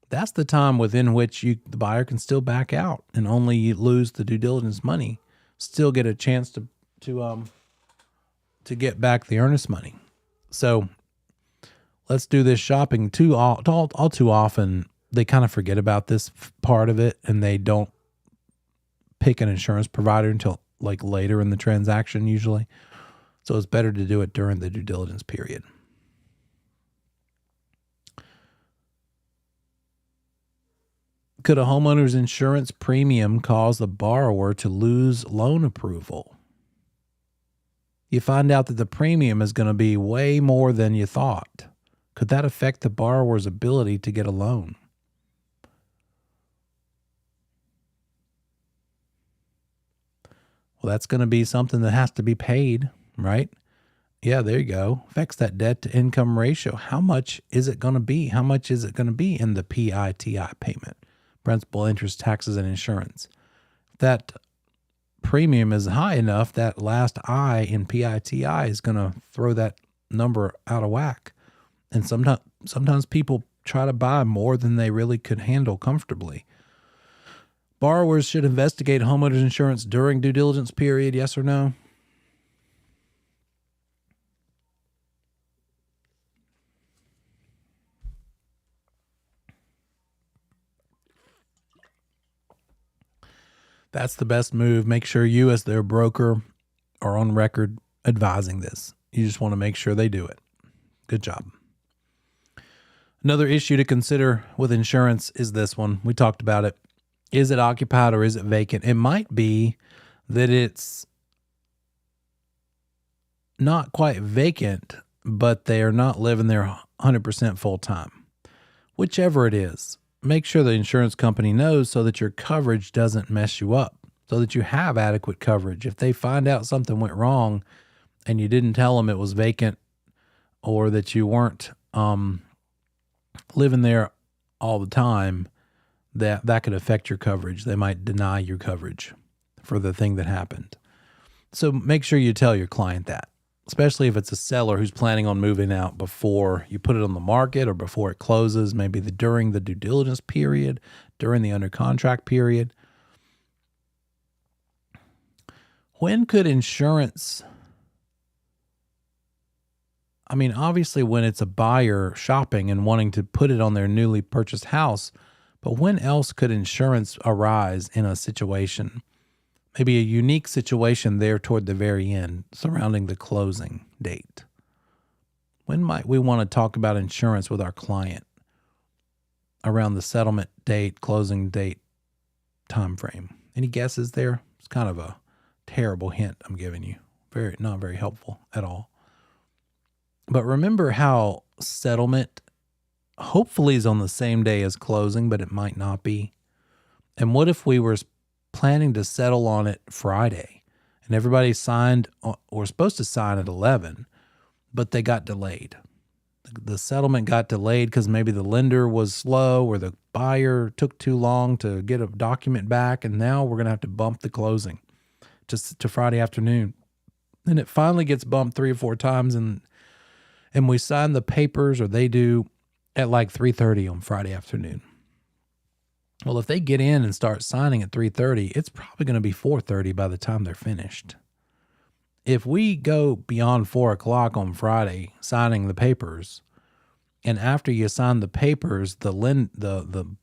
That's the time within which the buyer can still back out and only lose the due diligence money, still get a chance to get back the earnest money. So let's do this shopping. All too often, they kind of forget about this part of it, and they don't pick an insurance provider until like later in the transaction usually. So it's better to do it during the due diligence period. Could a homeowner's insurance premium cause the borrower to lose loan approval? You find out that the premium is going to be way more than you thought. Could that affect the borrower's ability to get a loan? Well, that's going to be something that has to be paid, right? Yeah, there you go. Affects that debt to income ratio. How much is it going to be? How much is it going to be in the PITI payment? Principal, interest, taxes, and insurance. If that premium is high enough, that last I in PITI is going to throw that number out of whack. And sometimes people try to buy more than they really could handle comfortably. Borrowers should investigate homeowners insurance during due diligence period, yes or no? That's the best move. Make sure you, as their broker, are on record advising this. You just want to make sure they do it. Good job. Another issue to consider with insurance is this one. We talked about it. Is it occupied or is it vacant? It might be that it's not quite vacant, but they are not living there 100% full time. Whichever it is, make sure the insurance company knows so that your coverage doesn't mess you up, so that you have adequate coverage. If they find out something went wrong and you didn't tell them it was vacant or that you weren't living there all the time, that could affect your coverage. They might deny your coverage for the thing that happened. So make sure you tell your client that, especially if it's a seller who's planning on moving out before you put it on the market or before it closes, maybe during the due diligence period, during the under contract period. When could insurance, obviously when it's a buyer shopping and wanting to put it on their newly purchased house, but when else could insurance arise in a situation? Maybe a unique situation there toward the very end surrounding the closing date. When might we want to talk about insurance with our client around the settlement date, closing date time frame? Any guesses there? It's kind of a terrible hint I'm giving you. Not very helpful at all. But remember how settlement hopefully is on the same day as closing, but it might not be. And what if we were planning to settle on it Friday and everybody signed or supposed to sign at 11, but they got delayed? The settlement got delayed because maybe the lender was slow or the buyer took too long to get a document back, and now we're going to have to bump the closing to Friday afternoon. Then it finally gets bumped 3 or 4 times, and we sign the papers, or they do, at like 3:30 on Friday afternoon. Well, if they get in and start signing at 3:30, it's probably going to be 4:30 by the time they're finished. If we go beyond 4 o'clock on Friday signing the papers, and after you sign the papers, the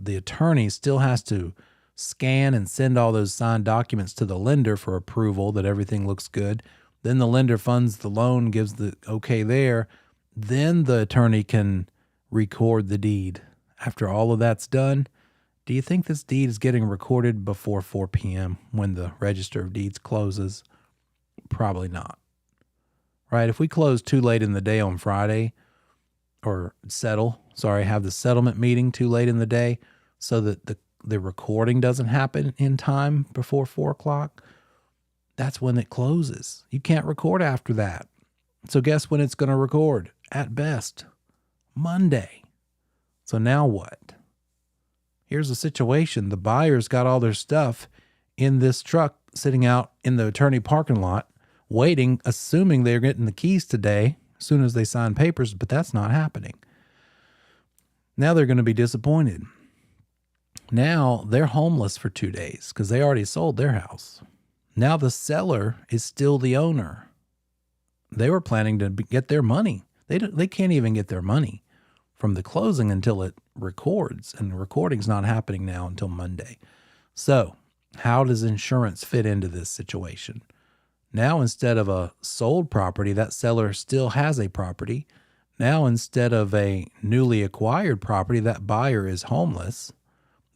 attorney still has to scan and send all those signed documents to the lender for approval that everything looks good. Then the lender funds the loan, gives the okay there. Then the attorney can record the deed. After all of that's done, do you think this deed is getting recorded before 4 p.m. when the Register of Deeds closes? Probably not. Right? If we close too late in the day on Friday, or have the settlement meeting too late in the day so that the recording doesn't happen in time before 4 o'clock, that's when it closes. You can't record after that. So guess when it's going to record? At best, Monday. So now what? Here's the situation. The buyer's got all their stuff in this truck sitting out in the attorney parking lot, waiting, assuming they're getting the keys today as soon as they sign papers, but that's not happening. Now they're going to be disappointed. Now they're homeless for 2 days because they already sold their house. Now the seller is still the owner. They were planning to get their money. They can't even get their money from the closing until it records, and the recording's not happening now until Monday. So how does insurance fit into this situation? Now, instead of a sold property, that seller still has a property. Now, instead of a newly acquired property, that buyer is homeless,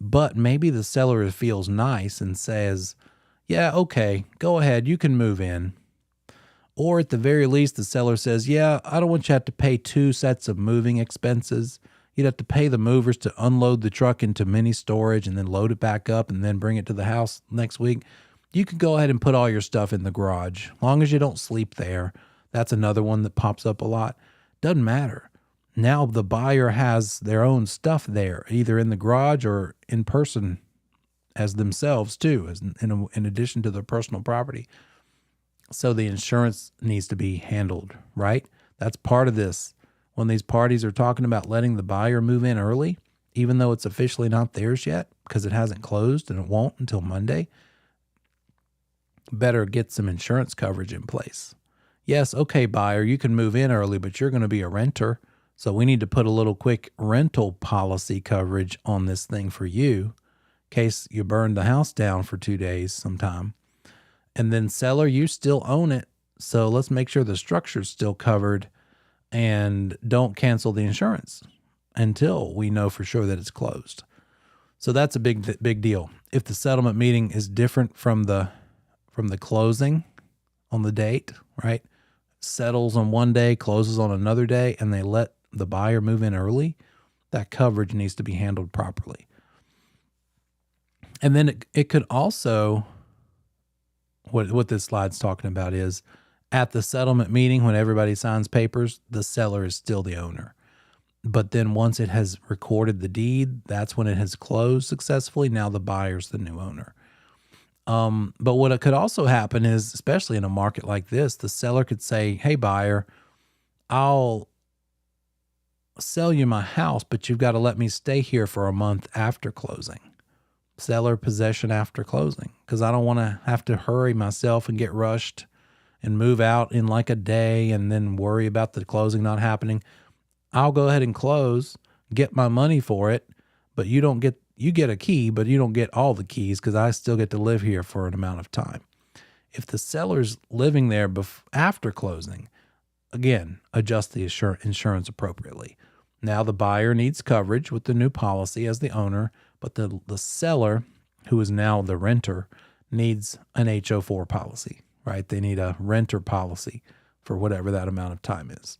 but maybe the seller feels nice and says, yeah, okay, go ahead, you can move in. Or at the very least, the seller says, yeah, I don't want you to have to pay 2 sets of moving expenses. You'd have to pay the movers to unload the truck into mini storage and then load it back up and then bring it to the house next week. You could go ahead and put all your stuff in the garage, as long as you don't sleep there. That's another one that pops up a lot. Doesn't matter. Now the buyer has their own stuff there, either in the garage or in person as themselves too, as in addition to their personal property. So the insurance needs to be handled, right? That's part of this. When these parties are talking about letting the buyer move in early, even though it's officially not theirs yet because it hasn't closed and it won't until Monday, better get some insurance coverage in place. Yes, okay, buyer, you can move in early, but you're going to be a renter. So we need to put a little quick rental policy coverage on this thing for you in case you burn the house down for 2 days sometime. And then seller, you still own it. So let's make sure the structure's still covered and don't cancel the insurance until we know for sure that it's closed. So that's a big deal. If the settlement meeting is different from the closing on the date, right? Settles on one day, closes on another day, and they let the buyer move in early, that coverage needs to be handled properly. And then it could also, what this slide's talking about is, at the settlement meeting, when everybody signs papers, the seller is still the owner. But then once it has recorded the deed, that's when it has closed successfully. Now the buyer's the new owner. But what could also happen is, especially in a market like this, the seller could say, hey, buyer, I'll sell you my house, but you've got to let me stay here for a month after closing. Seller possession after closing, because I don't want to have to hurry myself and get rushed and move out in like a day and then worry about the closing not happening. I'll go ahead and close, get my money for it, but you get a key, but you don't get all the keys because I still get to live here for an amount of time. If the seller's living there after closing, again, adjust the insurance appropriately. Now the buyer needs coverage with the new policy as the owner, but the seller, who is now the renter, needs an HO4 policy, right? They need a renter policy for whatever that amount of time is.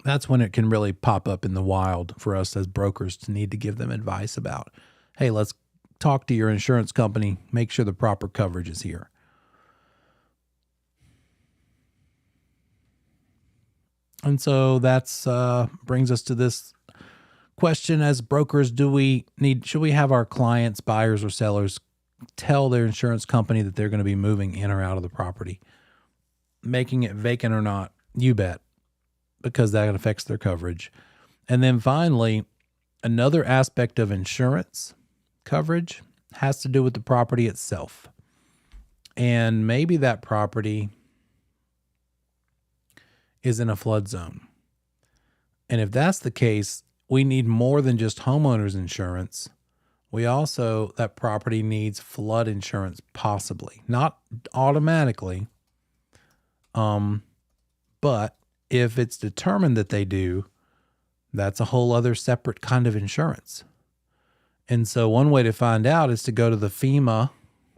That's when it can really pop up in the wild for us as brokers to need to give them advice about, hey, let's talk to your insurance company, make sure the proper coverage is here. And so that's brings us to this question: as brokers, should we have our clients, buyers or sellers, tell their insurance company that they're going to be moving in or out of the property, making it vacant or not? You bet, because that affects their coverage. And then finally, another aspect of insurance coverage has to do with the property itself. And maybe that property is in a flood zone. And if that's the case, we need more than just homeowners insurance. That property needs flood insurance, possibly. Not automatically, but if it's determined that they do, that's a whole other separate kind of insurance. And so one way to find out is to go to the FEMA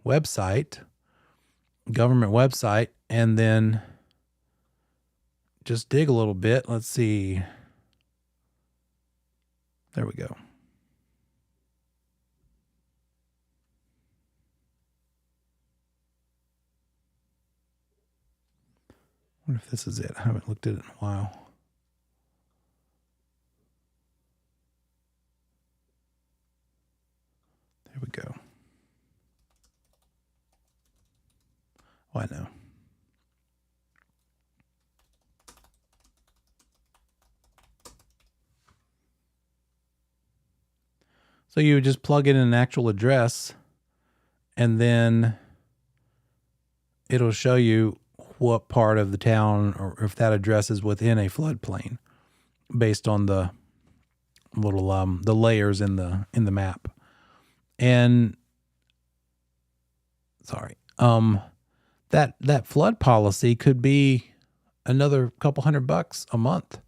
website, government website, and then just dig a little bit. Let's see. There we go. I wonder if this is it. I haven't looked at it in a while. There we go. Oh, I know. So you would just plug in an actual address, and then it'll show you what part of the town, or if that address is within a floodplain, based on the little the layers in the map. And that flood policy could be another couple $100 a month.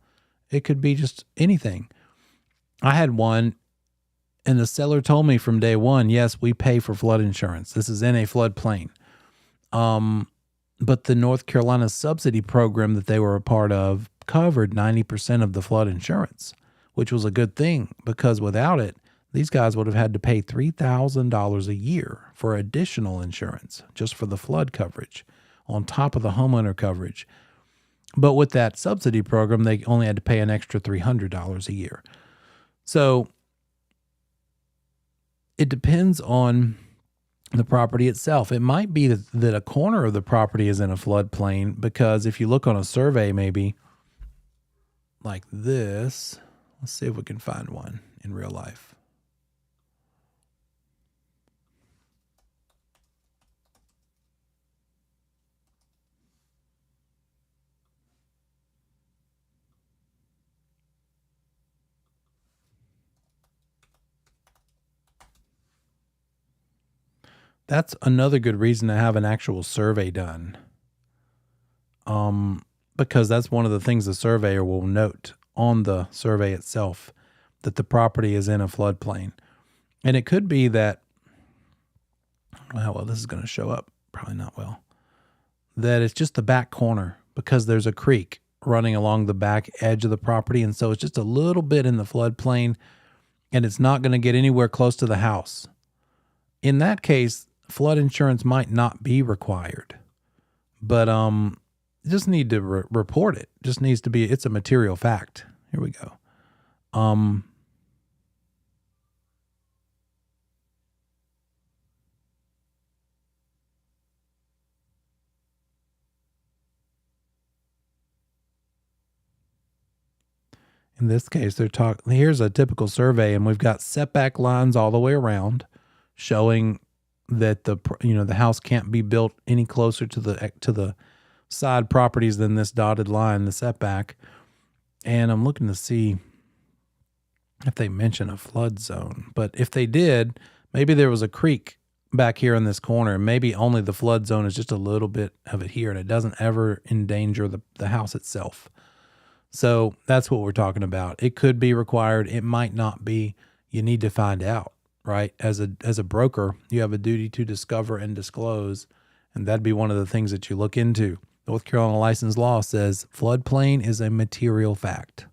It could be just anything. I had one, and the seller told me from day one, yes, we pay for flood insurance. This is in a floodplain. But the North Carolina subsidy program that they were a part of covered 90% of the flood insurance, which was a good thing, because without it, these guys would have had to pay $3,000 a year for additional insurance just for the flood coverage on top of the homeowner coverage. But with that subsidy program, they only had to pay an extra $300 a year. So it depends on the property itself. It might be that a corner of the property is in a floodplain, because if you look on a survey, maybe like this, let's see if we can find one in real life. That's another good reason to have an actual survey done. Because that's one of the things the surveyor will note on the survey itself, that the property is in a floodplain. And it could be that, well, this is going to show up. Probably not well. That it's just the back corner because there's a creek running along the back edge of the property. And so it's just a little bit in the floodplain and it's not going to get anywhere close to the house. In that case, flood insurance might not be required, but you just need to report it. Just needs to be, it's a material fact. Here we go. In this case, they're talking, here's a typical survey and we've got setback lines all the way around showing that the house can't be built any closer to the side properties than this dotted line, the setback. And I'm looking to see if they mention a flood zone, but if they did, maybe there was a creek back here in this corner. Maybe only the flood zone is just a little bit of it here and it doesn't ever endanger the house itself. So that's what we're talking about. It could be required. It might not be. You need to find out, right? As a broker, you have a duty to discover and disclose, and that'd be one of the things that you look into. North Carolina license law says floodplain is a material fact.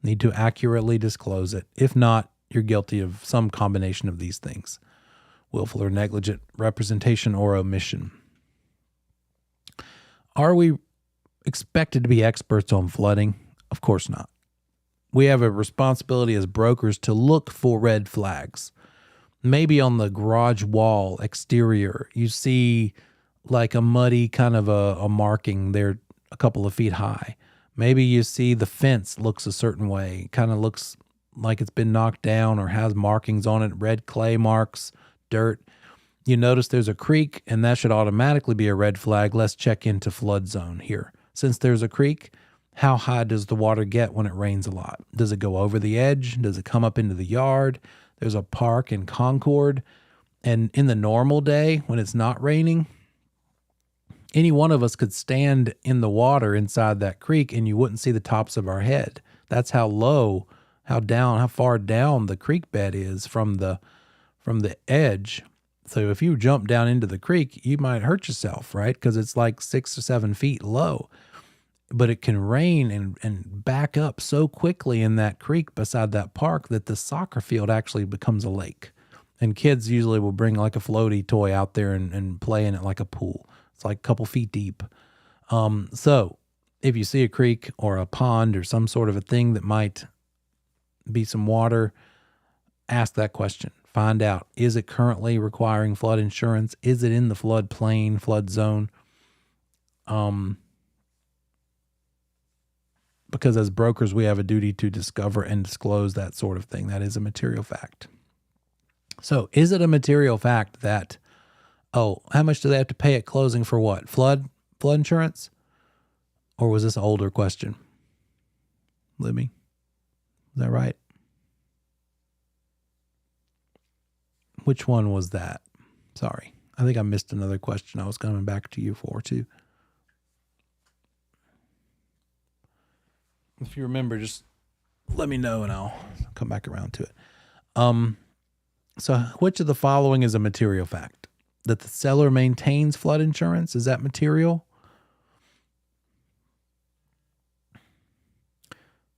Need to accurately disclose it. If not, you're guilty of some combination of these things: willful or negligent representation or omission. Are we expected to be experts on flooding? Of course not. We have a responsibility as brokers to look for red flags. Maybe on the garage wall exterior, you see like a muddy kind of a marking there a couple of feet high. Maybe you see the fence looks a certain way, kind of looks like it's been knocked down or has markings on it, red clay marks, dirt. You notice there's a creek and that should automatically be a red flag. Let's check into flood zone here. Since there's a creek, how high does the water get when it rains a lot? Does it go over the edge? Does it come up into the yard? There's a park in Concord. And in the normal day, when it's not raining, any one of us could stand in the water inside that creek and you wouldn't see the tops of our head. That's how low, how far down the creek bed is from the edge. So if you jump down into the creek, you might hurt yourself, right? Because it's like 6 or 7 feet low. But it can rain and back up so quickly in that creek beside that park that the soccer field actually becomes a lake. And kids usually will bring like a floaty toy out there and play in it like a pool. It's like a couple feet deep. So if you see a creek or a pond or some sort of a thing that might be some water, ask that question. Find out, is it currently requiring flood insurance? Is it in the floodplain, flood zone? Because as brokers, we have a duty to discover and disclose that sort of thing. That is a material fact. So is it a material fact that, how much do they have to pay at closing for what? Flood insurance? Or was this an older question? Libby, is that right? Which one was that? Sorry. I think I missed another question I was coming back to you for too. If you remember, just let me know and I'll come back around to it. So which of the following is a material fact? That the seller maintains flood insurance? Is that material?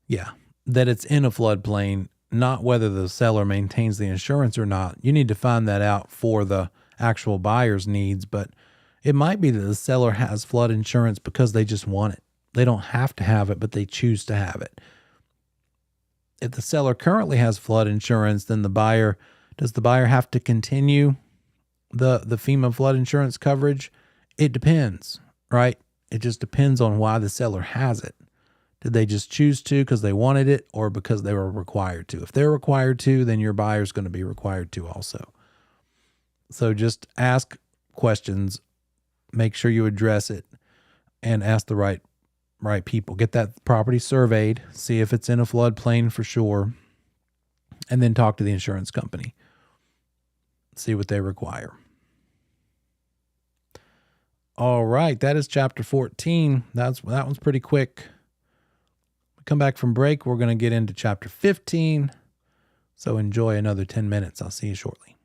Yeah. That it's in a floodplain, not whether the seller maintains the insurance or not. You need to find that out for the actual buyer's needs, but it might be that the seller has flood insurance because they just want it. They don't have to have it, but they choose to have it. If the seller currently has flood insurance, then does the buyer have to continue the FEMA flood insurance coverage? It depends, right? It just depends on why the seller has it. Did they just choose to because they wanted it or because they were required to? If they're required to, then your buyer's going to be required to also. So just ask questions, make sure you address it, and ask the right people. Get that property surveyed, see if it's in a floodplain for sure, and then talk to the insurance company. See what they require. All right, that is chapter 14. That one's pretty quick. We come back from break, we're going to get into chapter 15. So enjoy another 10 minutes. I'll see you shortly.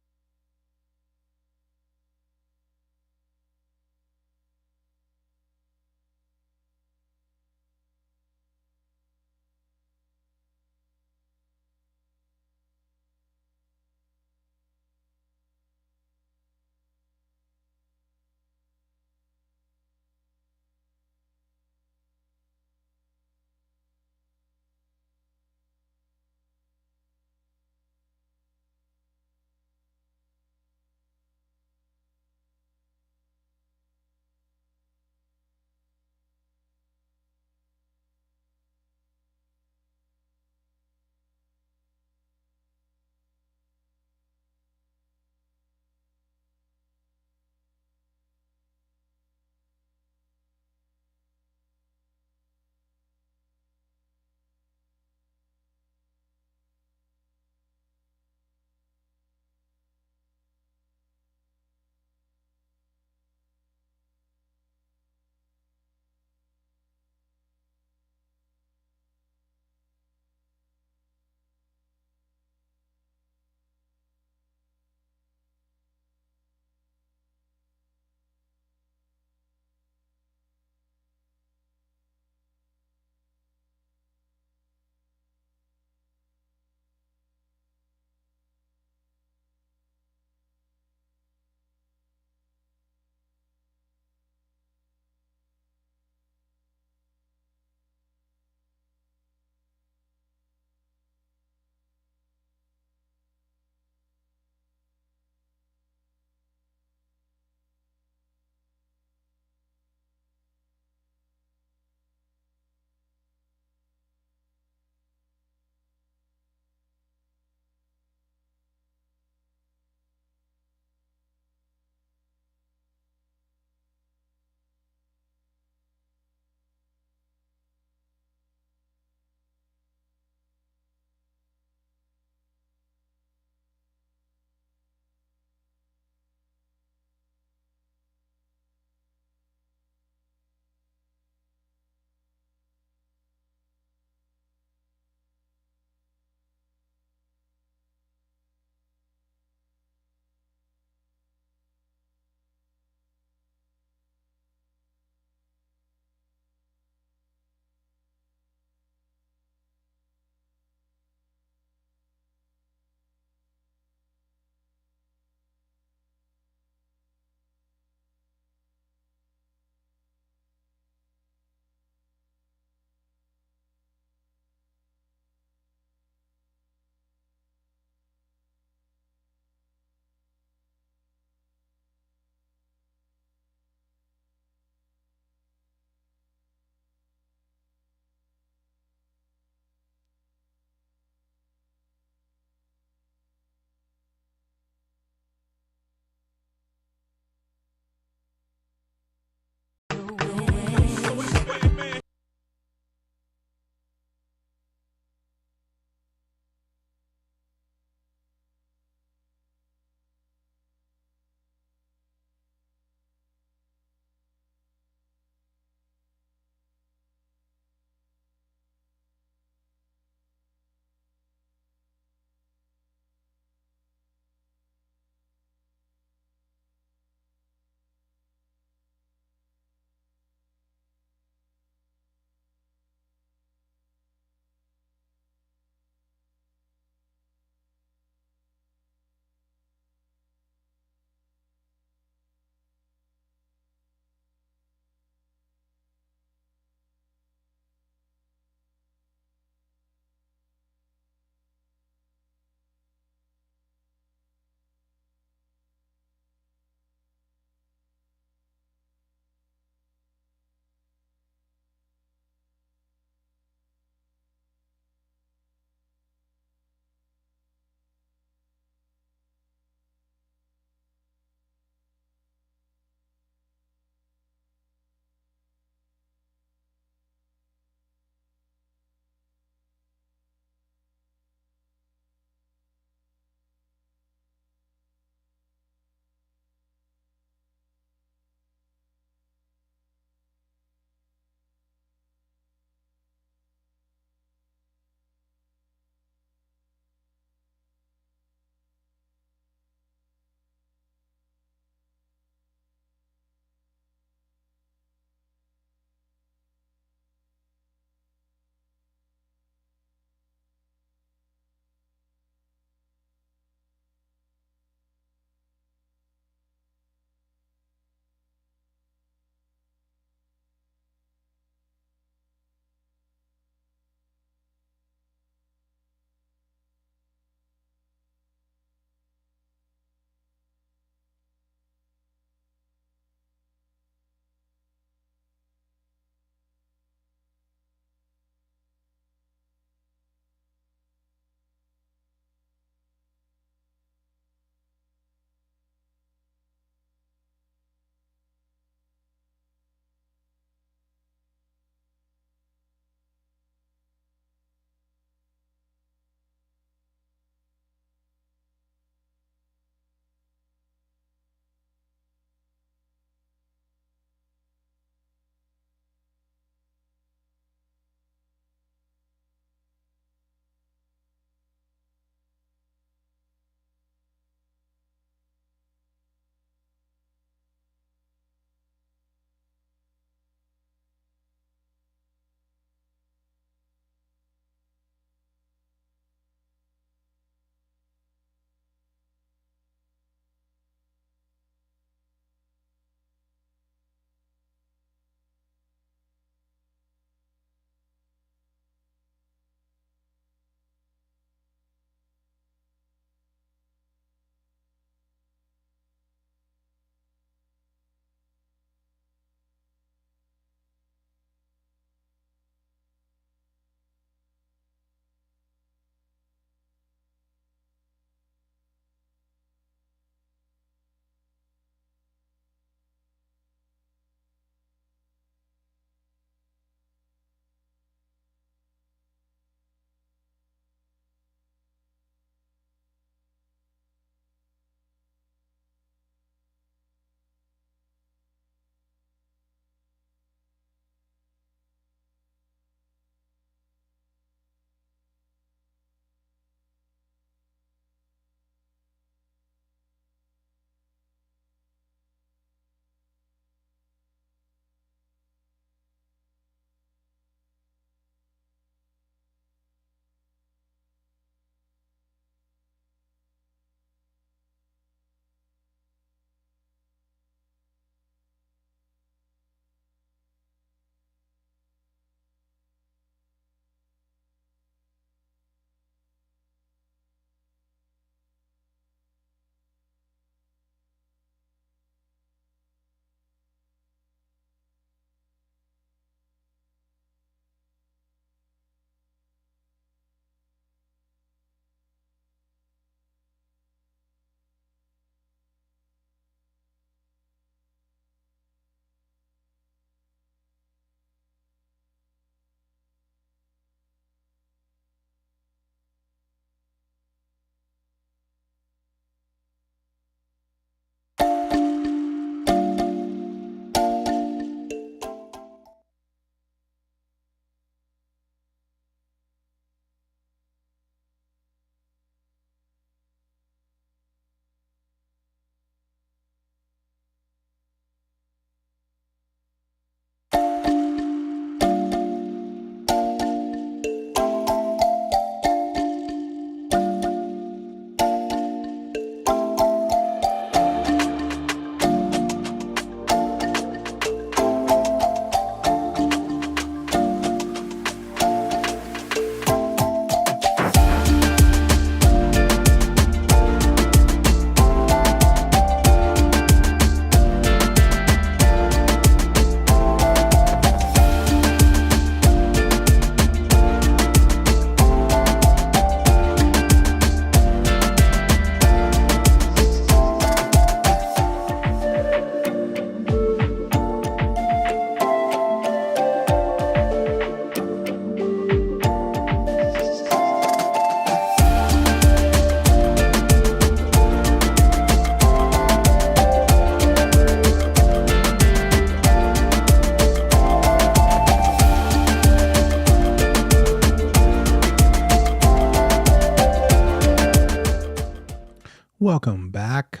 welcome back.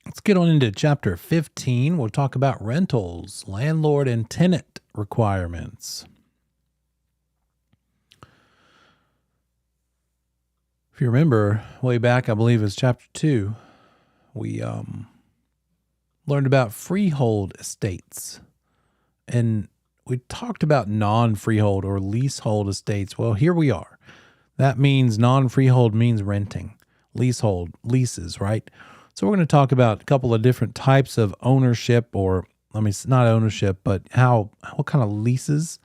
Let's get on into chapter 15. We'll talk about rentals, landlord and tenant requirements. If you remember way back, I believe it's chapter 2, we learned about freehold estates. And we talked about non-freehold or leasehold estates. Well, here we are. That means non-freehold means renting, leasehold, leases, right? So we're going to talk about a couple of different types of ownership, or not ownership, but what kind of leases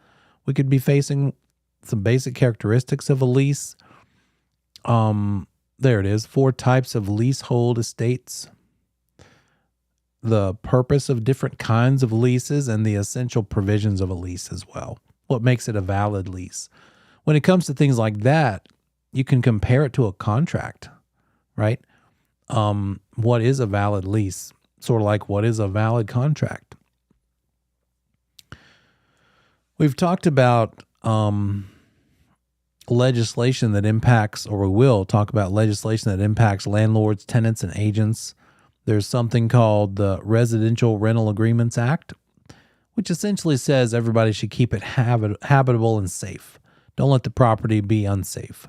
we could be facing, some basic characteristics of a lease. There it is, 4 types of leasehold estates, the purpose of different kinds of leases, and the essential provisions of a lease as well. What makes it a valid lease? When it comes to things like that, you can compare it to a contract, right? What is a valid lease? Sort of like what is a valid contract? We've talked about legislation that impacts, or we will talk about legislation that impacts landlords, tenants, and agents. There's something called the Residential Rental Agreements Act, which essentially says everybody should keep it habitable and safe. Don't let the property be unsafe.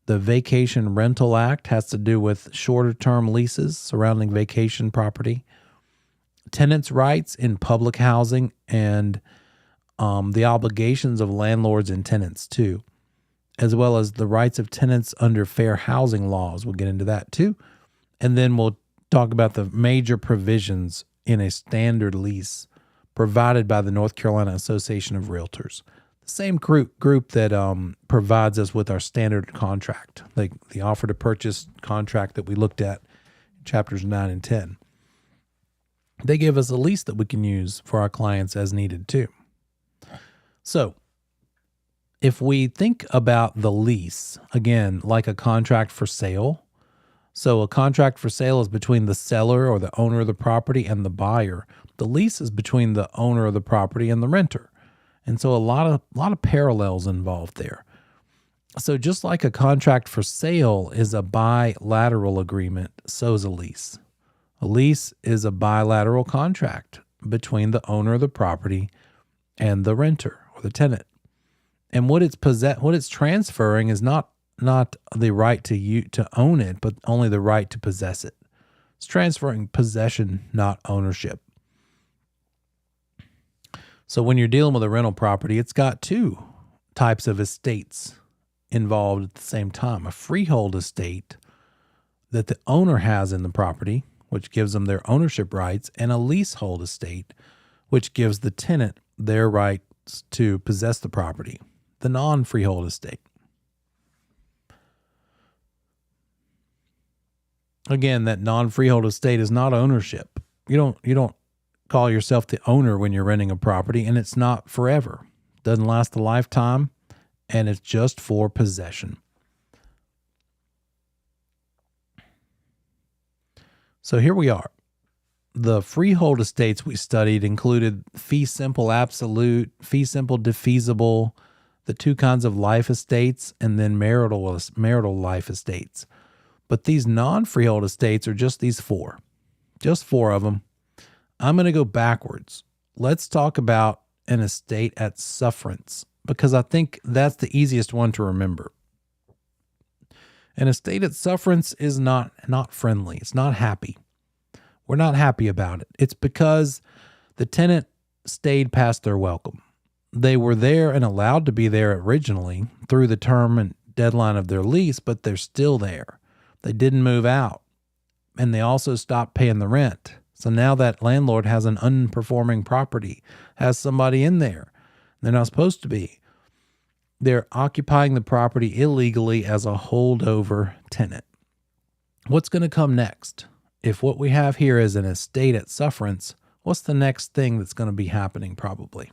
The Vacation Rental Act has to do with shorter-term leases surrounding vacation property. Tenants' rights in public housing, and the obligations of landlords and tenants too, as well as the rights of tenants under fair housing laws. We'll get into that too. And then we'll talk about the major provisions in a standard lease provided by the North Carolina Association of Realtors. The same group that provides us with our standard contract, like the offer to purchase contract that we looked at in chapters 9 and 10. They give us a lease that we can use for our clients as needed too. So if we think about the lease, again, like a contract for sale, so a contract for sale is between the seller or the owner of the property and the buyer. The lease is between the owner of the property and the renter. And so a lot of parallels involved there. So just like a contract for sale is a bilateral agreement, so is a lease. A lease is a bilateral contract between the owner of the property and the renter or the tenant. And what it's transferring is not the right to own it, but only the right to possess it. It's transferring possession, not ownership. So when you're dealing with a rental property, it's got 2 types of estates involved at the same time. A freehold estate that the owner has in the property, which gives them their ownership rights, and a leasehold estate, which gives the tenant their rights to possess the property, the non-freehold estate. Again, that non-freehold estate is not ownership. You don't call yourself the owner when you're renting a property, and it's not forever. It doesn't last a lifetime, and it's just for possession. So here we are. The freehold estates we studied included fee simple absolute, fee simple defeasible, the 2 kinds of life estates, and then marital life estates. But these non-freehold estates are just these 4. Just 4 of them. I'm going to go backwards. Let's talk about an estate at sufferance, because I think that's the easiest one to remember. An estate at sufferance is not friendly. It's not happy. We're not happy about it. It's because the tenant stayed past their welcome. They were there and allowed to be there originally through the term and deadline of their lease, but they're still there. They didn't move out, and they also stopped paying the rent. So now that landlord has an unperforming property, has somebody in there. They're not supposed to be. They're occupying the property illegally as a holdover tenant. What's going to come next? If what we have here is an estate at sufferance, what's the next thing that's going to be happening probably?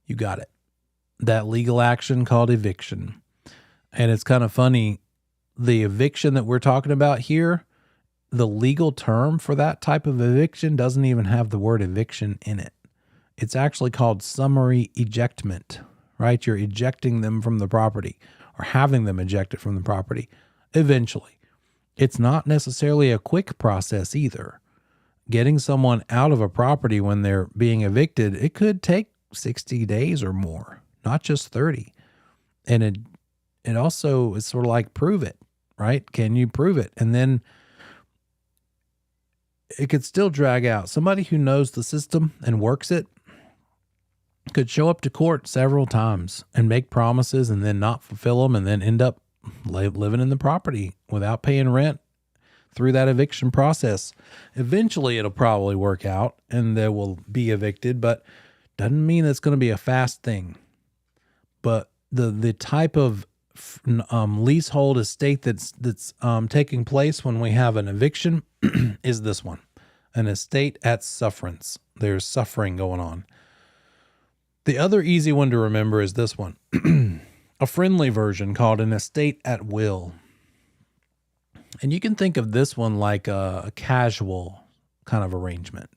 You got it. That legal action called eviction. And it's kind of funny, the eviction that we're talking about here, the legal term for that type of eviction doesn't even have the word eviction in it. It's actually called summary ejectment, right? You're ejecting them from the property or having them ejected from the property eventually. It's not necessarily a quick process either. Getting someone out of a property when they're being evicted, it could take 60 days or more, not just 30. And it also is sort of like prove it, right? Can you prove it? And then it could still drag out. Somebody who knows the system and works it could show up to court several times and make promises and then not fulfill them and then end up living in the property without paying rent through that eviction process. Eventually it'll probably work out and they will be evicted, but doesn't mean it's going to be a fast thing. But the type of leasehold estate that's taking place when we have an eviction is this one, an estate at sufferance. There's suffering going on. The other easy one to remember is this one, a friendly version called an estate at will. And you can think of this one like a casual kind of arrangement.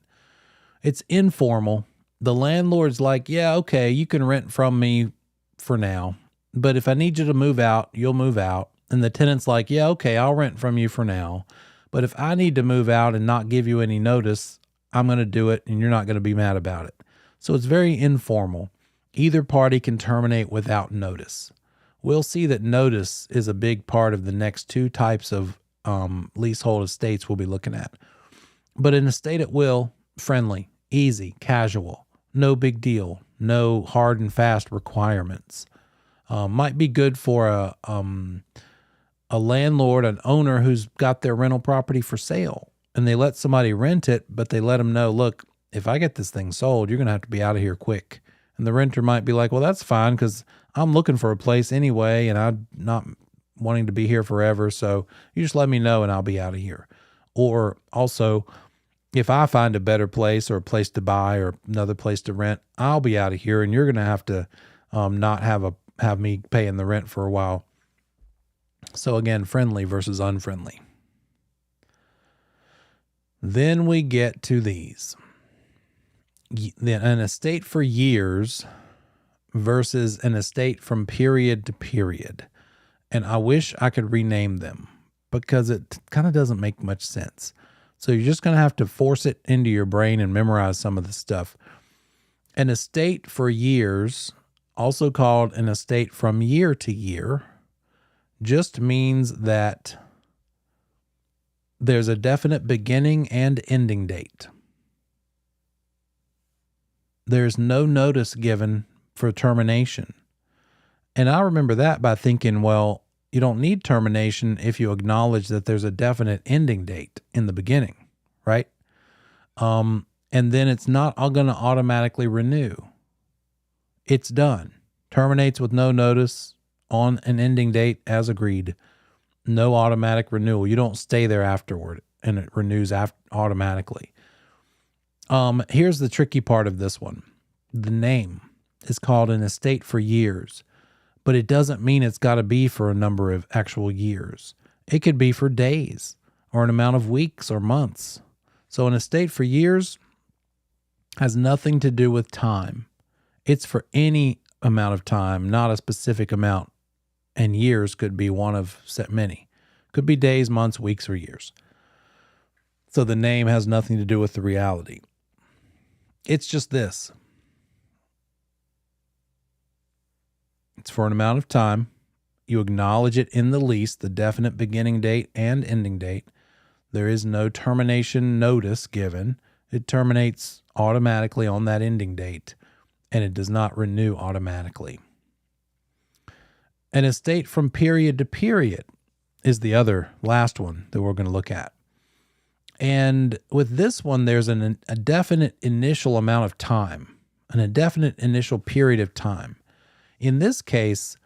It's informal. The landlord's like, yeah, okay, you can rent from me for now, but if I need you to move out, you'll move out. And the tenant's like, yeah, okay, I'll rent from you for now. But if I need to move out and not give you any notice, I'm going to do it and you're not going to be mad about it. So it's very informal. Either party can terminate without notice. We'll see that notice is a big part of the next two types of leasehold estates we'll be looking at. But an estate at will, friendly, easy, casual, no big deal, no hard and fast requirements. Might be good for a landlord, an owner who's got their rental property for sale and they let somebody rent it, but they let them know, look, if I get this thing sold, you're going to have to be out of here quick. And the renter might be like, well, that's fine because I'm looking for a place anyway and I'm not wanting to be here forever. So you just let me know and I'll be out of here. Or also, if I find a better place or a place to buy or another place to rent, I'll be out of here and you're going to have to not have me paying the rent for a while. So again, friendly versus unfriendly. Then we get to these. An estate for years versus an estate from period to period. And I wish I could rename them because it kind of doesn't make much sense. So you're just going to have to force it into your brain and memorize some of the stuff. An estate for years, also called an estate from year to year, just means that there's a definite beginning and ending date. There's no notice given for termination. And I remember that by thinking, well, you don't need termination if you acknowledge that there's a definite ending date in the beginning, right? And then it's not going to automatically renew. It's done. Terminates with no notice on an ending date as agreed. No automatic renewal. You don't stay there afterward and it renews automatically. Here's the tricky part of this one. The name is called an estate for years, but it doesn't mean it's got to be for a number of actual years. It could be for days or an amount of weeks or months. So an estate for years has nothing to do with time. It's for any amount of time, not a specific amount. And years could be one of many. Could be days, months, weeks, or years. So the name has nothing to do with the reality. It's just this. It's for an amount of time. You acknowledge it in the lease, the definite beginning date and ending date. There is no termination notice given. It terminates automatically on that ending date, and it does not renew automatically. An estate from period to period is the other last one that we're going to look at. And with this one, there's a definite initial amount of time, an indefinite initial period of time. In this case,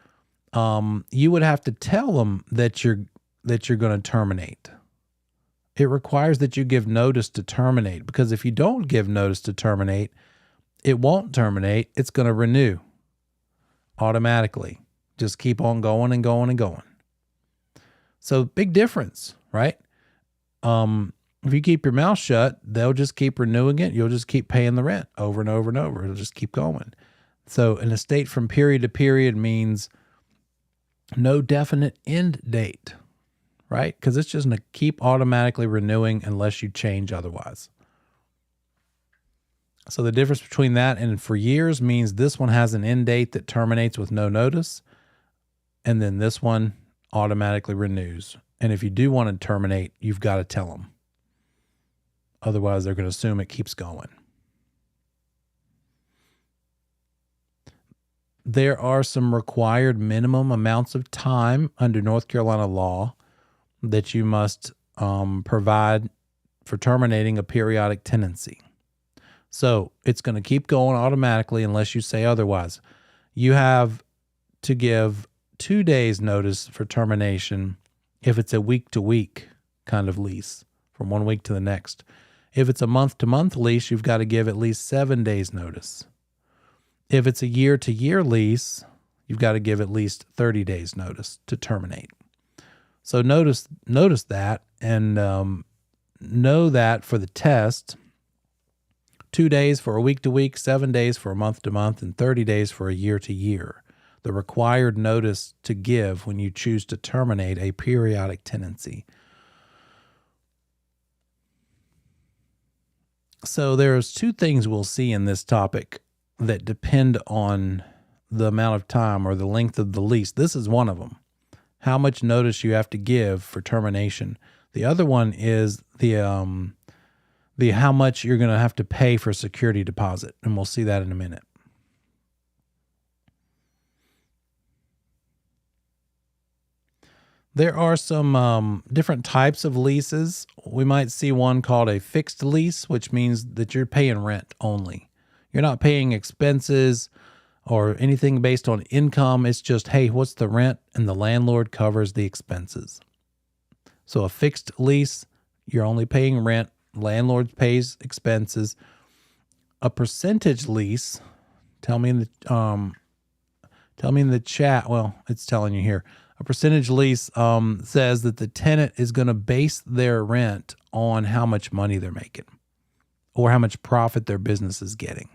you would have to tell them that you're going to terminate. It requires that you give notice to terminate, because if you don't give notice to terminate, it won't terminate. It's going to renew automatically. Just keep on going and going and going. So big difference, right? If you keep your mouth shut, they'll just keep renewing it. You'll just keep paying the rent over and over and over. It'll just keep going. So an estate from period to period means no definite end date, right? Because it's just going to keep automatically renewing unless you change otherwise. So the difference between that and for years means this one has an end date that terminates with no notice, and then this one automatically renews. And if you do want to terminate, you've got to tell them. Otherwise, they're going to assume it keeps going. There are some required minimum amounts of time under North Carolina law that you must provide for terminating a periodic tenancy. So it's going to keep going automatically unless you say otherwise. You have to give 2 days notice for termination if it's a week-to-week kind of lease from 1 week to the next. If it's a month-to-month lease, you've got to give at least 7 days notice. If it's a year-to-year lease, you've got to give at least 30 days notice to terminate. So notice that and know that for the test, 2 days for a week-to-week, 7 days for a month-to-month, and 30 days for a year-to-year. The required notice to give when you choose to terminate a periodic tenancy. So there's 2 things we'll see in this topic that depend on the amount of time or the length of the lease. This is one of them. How much notice you have to give for termination. The other one is the how much you're going to have to pay for security deposit, and we'll see that in a minute. There are some different types of leases. We might see one called a fixed lease, which means that you're paying rent only. You're not paying expenses or anything based on income. It's just, hey, what's the rent? And the landlord covers the expenses. So a fixed lease, you're only paying rent. Landlord pays expenses. A percentage lease, tell me in the chat. Well, it's telling you here. A percentage lease says that the tenant is going to base their rent on how much money they're making or how much profit their business is getting.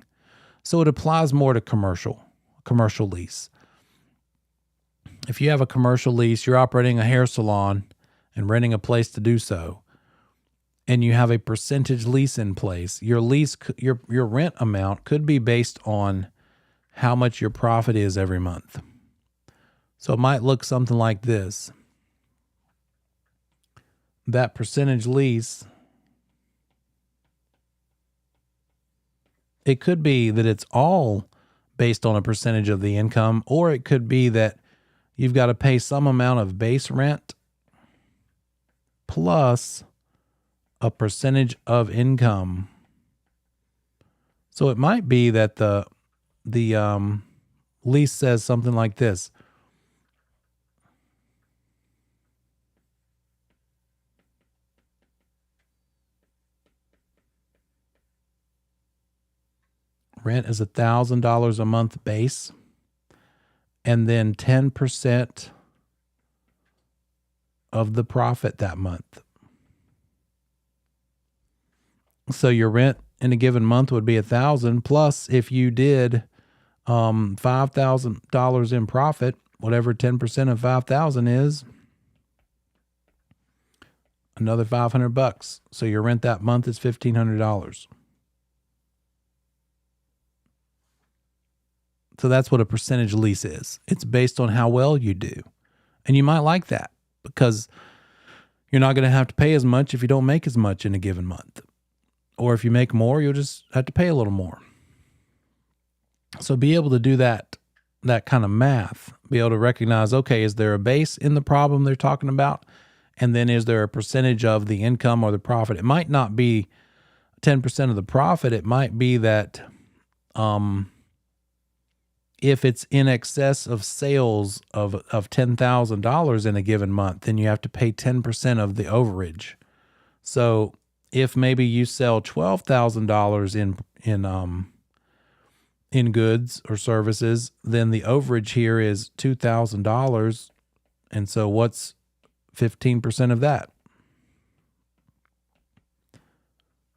So it applies more to commercial lease. If you have a commercial lease, you're operating a hair salon and renting a place to do so, and you have a percentage lease in place, your rent amount could be based on how much your profit is every month. So it might look something like this. That percentage lease, it could be that it's all based on a percentage of the income, or it could be that you've got to pay some amount of base rent plus a percentage of income. So it might be that the lease says something like this. Rent is $1,000 a month base, and then 10% of the profit that month. So your rent in a given month would be $1,000, plus if you did $5,000 in profit, whatever 10% of 5,000 is, another $500. So your rent that month is $1,500. So that's what a percentage lease is. It's based on how well you do. And you might like that because you're not going to have to pay as much if you don't make as much in a given month. Or if you make more, you'll just have to pay a little more. So be able to do that kind of math, be able to recognize, okay, is there a base in the problem they're talking about? And then is there a percentage of the income or the profit? It might not be 10% of the profit. It might be that if it's in excess of sales of $10,000 in a given month, then you have to pay 10% of the overage. So if maybe you sell $12,000 in goods or services, then the overage here is $2,000. And so what's 15% of that?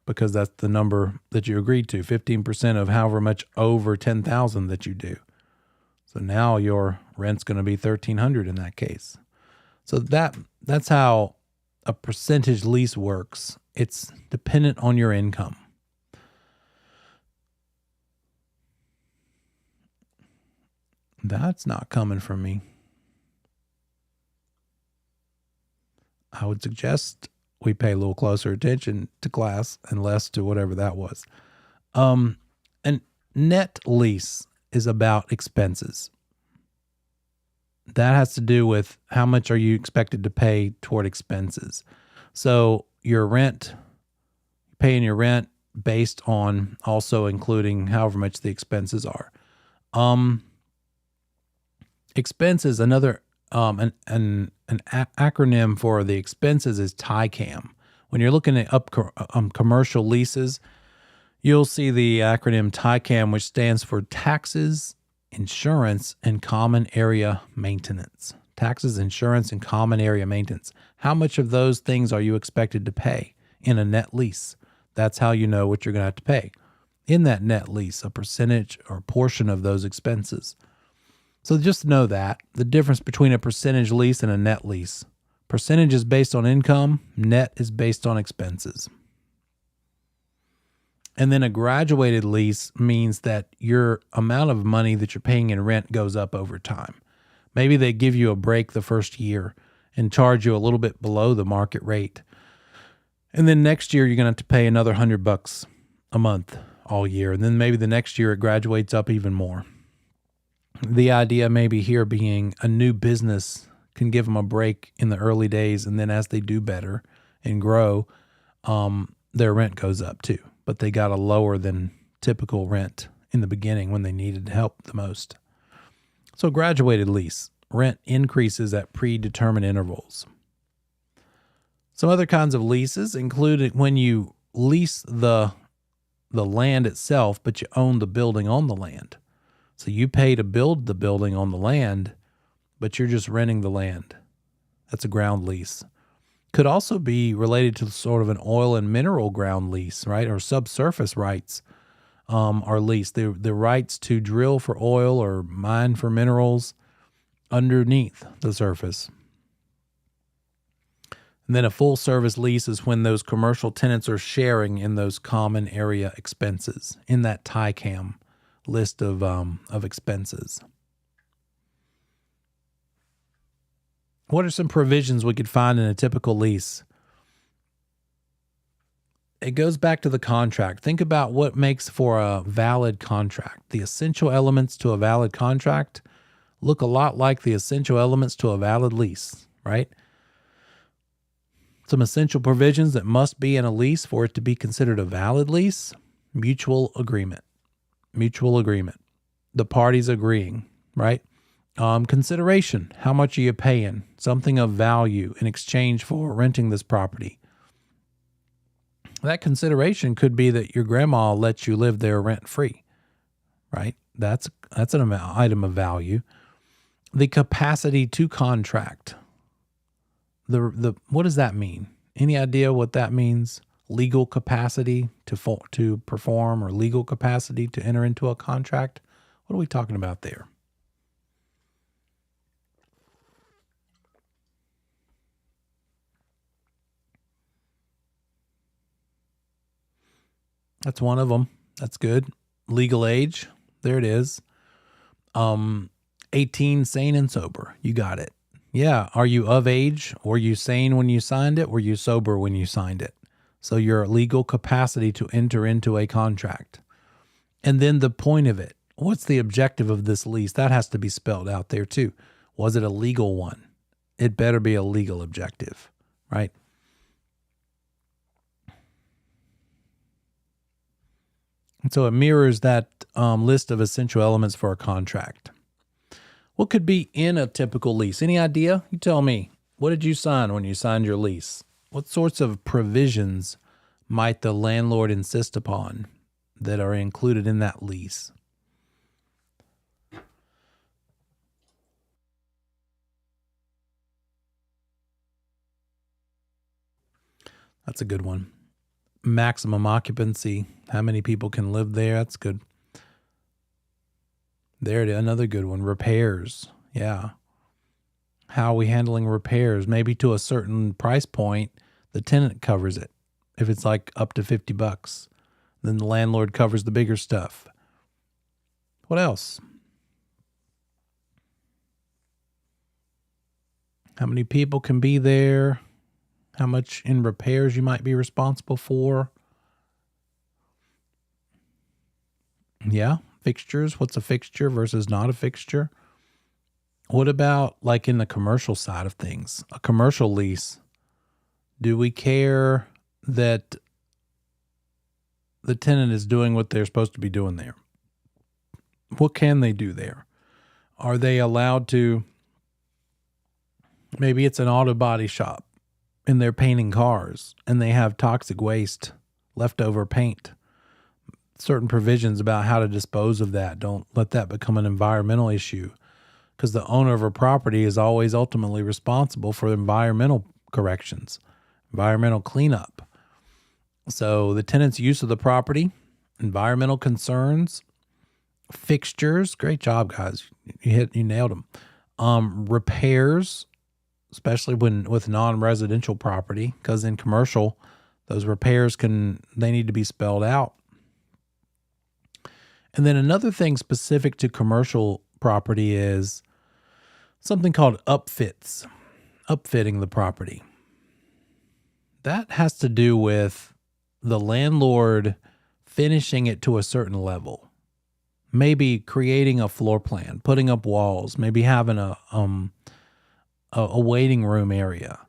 because that's the number that you agreed to, 15% of however much over 10,000 that you do. So now your rent's going to be $1,300 in that case. So that's how a percentage lease works. It's dependent on your income. That's not coming from me. I would suggest we pay a little closer attention to class and less to whatever that was. And net lease is about expenses. That has to do with how much are you expected to pay toward expenses. So your rent, paying your rent based on also including however much the expenses are. Expenses, another an acronym for the expenses is TICAM. When you're looking at commercial leases, you'll see the acronym TICAM, which stands for taxes, insurance, and common area maintenance. Taxes, insurance, and common area maintenance. How much of those things are you expected to pay in a net lease? That's how you know what you're going to have to pay in that net lease, a percentage or portion of those expenses. So just know that the difference between a percentage lease and a net lease. Percentage is based on income, net is based on expenses. And then a graduated lease means that your amount of money that you're paying in rent goes up over time. Maybe they give you a break the first year and charge you a little bit below the market rate. And then next year, you're going to have to pay another $100 a month all year. And then maybe the next year it graduates up even more. The idea maybe here being a new business can give them a break in the early days. And then as they do better and grow, their rent goes up too. But they got a lower than typical rent in the beginning when they needed help the most. So graduated lease, rent increases at predetermined intervals. Some other kinds of leases include when you lease the land itself, but you own the building on the land. So you pay to build the building on the land, but you're just renting the land. That's a ground lease. Could also be related to sort of an oil and mineral ground lease, right? Or subsurface rights are leased. The rights to drill for oil or mine for minerals underneath the surface. And then a full service lease is when those commercial tenants are sharing in those common area expenses in that TICAM list of expenses. What are some provisions we could find in a typical lease? It goes back to the contract. Think about what makes for a valid contract. The essential elements to a valid contract look a lot like the essential elements to a valid lease, right? Some essential provisions that must be in a lease for it to be considered a valid lease: mutual agreement. Mutual agreement. The parties agreeing, right? Consideration. How much are you paying? Something of value in exchange for renting this property. That consideration could be that your grandma lets you live there rent-free, right? That's an item of value. The capacity to contract. What does that mean? Any idea what that means? Legal capacity to perform or legal capacity to enter into a contract? What are we talking about there? That's one of them. That's good. Legal age. There it is. 18, sane and sober. You got it. Yeah. Are you of age? Were you sane when you signed it? Were you sober when you signed it? So your legal capacity to enter into a contract. And then the point of it. What's the objective of this lease? That has to be spelled out there too. Was it a legal one? It better be a legal objective, right? And so it mirrors that list of essential elements for a contract. What could be in a typical lease? Any idea? You tell me. What did you sign when you signed your lease? What sorts of provisions might the landlord insist upon that are included in that lease? That's a good one. maximum occupancy, how many people can live there. That's good. There it is, another good one. Repairs. Yeah. How are we handling repairs? Maybe to a certain price point, the tenant covers it. If it's like up to $50, then the landlord covers the bigger stuff. What else? How many people can be there? How much in repairs you might be responsible for? Yeah. Fixtures. What's a fixture versus not a fixture? What about like in the commercial side of things? A commercial lease. Do we care that the tenant is doing what they're supposed to be doing there? What can they do there? Are they allowed to, maybe it's an auto body shop and they're painting cars and they have toxic waste, leftover paint. Certain provisions about how to dispose of that. Don't let that become an environmental issue, because the owner of a property is always ultimately responsible for environmental corrections, environmental cleanup. So the tenant's use of the property, environmental concerns, fixtures. Great job, guys. You nailed them. Repairs, especially with non-residential property, because in commercial, those repairs they need to be spelled out. And then another thing specific to commercial property is something called upfits, upfitting the property. That has to do with the landlord finishing it to a certain level. Maybe creating a floor plan, putting up walls, maybe having a waiting room area,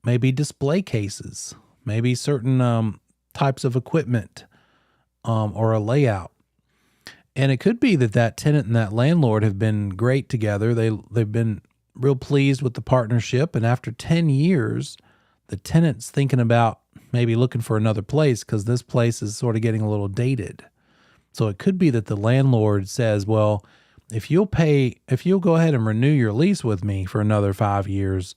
maybe display cases, maybe certain types of equipment, or a layout. And it could be that tenant and that landlord have been great together. They've been real pleased with the partnership. And after 10 years, the tenant's thinking about maybe looking for another place because this place is sort of getting a little dated. So it could be that the landlord says, well, if you'll go ahead and renew your lease with me for another 5 years,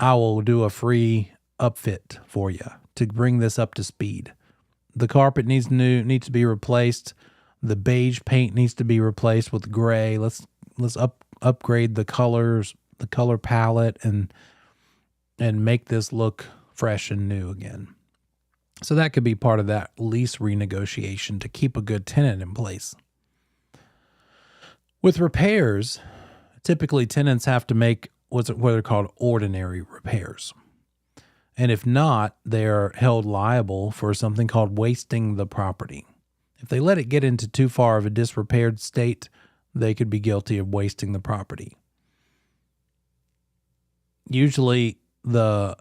I will do a free upfit for you to bring this up to speed. The carpet needs to be replaced. The beige paint needs to be replaced with gray. Let's upgrade the colors, the color palette, and make this look fresh and new again. So that could be part of that lease renegotiation to keep a good tenant in place. With repairs, typically tenants have to make what are called ordinary repairs. And if not, they're held liable for something called wasting the property. If they let it get into too far of a disrepaired state, they could be guilty of wasting the property. Usually there's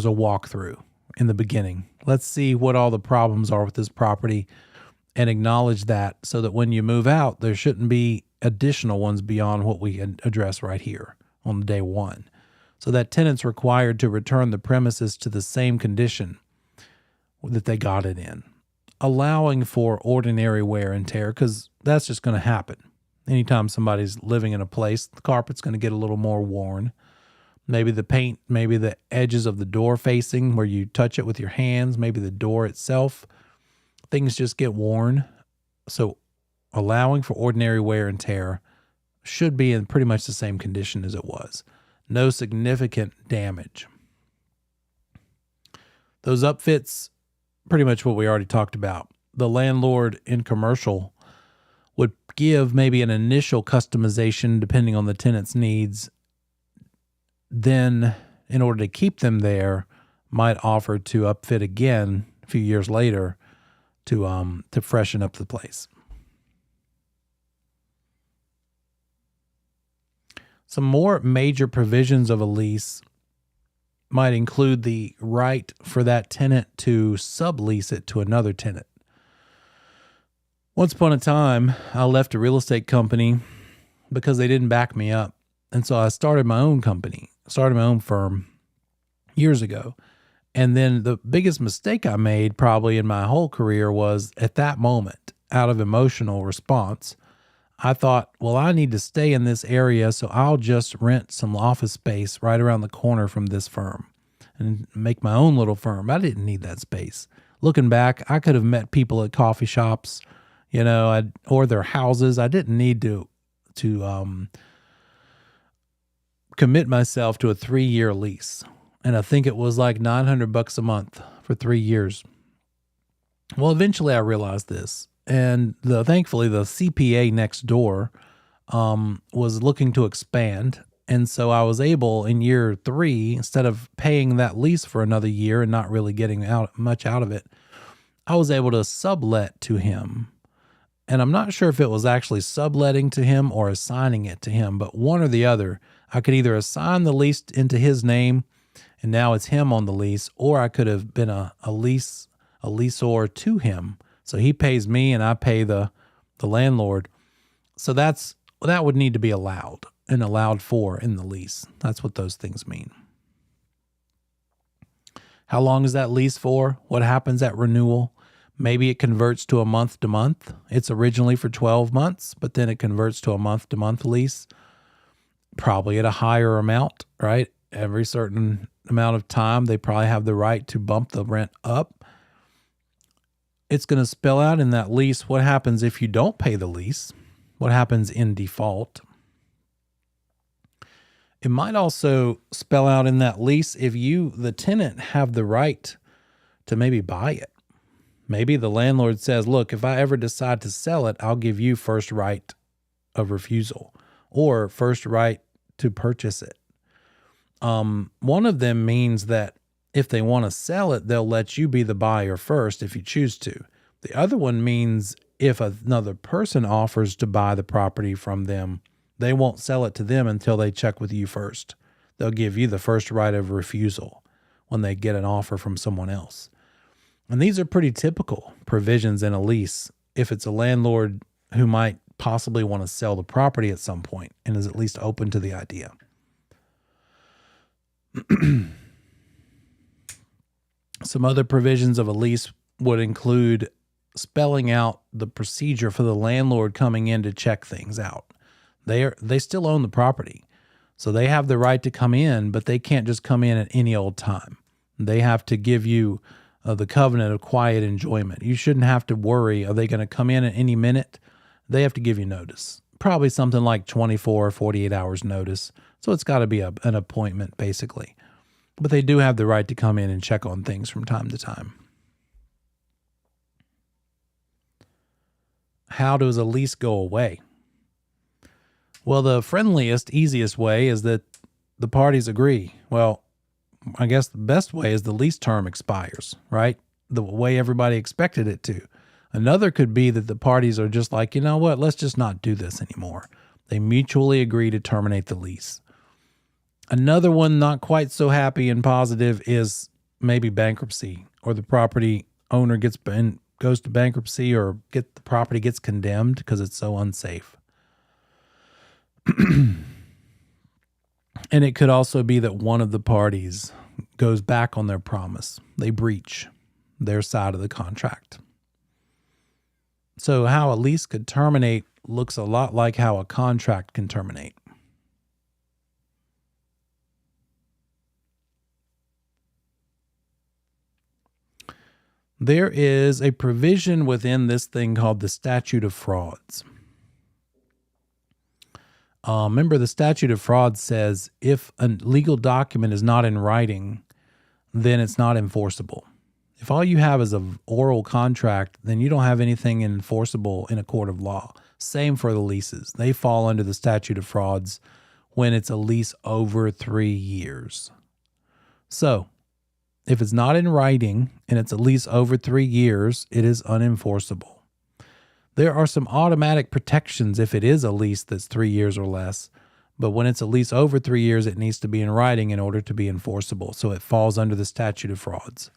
a walkthrough in the beginning. Let's see what all the problems are with this property and acknowledge that, so that when you move out, there shouldn't be additional ones beyond what we address right here on day one. So that tenant's required to return the premises to the same condition that they got it in, allowing for ordinary wear and tear, because that's just going to happen. Anytime somebody's living in a place, the carpet's going to get a little more worn. Maybe the paint, maybe the edges of the door facing where you touch it with your hands, maybe the door itself, things just get worn. So allowing for ordinary wear and tear should be in pretty much the same condition as it was. No significant damage. Those upfits, pretty much what we already talked about. The landlord in commercial would give maybe an initial customization depending on the tenant's needs. Then, in order to keep them there, might offer to upfit again a few years later to freshen up the place. Some more major provisions of a lease might include the right for that tenant to sublease it to another tenant. Once upon a time, I left a real estate company because they didn't back me up. And so I started my own company, started my own firm years ago. And then the biggest mistake I made probably in my whole career was at that moment, out of emotional response, I thought, well, I need to stay in this area, so I'll just rent some office space right around the corner from this firm and make my own little firm. I didn't need that space. Looking back, I could have met people at coffee shops, or their houses. I didn't need to commit myself to a 3-year lease. And I think it was like $900 a month for 3 years. Well, eventually I realized this. And thankfully the CPA next door was looking to expand. And so I was able in year 3, instead of paying that lease for another year and not really getting much out of it, I was able to sublet to him. And I'm not sure if it was actually subletting to him or assigning it to him, but one or the other. I could either assign the lease into his name and now it's him on the lease, or I could have been a leaseor to him. So he pays me and I pay the landlord. So that would need to be allowed and allowed for in the lease. That's what those things mean. How long is that lease for? What happens at renewal? Maybe it converts to a month-to-month. It's originally for 12 months, but then it converts to a month-to-month lease, probably at a higher amount, right? Every certain amount of time, they probably have the right to bump the rent up. It's going to spell out in that lease what happens if you don't pay the lease, what happens in default. It might also spell out in that lease if you, the tenant, have the right to maybe buy it. Maybe the landlord says, look, if I ever decide to sell it, I'll give you first right of refusal or first right to purchase it. One of them means that if they want to sell it, they'll let you be the buyer first if you choose to. The other one means if another person offers to buy the property from them, they won't sell it to them until they check with you first. They'll give you the first right of refusal when they get an offer from someone else. And these are pretty typical provisions in a lease if it's a landlord who might possibly want to sell the property at some point and is at least open to the idea. Some other provisions of a lease would include spelling out the procedure for the landlord coming in to check things out. They still own the property, so they have the right to come in, but they can't just come in at any old time. They have to give you the covenant of quiet enjoyment. You shouldn't have to worry, are they going to come in at any minute? They have to give you notice, probably something like 24 or 48 hours notice. So it's got to be an appointment, basically. But they do have the right to come in and check on things from time to time. How does a lease go away? Well, the friendliest, easiest way is that the parties agree. Well, I guess the best way is the lease term expires, right? The way everybody expected it to. Another could be that the parties are just like, you know what, let's just not do this anymore. They mutually agree to terminate the lease. Another one not quite so happy and positive is maybe bankruptcy, or the property owner goes to bankruptcy, or the property gets condemned because it's so unsafe. And it could also be that one of the parties goes back on their promise. They breach their side of the contract. So how a lease could terminate looks a lot like how a contract can terminate. There is a provision within this thing called the statute of frauds. Remember, the statute of frauds says if a legal document is not in writing, then it's not enforceable. If all you have is an oral contract, then you don't have anything enforceable in a court of law. Same for the leases. They fall under the statute of frauds when it's a lease over 3 years. So if it's not in writing and it's a lease over 3 years, it is unenforceable. There are some automatic protections if it is a lease that's 3 years or less, but when it's a lease over 3 years, it needs to be in writing in order to be enforceable. So it falls under the statute of frauds.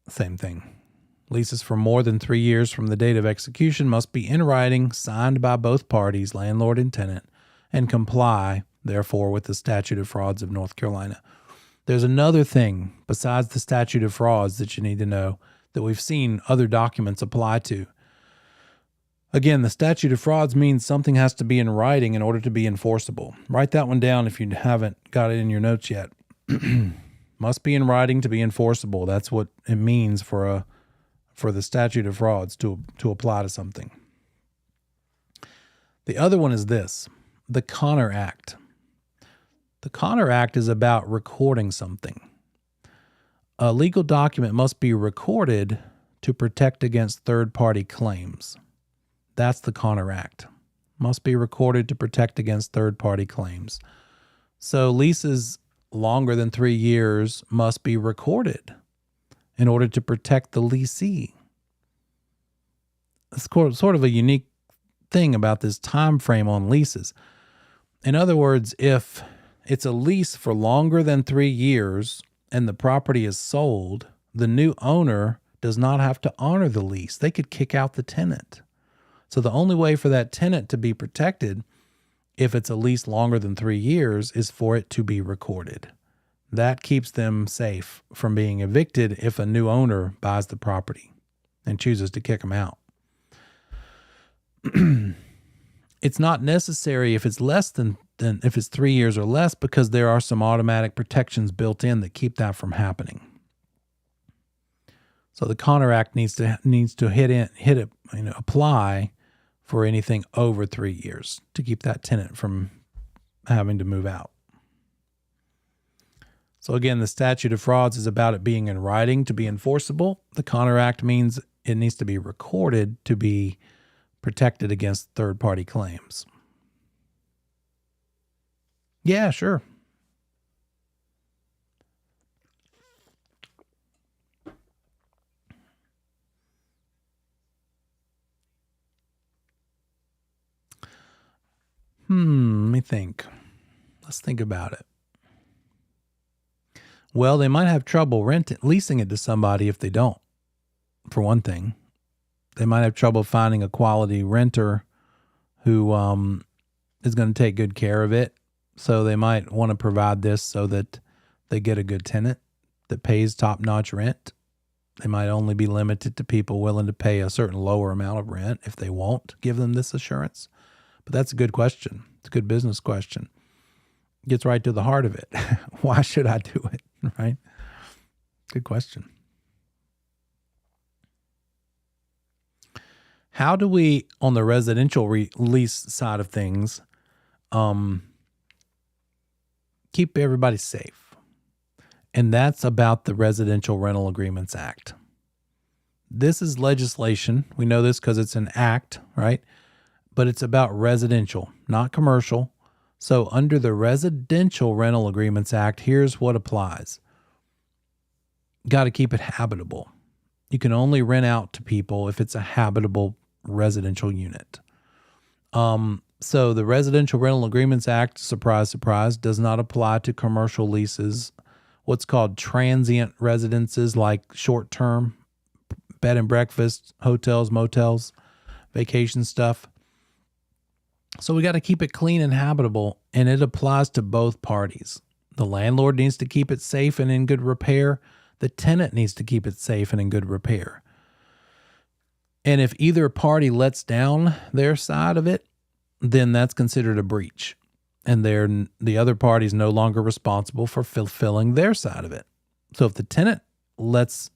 Same thing. Leases for more than 3 years from the date of execution must be in writing, signed by both parties, landlord and tenant, and comply, therefore, with the statute of frauds of North Carolina. There's another thing besides the statute of frauds that you need to know that we've seen other documents apply to. Again, the statute of frauds means something has to be in writing in order to be enforceable. Write that one down if you haven't got it in your notes yet. Must be in writing to be enforceable. That's what it means for the statute of frauds to apply to something. The other one is this, the Connor Act. The Connor Act is about recording something. A legal document must be recorded to protect against third-party claims. That's the Connor Act. Must be recorded to protect against third-party claims. So leases longer than 3 years must be recorded in order to protect the leasee. It's sort of a unique thing about this time frame on leases. In other words, if it's a lease for longer than 3 years and the property is sold, the new owner does not have to honor the lease. They could kick out the tenant. So the only way for that tenant to be protected, if it's a lease longer than 3 years, is for it to be recorded. That keeps them safe from being evicted if a new owner buys the property and chooses to kick them out. It's not necessary if it's less than if it's 3 years or less, because there are some automatic protections built in that keep that from happening. So the Connor Act needs to apply for anything over 3 years to keep that tenant from having to move out. So again, the statute of frauds is about it being in writing to be enforceable. The Connor Act means it needs to be recorded to be protected against third-party claims. Yeah, sure. Let me think. Let's think about it. Well, they might have trouble leasing it to somebody if they don't, for one thing. They might have trouble finding a quality renter who is going to take good care of it. So they might want to provide this so that they get a good tenant that pays top-notch rent. They might only be limited to people willing to pay a certain lower amount of rent if they won't give them this assurance. But that's a good question. It's a good business question. Gets right to the heart of it. Why should I do it? Right? Good question. How do we, on the residential lease side of things, keep everybody safe? And that's about the Residential Rental Agreements Act. This is legislation. We know this because it's an act, right? But it's about residential, not commercial. So under the Residential Rental Agreements Act, here's what applies. Got to keep it habitable. You can only rent out to people if it's a habitable residential unit. So the Residential Rental Agreements Act, surprise, surprise, does not apply to commercial leases, what's called transient residences like short-term, bed and breakfast, hotels, motels, vacation stuff. So we got to keep it clean and habitable, and it applies to both parties. The landlord needs to keep it safe and in good repair. The tenant needs to keep it safe and in good repair. And if either party lets down their side of it, then that's considered a breach. And the other party is no longer responsible for fulfilling their side of it. So if the tenant lets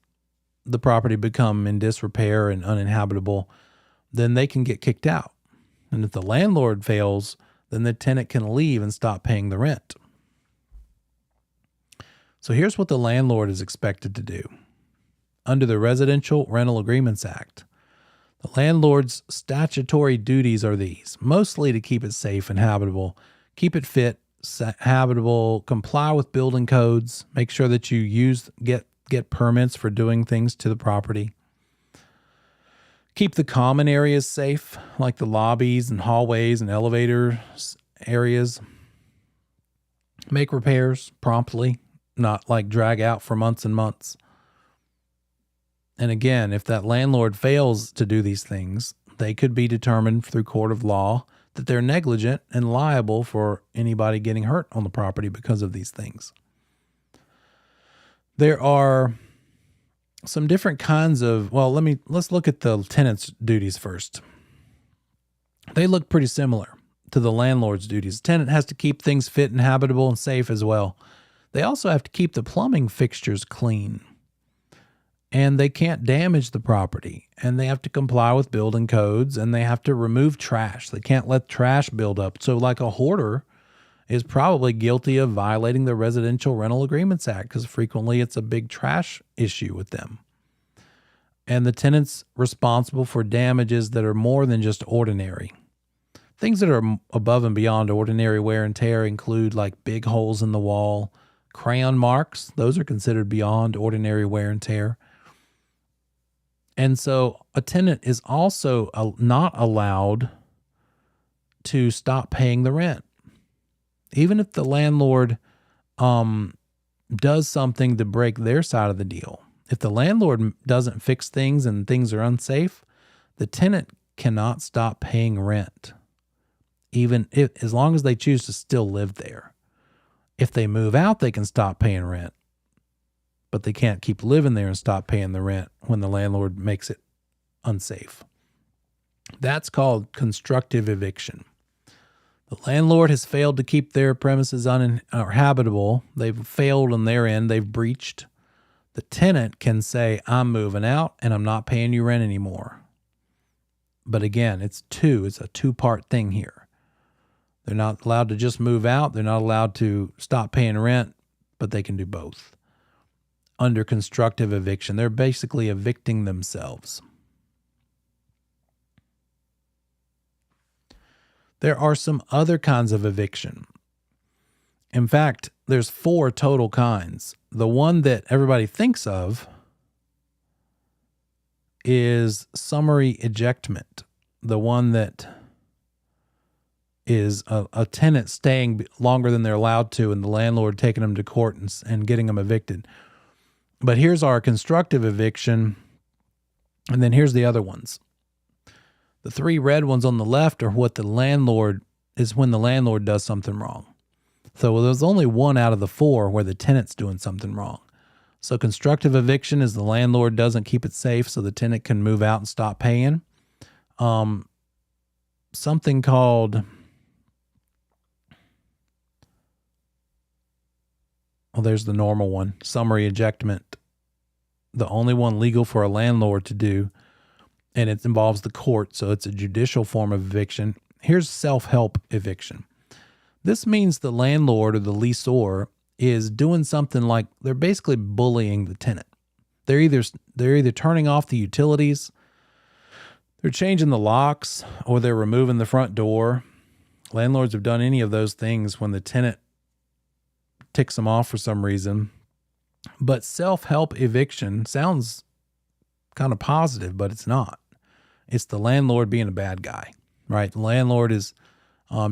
the property become in disrepair and uninhabitable, then they can get kicked out. And if the landlord fails, then the tenant can leave and stop paying the rent. So here's what the landlord is expected to do. Under the Residential Rental Agreements Act, the landlord's statutory duties are these: mostly to keep it safe and habitable, keep it fit, habitable, comply with building codes, make sure that you get permits for doing things to the property. Keep the common areas safe, like the lobbies and hallways and elevator areas. Make repairs promptly, not like drag out for months and months. And again, if that landlord fails to do these things, they could be determined through court of law that they're negligent and liable for anybody getting hurt on the property because of these things. There are some different kinds of, let's look at the tenant's duties first. they look pretty similar to the landlord's duties. The tenant has to keep things fit and habitable and safe as well. They also have to keep the plumbing fixtures clean. And they can't damage the property. And they have to comply with building codes, and they have to remove trash. They can't let trash build up. So like a hoarder is probably guilty of violating the Residential Rental Agreements Act, because frequently it's a big trash issue with them. And the tenant's responsible for damages that are more than just ordinary. Things that are above and beyond ordinary wear and tear include like big holes in the wall, crayon marks. Those are considered beyond ordinary wear and tear. And so a tenant is also not allowed to stop paying the rent. Even if the landlord does something to break their side of the deal. If the landlord doesn't fix things and things are unsafe, the tenant cannot stop paying rent, even if, as long as they choose to still live there. If they move out, they can stop paying rent, but they can't keep living there and stop paying the rent when the landlord makes it unsafe. That's called constructive eviction. The landlord has failed to keep their premises uninhabitable. They've failed on their end. They've breached. The tenant can say, I'm moving out and I'm not paying you rent anymore. But again, it's a two-part thing here. They're not allowed to just move out. They're not allowed to stop paying rent, but they can do both. Under constructive eviction, they're basically evicting themselves. There are some other kinds of eviction. In fact, there's 4 total kinds. The one that everybody thinks of is summary ejectment. The one that is a tenant staying longer than they're allowed to and the landlord taking them to court and getting them evicted. But here's our constructive eviction, and then here's the other ones. The 3 red ones on the left are when the landlord does something wrong. So there's only 1 out of the 4 where the tenant's doing something wrong. So constructive eviction is the landlord doesn't keep it safe so the tenant can move out and stop paying. Something called, well, there's the normal one, summary ejectment. The only one legal for a landlord to do, and it involves the court, so it's a judicial form of eviction. Here's self-help eviction. This means the landlord or the leaseor is doing something like they're basically bullying the tenant. They're either turning off the utilities, they're changing the locks, or they're removing the front door. Landlords have done any of those things when the tenant ticks them off for some reason. But self-help eviction sounds kind of positive, but it's not. It's the landlord being a bad guy, right? The landlord is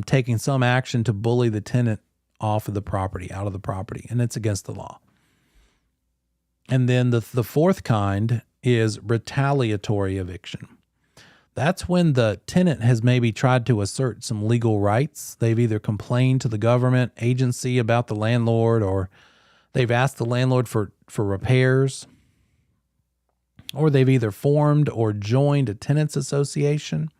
taking some action to bully the tenant off of the property, out of the property, and it's against the law. And then the 4th kind is retaliatory eviction. That's when the tenant has maybe tried to assert some legal rights. They've either complained to the government agency about the landlord, or they've asked the landlord for repairs, or they've either formed or joined a tenants association.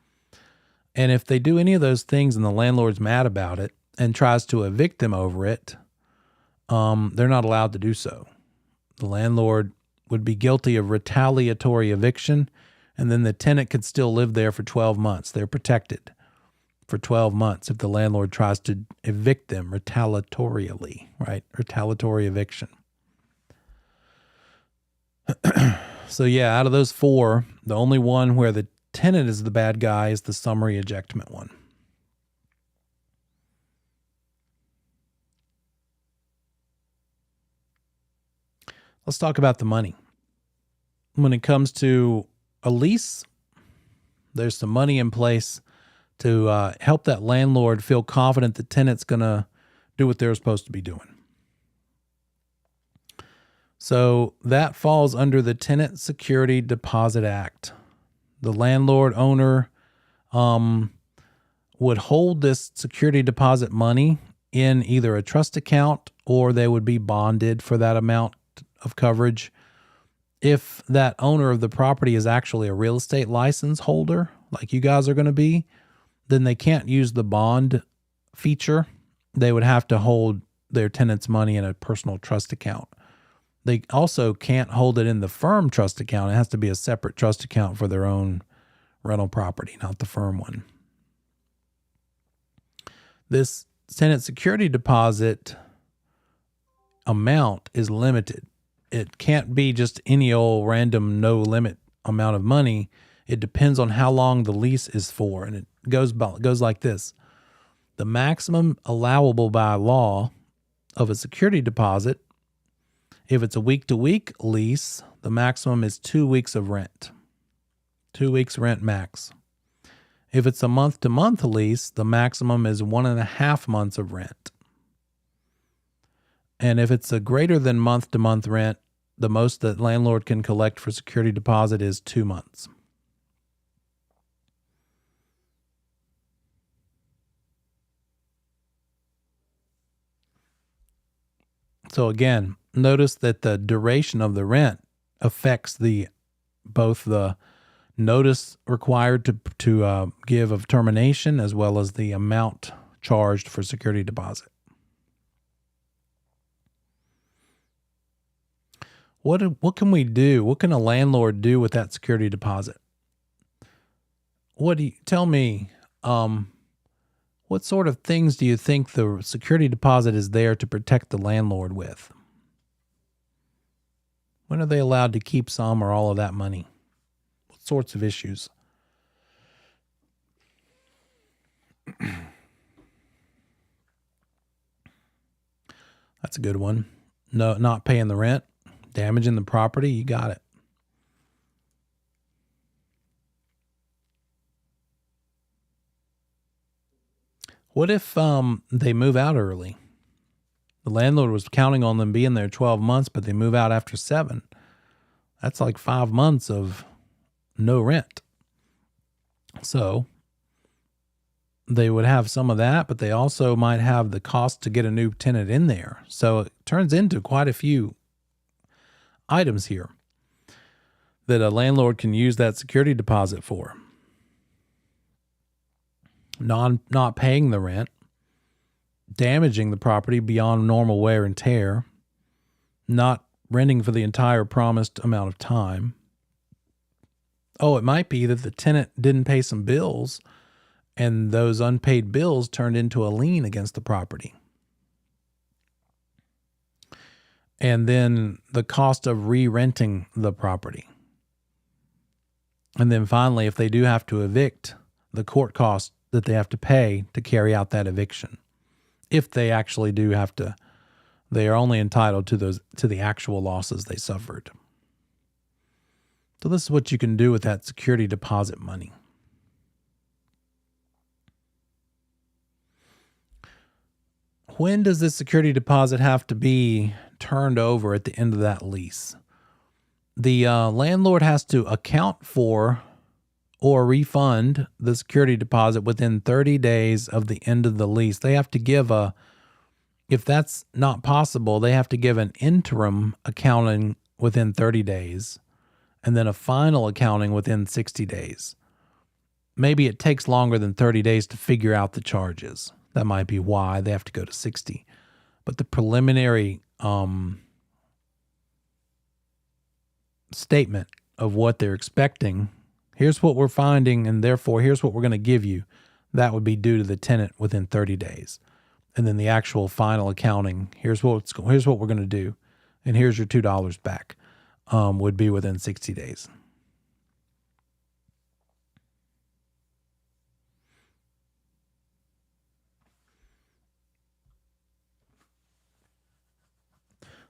And if they do any of those things and the landlord's mad about it and tries to evict them over it, they're not allowed to do so. The landlord would be guilty of retaliatory eviction, and then the tenant could still live there for 12 months. They're protected for 12 months if the landlord tries to evict them retaliatorily, right? Retaliatory eviction. So yeah, out of those 4, the only one where the tenant is the bad guy is the summary ejectment one. Let's talk about the money. When it comes to a lease, there's some money in place to help that landlord feel confident the tenant's going to do what they're supposed to be doing. So that falls under the Tenant Security Deposit Act. The landlord owner would hold this security deposit money in either a trust account, or they would be bonded for that amount of coverage. If that owner of the property is actually a real estate license holder, like you guys are going to be, then they can't use the bond feature. They would have to hold their tenant's money in a personal trust account. They also can't hold it in the firm trust account. It has to be a separate trust account for their own rental property, not the firm one. This tenant security deposit amount is limited. It can't be just any old random no limit amount of money. It depends on how long the lease is for, and it goes like this. The maximum allowable by law of a security deposit, if it's a week-to-week lease, the maximum is 2 weeks of rent. 2 weeks rent max. If it's a month-to-month lease, the maximum is 1.5 months of rent. And if it's a greater than month-to-month rent, the most that landlord can collect for security deposit is 2 months. So again, notice that the duration of the rent affects both the notice required to give of termination as well as the amount charged for security deposit. What can we do? What can a landlord do with that security deposit? Tell me? What sort of things do you think the security deposit is there to protect the landlord with? When are they allowed to keep some or all of that money? What sorts of issues? That's a good one. No, not paying the rent, damaging the property. You got it. What if they move out early? The landlord was counting on them being there 12 months, but they move out after 7. That's like 5 months of no rent. So they would have some of that, but they also might have the cost to get a new tenant in there. So it turns into quite a few items here that a landlord can use that security deposit for. Not paying the rent, damaging the property beyond normal wear and tear, not renting for the entire promised amount of time. Oh, it might be that the tenant didn't pay some bills and those unpaid bills turned into a lien against the property. And then the cost of re-renting the property. And then finally, if they do have to evict, the court costs that they have to pay to carry out that eviction. If they actually do have to, they are only entitled to the actual losses they suffered. So this is what you can do with that security deposit money. When does this security deposit have to be turned over at the end of that lease? The landlord has to account for or refund the security deposit within 30 days of the end of the lease. They have to give if that's not possible, they have to give an interim accounting within 30 days and then a final accounting within 60 days. Maybe it takes longer than 30 days to figure out the charges. That might be why they have to go to 60. But the preliminary statement of what they're expecting, here's what we're finding, and therefore here's what we're going to give you, that would be due to the tenant within 30 days. And then the actual final accounting, here's what we're going to do, and here's your $2 back, would be within 60 days.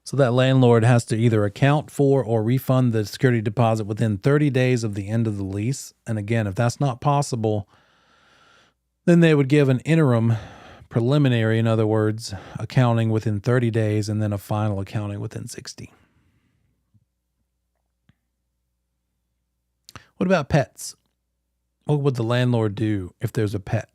So that landlord has to either account for or refund the security deposit within 30 days of the end of the lease. And again, if that's not possible, then they would give an interim preliminary, in other words, accounting within 30 days and then a final accounting within 60. What about pets? What would the landlord do if there's a pet?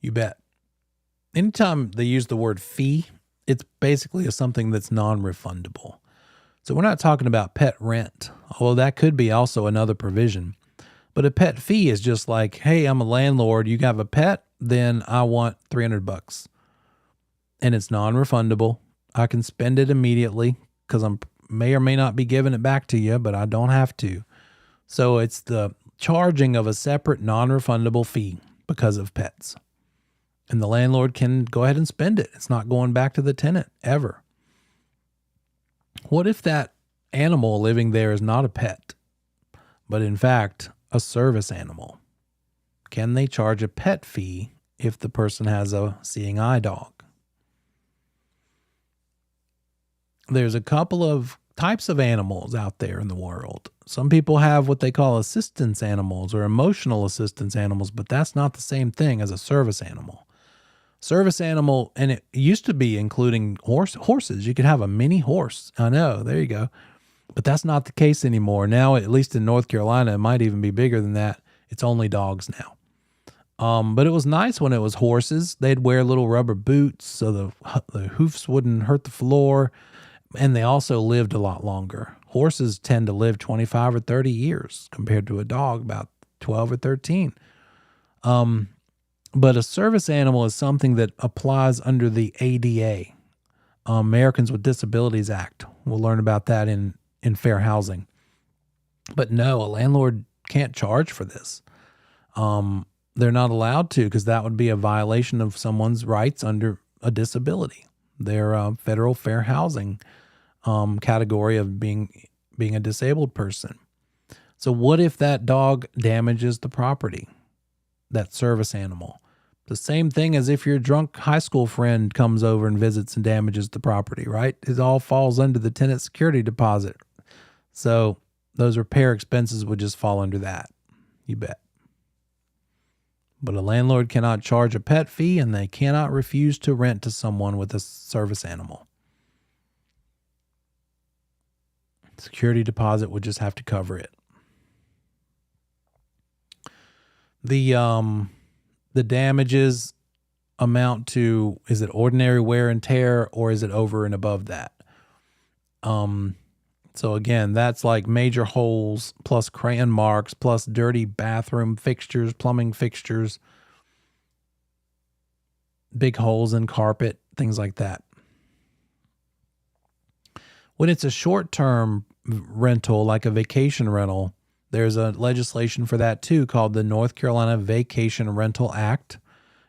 You bet. Anytime they use the word fee, it's basically something that's non-refundable. So we're not talking about pet rent, although that could be also another provision. But a pet fee is just like, hey, I'm a landlord. You have a pet, then I want $300, and it's non-refundable. I can spend it immediately because I may or may not be giving it back to you, but I don't have to. So it's the charging of a separate non-refundable fee because of pets. And the landlord can go ahead and spend it. It's not going back to the tenant ever. What if that animal living there is not a pet, but in fact a service animal? Can they charge a pet fee if the person has a seeing eye dog? There's a couple of types of animals out there in the world. Some people have what they call assistance animals or emotional assistance animals, but that's not the same thing as a service animal. Service animal, and it used to be including horses. You could have a mini horse. I know, there you go. But that's not the case anymore. Now, at least in North Carolina, it might even be bigger than that. It's only dogs now. But it was nice when it was horses. They'd wear little rubber boots so the hoofs wouldn't hurt the floor. And they also lived a lot longer. Horses tend to live 25 or 30 years compared to a dog, about 12 or 13. But a service animal is something that applies under the ADA, Americans with Disabilities Act. We'll learn about that in fair housing. But no, a landlord can't charge for this. They're not allowed to, because that would be a violation of someone's rights under a disability. They're a federal fair housing category of being a disabled person. So what if that dog damages the property, that service animal? The same thing as if your drunk high school friend comes over and visits and damages the property, right? It all falls under the tenant security deposit. So those repair expenses would just fall under that. You bet. But a landlord cannot charge a pet fee, and they cannot refuse to rent to someone with a service animal. Security deposit would just have to cover it. The damages amount to, is it ordinary wear and tear, or is it over and above that? So again, that's like major holes plus crayon marks plus dirty bathroom fixtures, plumbing fixtures, big holes in carpet, things like that. When it's a short-term rental, like a vacation rental, there's a legislation for that too called the North Carolina Vacation Rental Act.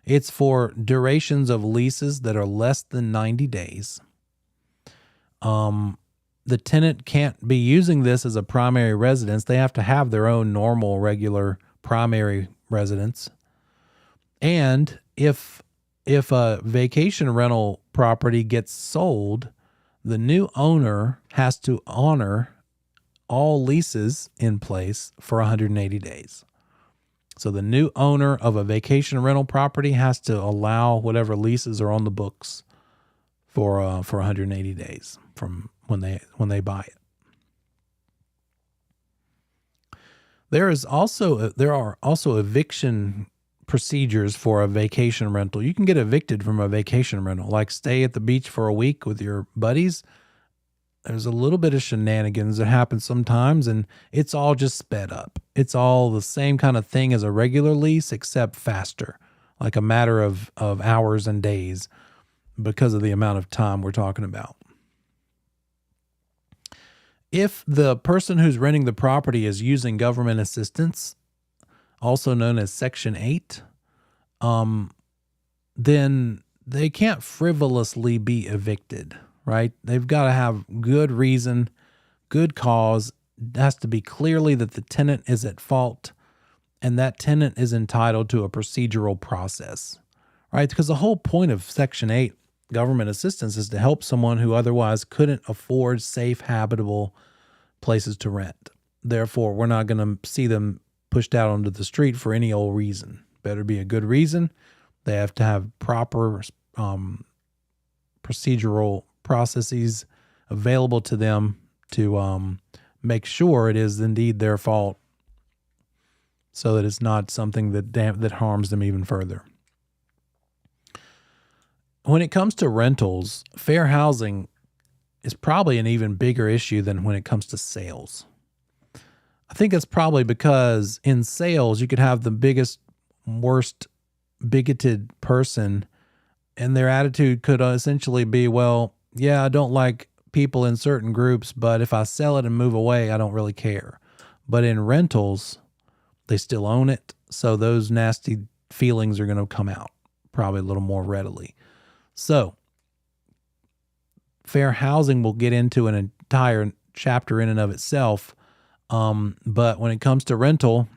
It's for durations of leases that are less than 90 days. The tenant can't be using this as a primary residence. They have to have their own normal, regular primary residence. And if a vacation rental property gets sold, the new owner has to honor all leases in place for 180 days. So the new owner of a vacation rental property has to allow whatever leases are on the books for 180 days from when they buy it. There are also eviction procedures for a vacation rental. You can get evicted from a vacation rental, like stay at the beach for a week with your buddies. There's a little bit of shenanigans that happen sometimes, and it's all just sped up. It's all the same kind of thing as a regular lease, except faster, like a matter of hours and days because of the amount of time we're talking about. If the person who's renting the property is using government assistance, also known as Section 8, then they can't frivolously be evicted, right? They've got to have good reason, good cause. It has to be clearly that the tenant is at fault, and that tenant is entitled to a procedural process, right? Because the whole point of Section 8 government assistance is to help someone who otherwise couldn't afford safe, habitable places to rent. Therefore, we're not going to see them pushed out onto the street for any old reason. Better be a good reason. They have to have proper procedural processes available to them to make sure it is indeed their fault, so that it's not something that harms them even further. When it comes to rentals, fair housing is probably an even bigger issue than when it comes to sales. I think it's probably because in sales, you could have the biggest, worst, bigoted person, and their attitude could essentially be, well, yeah, I don't like people in certain groups, but if I sell it and move away, I don't really care. But in rentals, they still own it. So those nasty feelings are going to come out probably a little more readily. So fair housing will get into an entire chapter in and of itself. But when it comes to rental,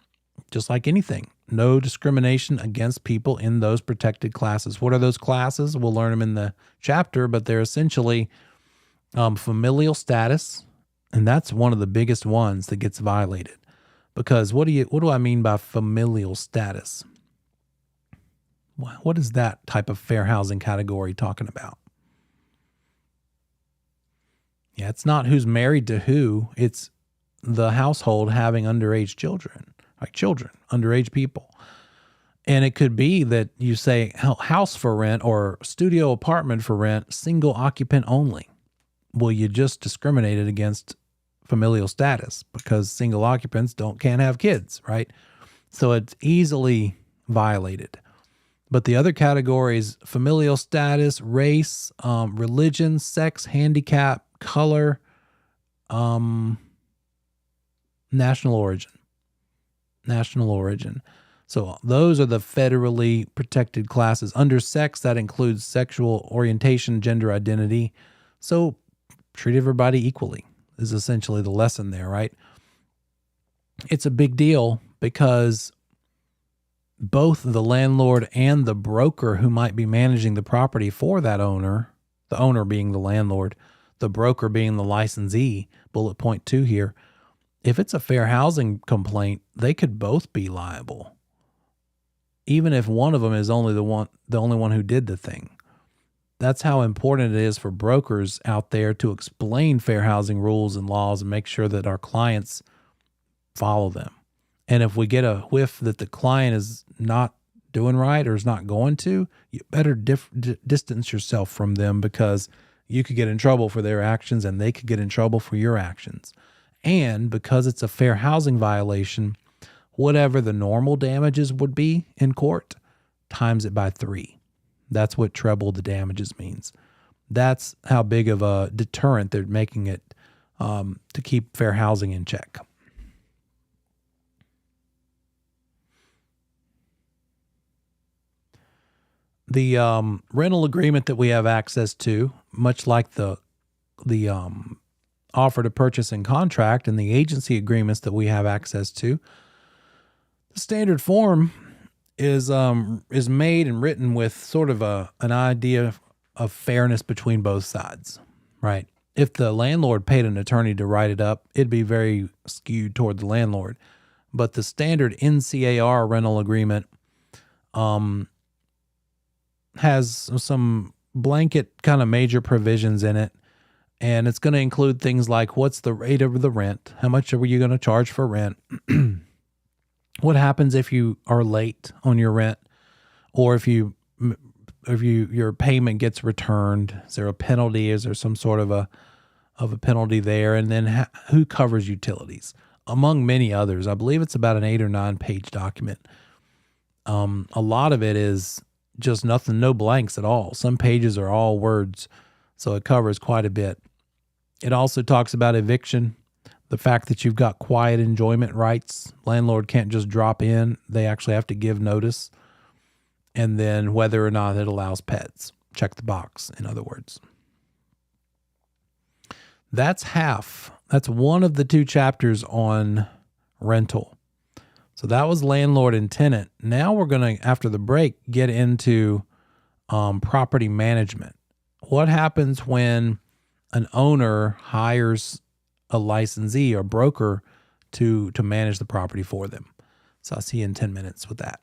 just like anything, no discrimination against people in those protected classes. What are those classes? We'll learn them in the chapter, but they're essentially familial status. And that's one of the biggest ones that gets violated. Because what do I mean by familial status? What is that type of fair housing category talking about? Yeah, it's not who's married to who. It's the household having underage children, underage people. And it could be that you say house for rent or studio apartment for rent, single occupant only. Well, you just discriminated against familial status because single occupants can't have kids, right? So it's easily violated. But the other categories: familial status, race, religion, sex, handicap, color, national origin. So those are the federally protected classes. Under sex, that includes sexual orientation, gender identity. So treat everybody equally is essentially the lesson there, right? It's a big deal because both the landlord and the broker who might be managing the property for that owner, the owner being the landlord, the broker being the licensee, bullet point 2 here, if it's a fair housing complaint, they could both be liable, even if one of them is the only one who did the thing. That's how important it is for brokers out there to explain fair housing rules and laws and make sure that our clients follow them. And if we get a whiff that the client is not doing right or is not going to, you better distance yourself from them, because you could get in trouble for their actions and they could get in trouble for your actions. And because it's a fair housing violation, whatever the normal damages would be in court, times it by 3. That's what treble the damages means. That's how big of a deterrent they're making it to keep fair housing in check. The rental agreement that we have access to, much like the offer to purchase and contract and the agency agreements that we have access to, the standard form is made and written with sort of an idea of fairness between both sides, right? If the landlord paid an attorney to write it up, it'd be very skewed toward the landlord. But the standard NCAR rental agreement has some blanket kind of major provisions in it. And it's going to include things like, what's the rate of the rent? How much are you going to charge for rent? What happens if you are late on your rent, or if your payment gets returned? Is there a penalty? Is there some sort of a penalty there? And then who covers utilities, among many others? I believe it's about an 8 or 9 page document. A lot of it is just nothing, no blanks at all. Some pages are all words, so it covers quite a bit. It also talks about eviction, the fact that you've got quiet enjoyment rights. Landlord can't just drop in. They actually have to give notice. And then whether or not it allows pets. Check the box, in other words. That's one of the 2 chapters on rental. So that was landlord and tenant. Now we're going to, after the break, get into property management. What happens when an owner hires a licensee or broker to manage the property for them? So I'll see you in 10 minutes with that.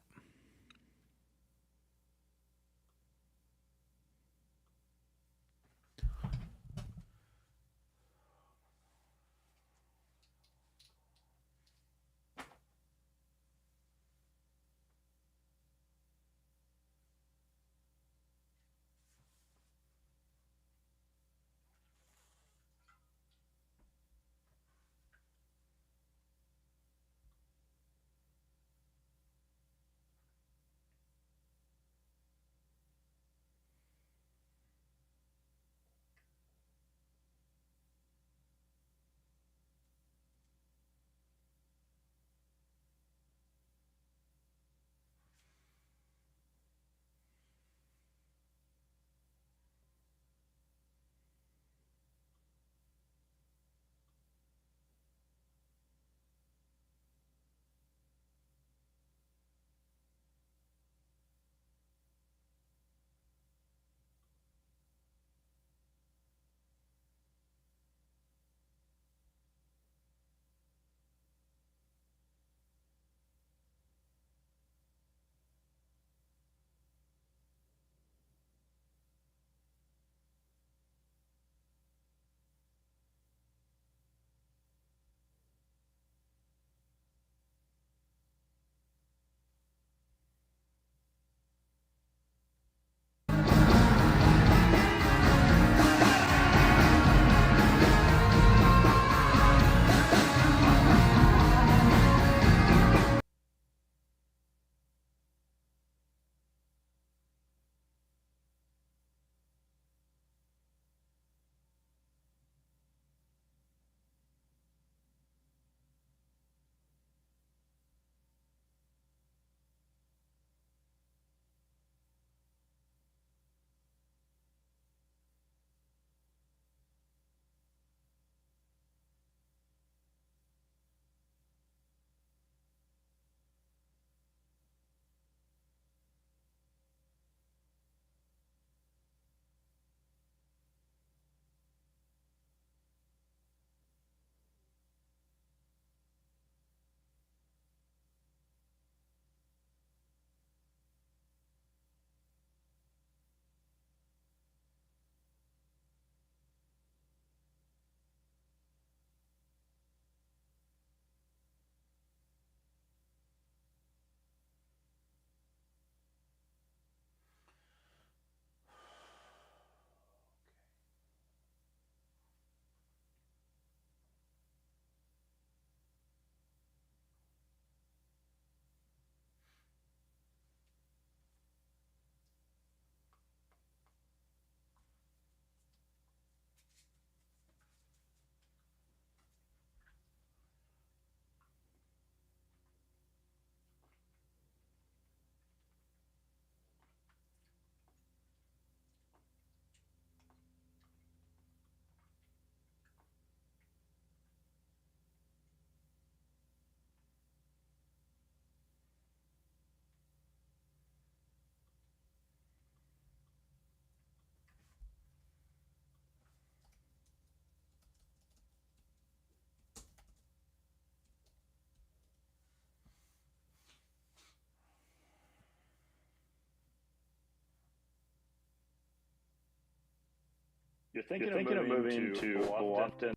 You're thinking of moving to Bluffton,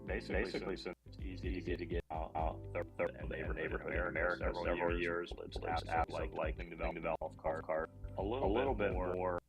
basically since it's easy to get out the neighborhood in America several years. It's absolutely like develop car a little bit more.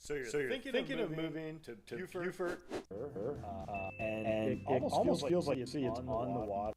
So you're thinking of moving to Beaufort, And it almost feels like it's on the water.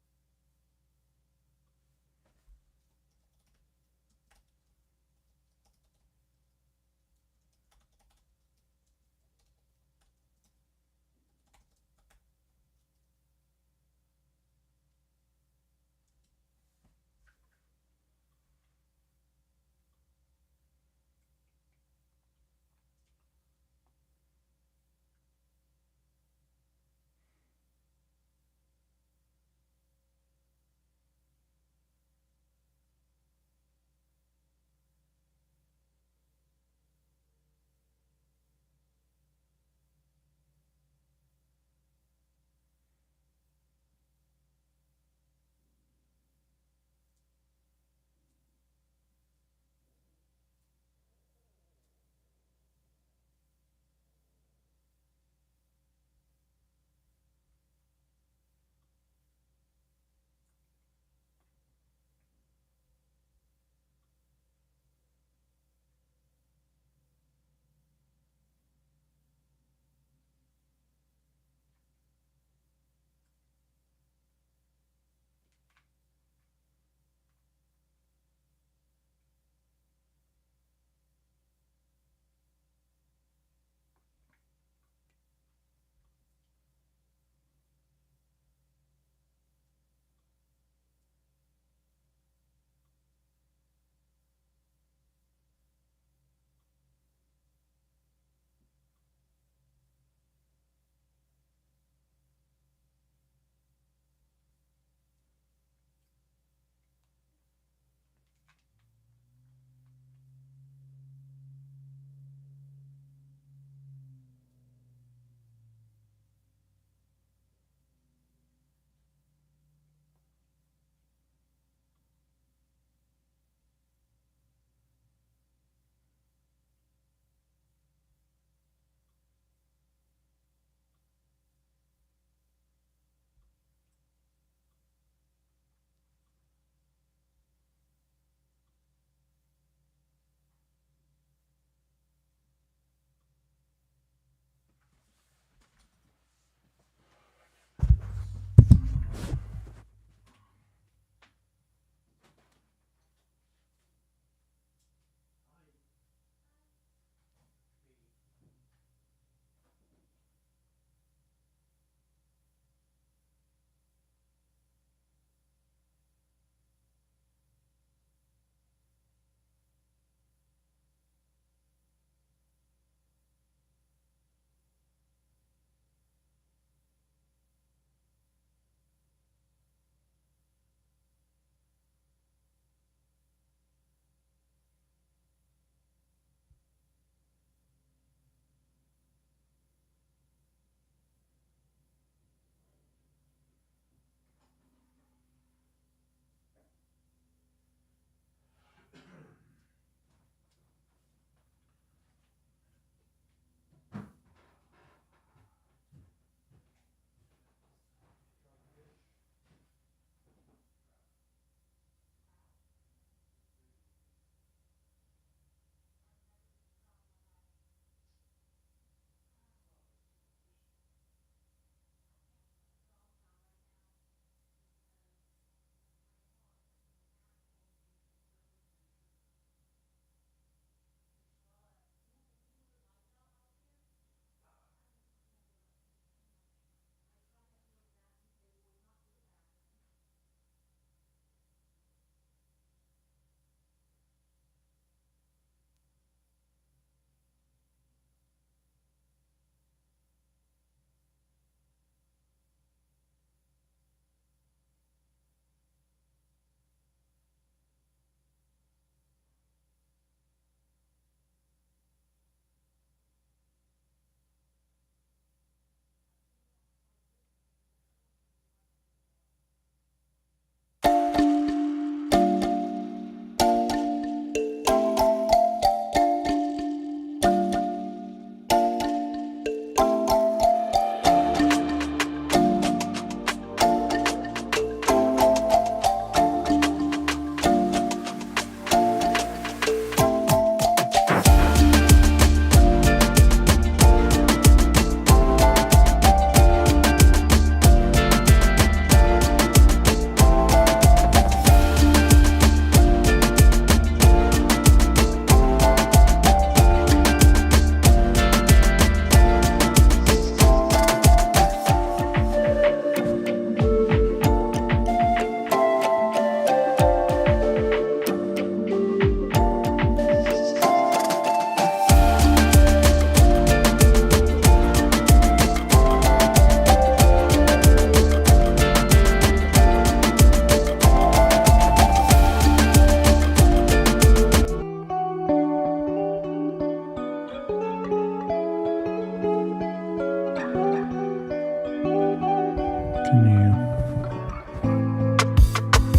Continue.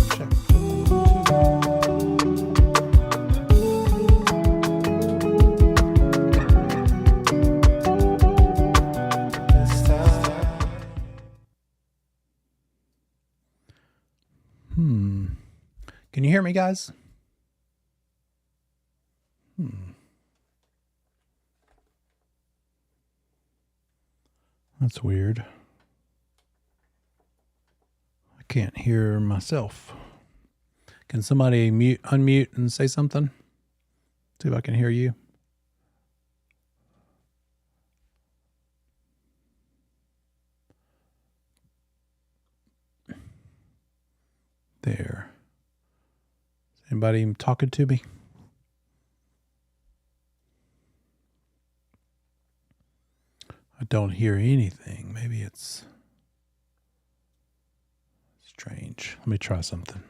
Check. Can you hear me, guys? That's weird. I can't hear myself. Can somebody unmute and say something? See if I can hear you. There. Is anybody talking to me? I don't hear anything. Maybe it's strange. Let me try something.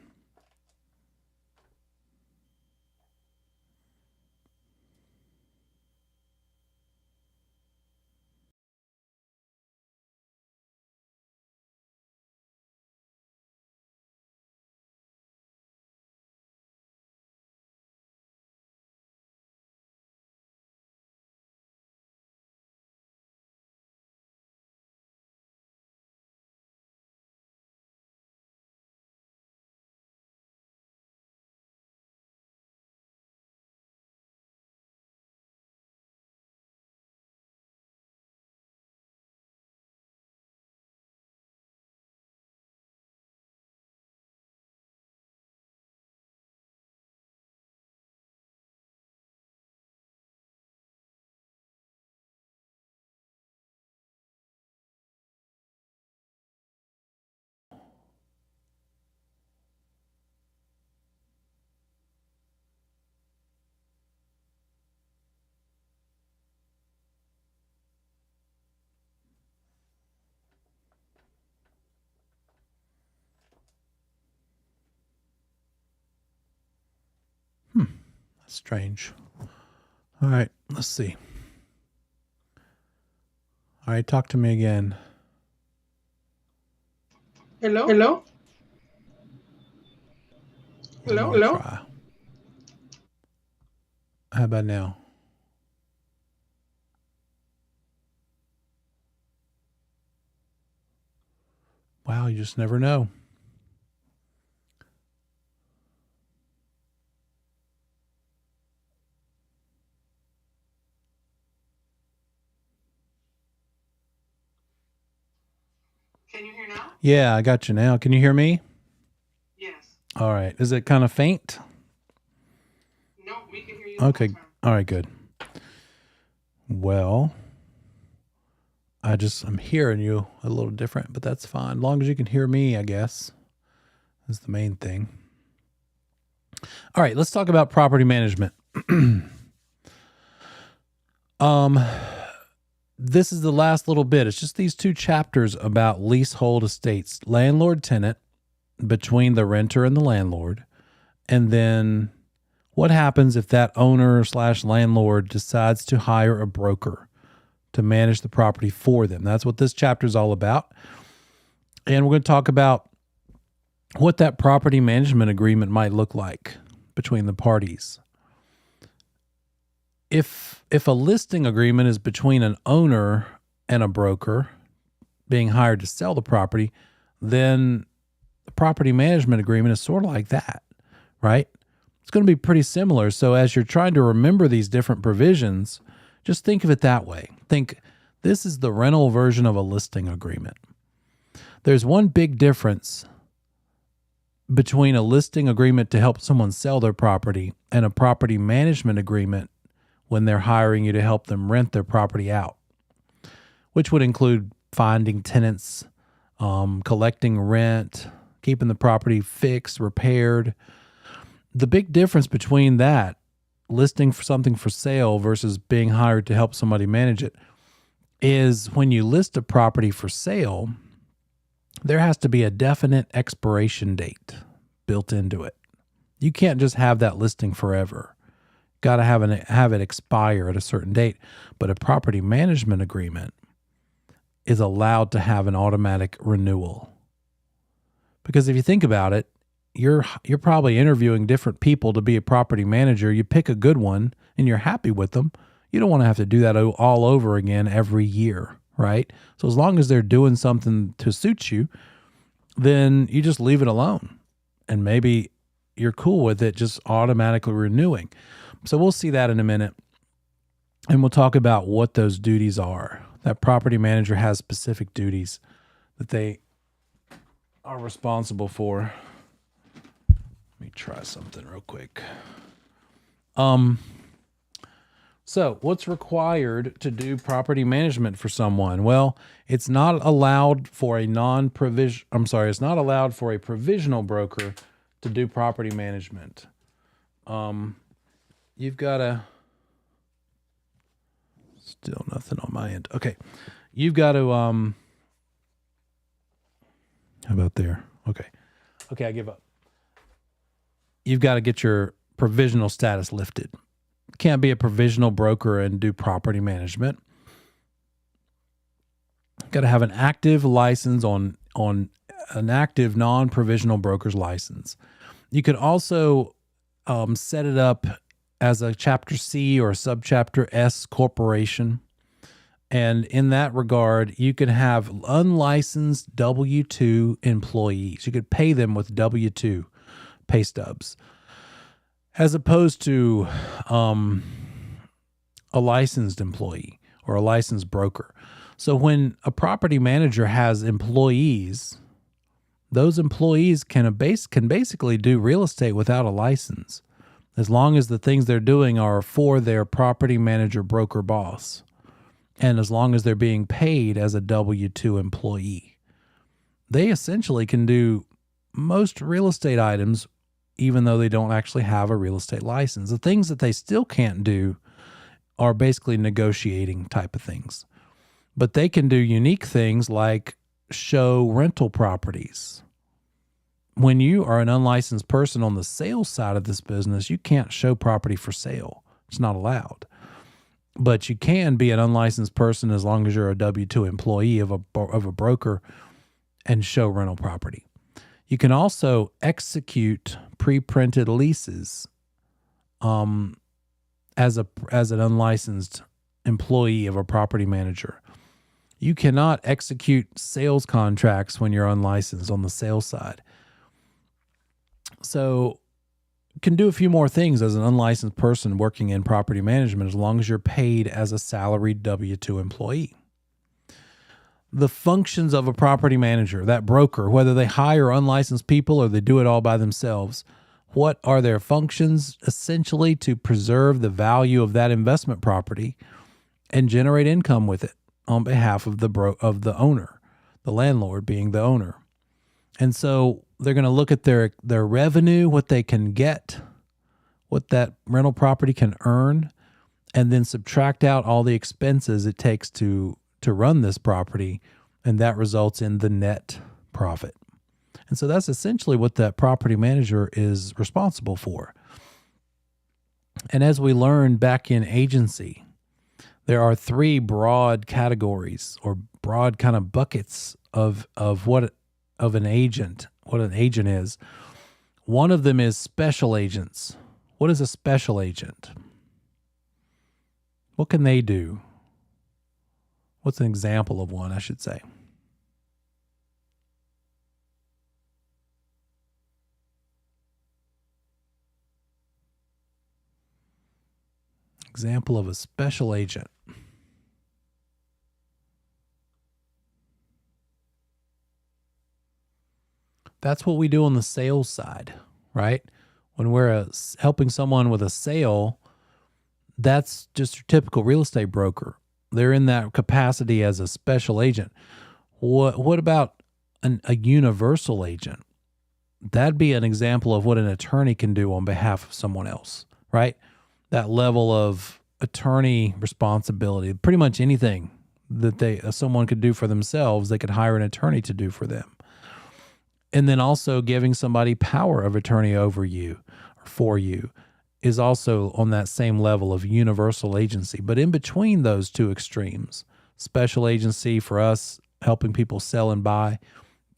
That's strange. All right, let's see. All right, talk to me again. Hello? Hello? Hello? Hello? Try. How about now? Wow, you just never know. Can you hear now? Yeah, I got you now. Can you hear me? Yes. All right. Is it kind of faint? No, we can hear you. Okay. All right, good. Well, I'm hearing you a little different, but that's fine. As long as you can hear me, I guess, is the main thing. All right, let's talk about property management. This is the last little bit. It's just these two chapters about leasehold estates, landlord tenant, between the renter and the landlord. And then what happens if that owner / landlord decides to hire a broker to manage the property for them? That's what this chapter is all about. And we're going to talk about what that property management agreement might look like between the parties. If a listing agreement is between an owner and a broker being hired to sell the property, then the property management agreement is sort of like that, right? It's going to be pretty similar. So as you're trying to remember these different provisions, just think of it that way. Think this is the rental version of a listing agreement. There's one big difference between a listing agreement to help someone sell their property and a property management agreement when they're hiring you to help them rent their property out, which would include finding tenants, collecting rent, keeping the property fixed, repaired. The big difference between that, listing for something for sale versus being hired to help somebody manage it, is when you list a property for sale, there has to be a definite expiration date built into it. You can't just have that listing forever. Got to have it expire at a certain date. But a property management agreement is allowed to have an automatic renewal. Because if you think about it, you're probably interviewing different people to be a property manager. You pick a good one and you're happy with them. You don't want to have to do that all over again every year, right? So as long as they're doing something to suit you, then you just leave it alone. And maybe you're cool with it just automatically renewing. So we'll see that in a minute. And we'll talk about what those duties are. That property manager has specific duties that they are responsible for. Let me try something real quick. So what's required to do property management for someone? Well, it's not allowed for a it's not allowed for a provisional broker to do property management. You've got to, still nothing on my end. Okay. You've got to, how about there? Okay. Okay. I give up. You've got to get your provisional status lifted. Can't be a provisional broker and do property management. Got to have an active license on an active non-provisional broker's license. You could also set it up as a Chapter C or a Subchapter S corporation. And in that regard, you could have unlicensed W-2 employees. You could pay them with W-2 pay stubs, as opposed to a licensed employee or a licensed broker. So when a property manager has employees, those employees can basically do real estate without a license, as long as the things they're doing are for their property manager broker boss, and as long as they're being paid as a W-2 employee. They essentially can do most real estate items even though they don't actually have a real estate license. The things that they still can't do are basically negotiating type of things. But they can do unique things like show rental properties. When you are an unlicensed person on the sales side of this business, you can't show property for sale. It's not allowed. But you can be an unlicensed person as long as you're a W-2 employee of a broker and show rental property. You can also execute pre-printed leases as an unlicensed employee of a property manager. You cannot execute sales contracts when you're unlicensed on the sales side. So you can do a few more things as an unlicensed person working in property management as long as you're paid as a salaried W-2 employee. The functions of a property manager, that broker, whether they hire unlicensed people or they do it all by themselves, what are their functions? Essentially to preserve the value of that investment property and generate income with it on behalf of the owner, the landlord being the owner. And so they're going to look at their revenue, what they can get, what that rental property can earn, and then subtract out all the expenses it takes to run this property, and that results in the net profit. And so that's essentially what that property manager is responsible for. And as we learned back in agency, there are three broad categories or broad kind of buckets of an agent is. One of them is special agents. What is a special agent? What can they do? What's an example of one, I should say? Example of a special agent. That's what we do on the sales side, right? When we're helping someone with a sale, that's just your typical real estate broker. They're in that capacity as a special agent. What about a universal agent? That'd be an example of what an attorney can do on behalf of someone else, right? That level of attorney responsibility, pretty much anything that someone could do for themselves, they could hire an attorney to do for them. And then also giving somebody power of attorney over you or for you is also on that same level of universal agency. But in between those two extremes, special agency for us helping people sell and buy,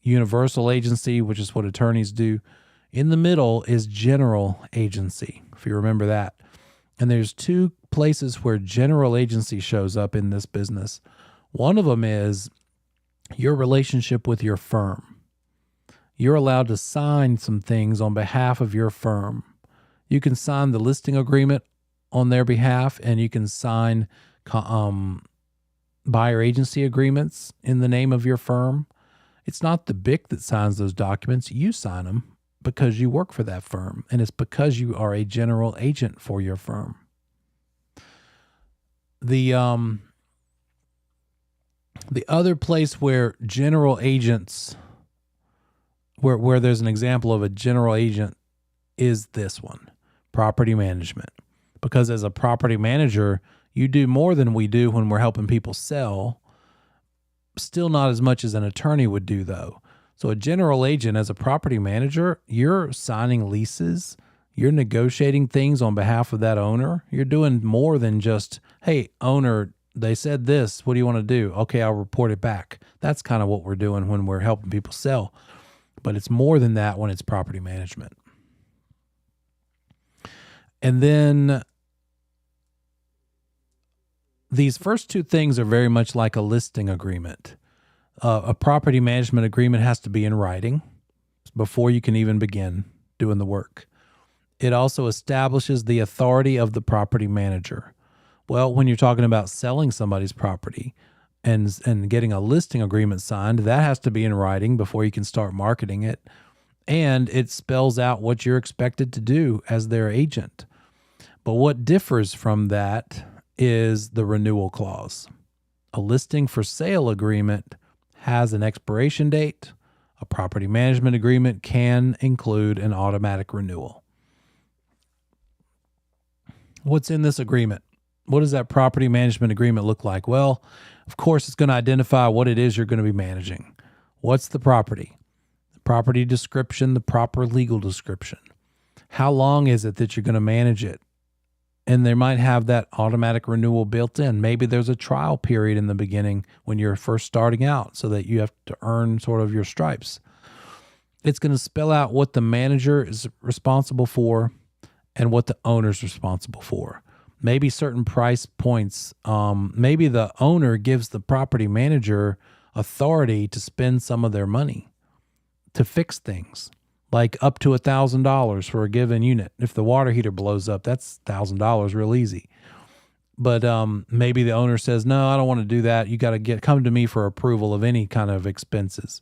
universal agency, which is what attorneys do. In the middle is general agency, if you remember that. And there's two places where general agency shows up in this business. One of them is your relationship with your firm. You're allowed to sign some things on behalf of your firm. You can sign the listing agreement on their behalf, and you can sign buyer agency agreements in the name of your firm. It's not the BIC that signs those documents. You sign them because you work for that firm, and it's because you are a general agent for your firm. The other place where general agents, where there's an example of a general agent, is this one, property management. Because as a property manager, you do more than we do when we're helping people sell. Still not as much as an attorney would do, though. So a general agent, as a property manager, you're signing leases, you're negotiating things on behalf of that owner. You're doing more than just, hey, owner, they said this, what do you want to do? Okay, I'll report it back. That's kind of what we're doing when we're helping people sell. But it's more than that when it's property management. And then these first two things are very much like a listing agreement. A property management agreement has to be in writing before you can even begin doing the work. It also establishes the authority of the property manager. Well, when you're talking about selling somebody's property and getting a listing agreement signed, that has to be in writing before you can start marketing it. And it spells out what you're expected to do as their agent. But what differs from that is the renewal clause. A listing for sale agreement has an expiration date. A property management agreement can include an automatic renewal. What's in this agreement? What does that property management agreement look like? Well, of course, it's going to identify what it is you're going to be managing. What's the property? The property description, the proper legal description. How long is it that you're going to manage it? And they might have that automatic renewal built in. Maybe there's a trial period in the beginning when you're first starting out so that you have to earn sort of your stripes. It's going to spell out what the manager is responsible for and what the owner's responsible for. Maybe certain price points. Maybe the owner gives the property manager authority to spend some of their money to fix things, like up to $1,000 for a given unit. If the water heater blows up, that's $1,000 real easy. But maybe the owner says, no, I don't want to do that. You got to come to me for approval of any kind of expenses.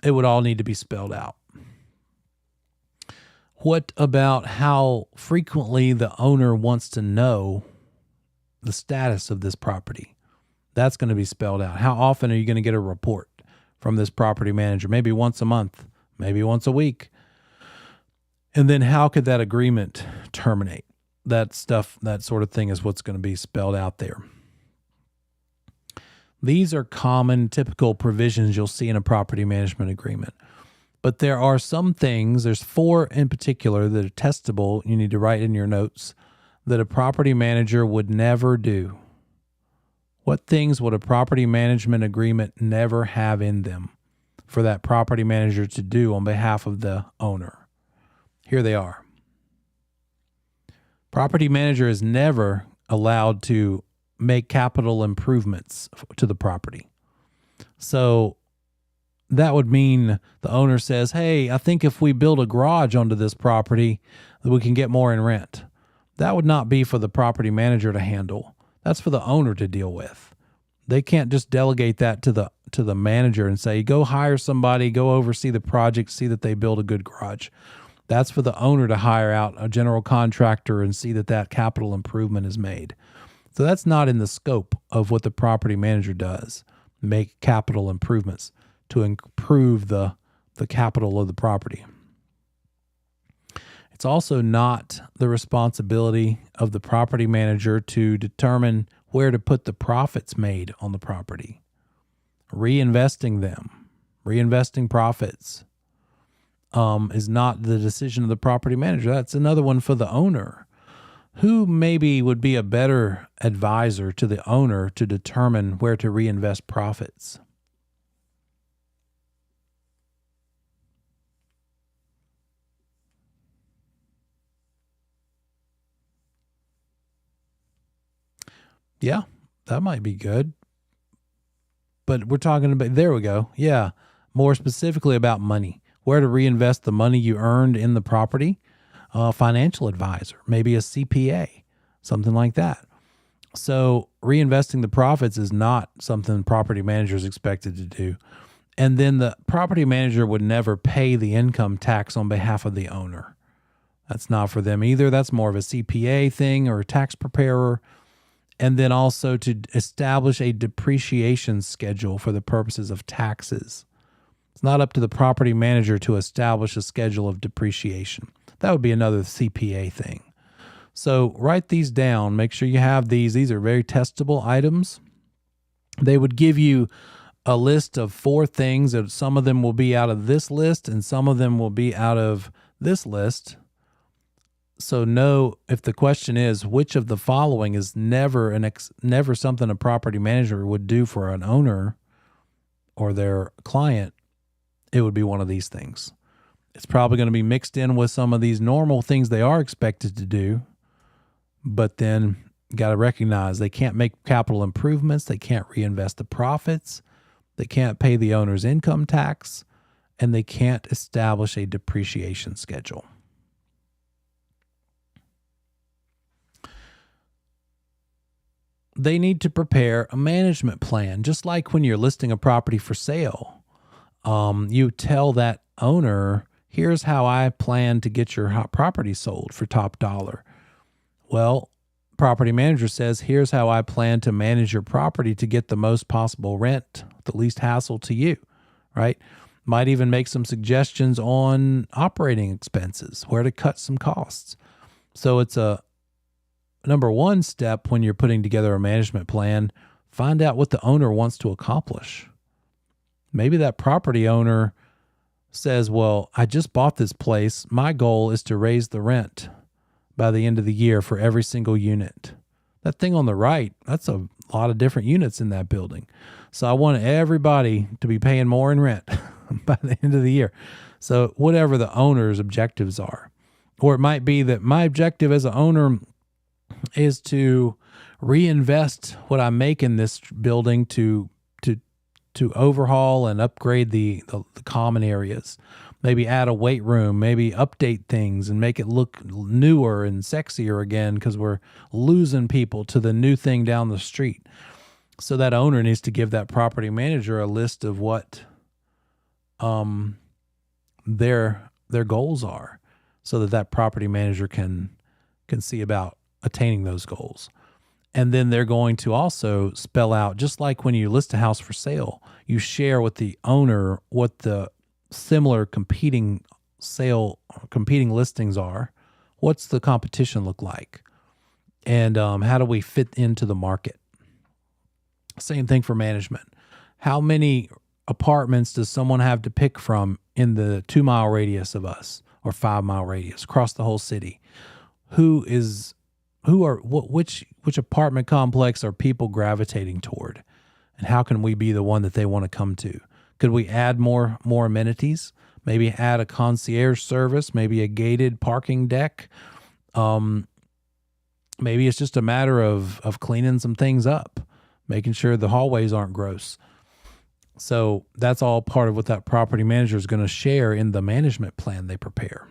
It would all need to be spelled out. What about how frequently the owner wants to know the status of this property? That's going to be spelled out. How often are you going to get a report from this property manager? Maybe once a month, maybe once a week. And then how could that agreement terminate? That stuff, that sort of thing is what's going to be spelled out there. These are common, typical provisions you'll see in a property management agreement. But there are some things, there's 4 in particular that are testable, you need to write in your notes, that a property manager would never do. What things would a property management agreement never have in them for that property manager to do on behalf of the owner? Here they are. Property manager is never allowed to make capital improvements to the property. So that would mean the owner says, hey, I think if we build a garage onto this property, that we can get more in rent. That would not be for the property manager to handle. That's for the owner to deal with. They can't just delegate that to the manager and say, go hire somebody, go oversee the project, see that they build a good garage. That's for the owner to hire out a general contractor and see that that capital improvement is made. So that's not in the scope of what the property manager does, make capital improvements to improve the capital of the property. It's also not the responsibility of the property manager to determine where to put the profits made on the property. Reinvesting profits is not the decision of the property manager. That's another one for the owner. Who maybe would be a better advisor to the owner to determine where to reinvest profits? Yeah, that might be good. But we're talking about, there we go. Yeah. More specifically about money, where to reinvest the money you earned in the property, financial advisor, maybe a CPA, something like that. So reinvesting the profits is not something property managers expected to do. And then the property manager would never pay the income tax on behalf of the owner. That's not for them either. That's more of a CPA thing or a tax preparer. And then also to establish a depreciation schedule for the purposes of taxes. It's not up to the property manager to establish a schedule of depreciation. That would be another CPA thing. So write these down. Make sure you have these. These are very testable items. They would give you a list of 4 things, and some of them will be out of this list and some of them will be out of this list. So know if the question is which of the following is never something a property manager would do for an owner or their client, it would be one of these things. It's probably going to be mixed in with some of these normal things they are expected to do, but then you got to recognize they can't make capital improvements, they can't reinvest the profits, they can't pay the owner's income tax, and they can't establish a depreciation schedule. They need to prepare a management plan, just like when you're listing a property for sale. You tell that owner, here's how I plan to get your property sold for top dollar. Well, property manager says, here's how I plan to manage your property to get the most possible rent, the least hassle to you, right? Might even make some suggestions on operating expenses, where to cut some costs. So it's a number one step when you're putting together a management plan. Find out what the owner wants to accomplish. Maybe that property owner says, well, I just bought this place. My goal is to raise the rent by the end of the year for every single unit. That thing on the right, that's a lot of different units in that building. So I want everybody to be paying more in rent by the end of the year. So whatever the owner's objectives are. Or it might be that my objective as an owner is to reinvest what I make in this building to overhaul and upgrade the common areas. Maybe add a weight room, maybe update things and make it look newer and sexier again because we're losing people to the new thing down the street. So that owner needs to give that property manager a list of what their goals are so that property manager can see about attaining those goals. And then they're going to also spell out, just like when you list a house for sale, you share with the owner what the similar competing listings are. What's the competition look like? And how do we fit into the market? Same thing for management. How many apartments does someone have to pick from in the 2-mile radius of us or 5-mile radius across the whole city? Which apartment complex are people gravitating toward? And how can we be the one that they want to come to? Could we add more amenities? Maybe add a concierge service, maybe a gated parking deck. Maybe it's just a matter of cleaning some things up, making sure the hallways aren't gross. So that's all part of what that property manager is going to share in the management plan they prepare.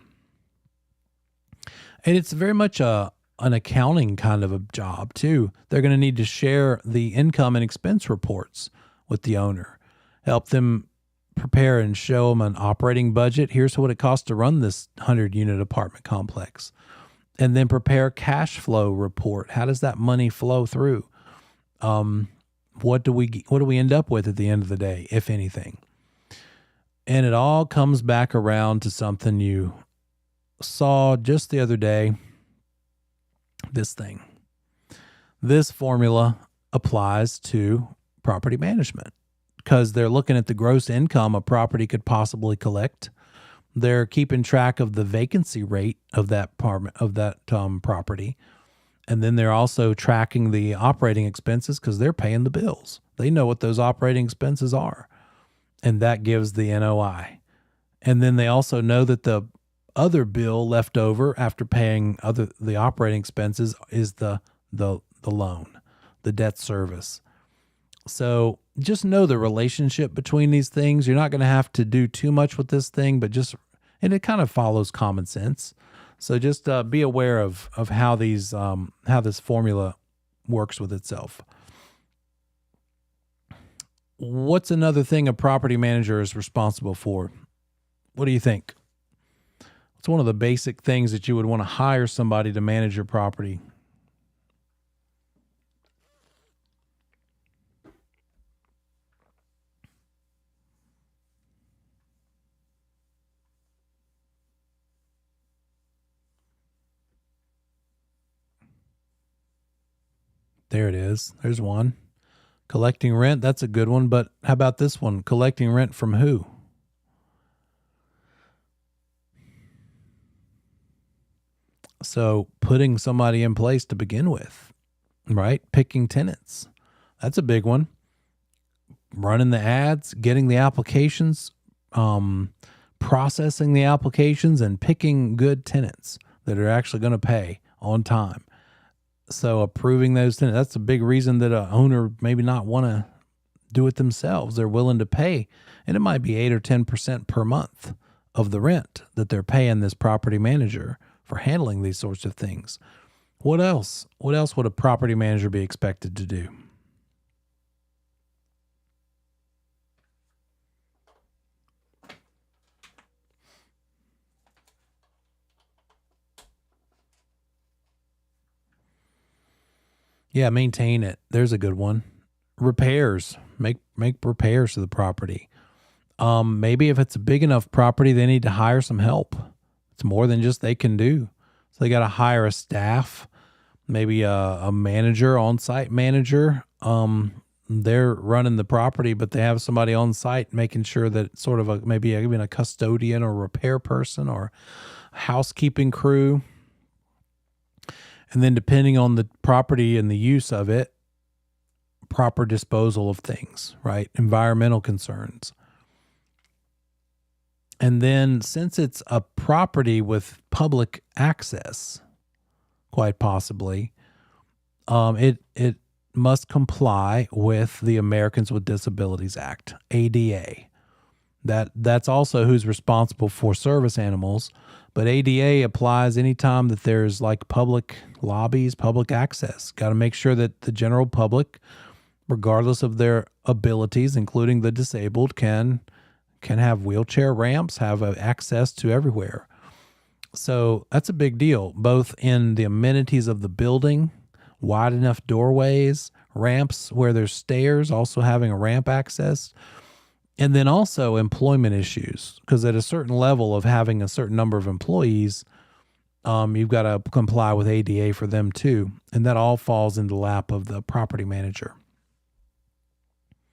And it's very much an accounting kind of a job too. They're going to need to share the income and expense reports with the owner, help them prepare and show them an operating budget. Here's what it costs to run this 100-unit apartment complex. And then prepare a cash flow report. How does that money flow through? What do we end up with at the end of the day, if anything? And it all comes back around to something you saw just the other day. This thing. This formula applies to property management because they're looking at the gross income a property could possibly collect. They're keeping track of the vacancy rate of that property. And then they're also tracking the operating expenses because they're paying the bills. They know what those operating expenses are. And that gives the NOI. And then they also know that the other bill left over after paying the operating expenses is the loan, the debt service. So just know the relationship between these things. You're not going to have to do too much with this thing, but and it kind of follows common sense. So just be aware of how how this formula works with itself. What's another thing a property manager is responsible for? What do you think? It's one of the basic things that you would want to hire somebody to manage your property. There it is. There's one. Collecting rent, that's a good one. But how about this one? Collecting rent from who? So putting somebody in place to begin with, right? Picking tenants. That's a big one. Running the ads, getting the applications, processing the applications, and picking good tenants that are actually going to pay on time. So approving those tenants, that's a big reason that an owner maybe not want to do it themselves. They're willing to pay, and it might be 8 or 10% per month of the rent that they're paying this property manager for handling these sorts of things. What else? What else would a property manager be expected to do? Yeah, maintain it. There's a good one. Repairs. Make repairs to the property. Maybe if it's a big enough property, they need to hire some help. It's more than just they can do. So they got to hire a staff, maybe a manager, on-site manager. They're running the property, but they have somebody on site making sure that sort of maybe even a custodian or repair person or housekeeping crew. And then depending on the property and the use of it, proper disposal of things, right? Environmental concerns. And then since it's a property with public access, quite possibly, it must comply with the Americans with Disabilities Act, ADA. That's also who's responsible for service animals. But ADA applies anytime that there's like public lobbies, public access. Got to make sure that the general public, regardless of their abilities, including the disabled, can have wheelchair ramps, have access to everywhere. So that's a big deal, both in the amenities of the building, wide enough doorways, ramps where there's stairs, also having a ramp access. And then also employment issues, because at a certain level of having a certain number of employees, you've got to comply with ADA for them too. And that all falls in the lap of the property manager.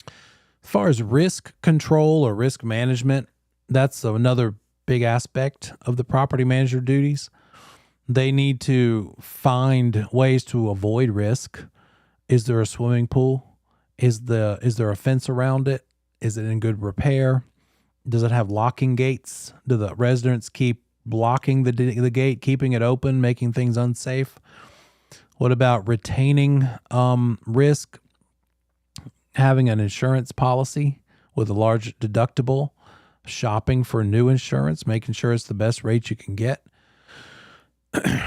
As far as risk control or risk management, that's another big aspect of the property manager duties. They need to find ways to avoid risk. Is there a swimming pool? Is there a fence around it? Is it in good repair? Does it have locking gates? Do the residents keep blocking the gate, keeping it open, making things unsafe? What about retaining risk? Having an insurance policy with a large deductible, shopping for new insurance, making sure it's the best rate you can get.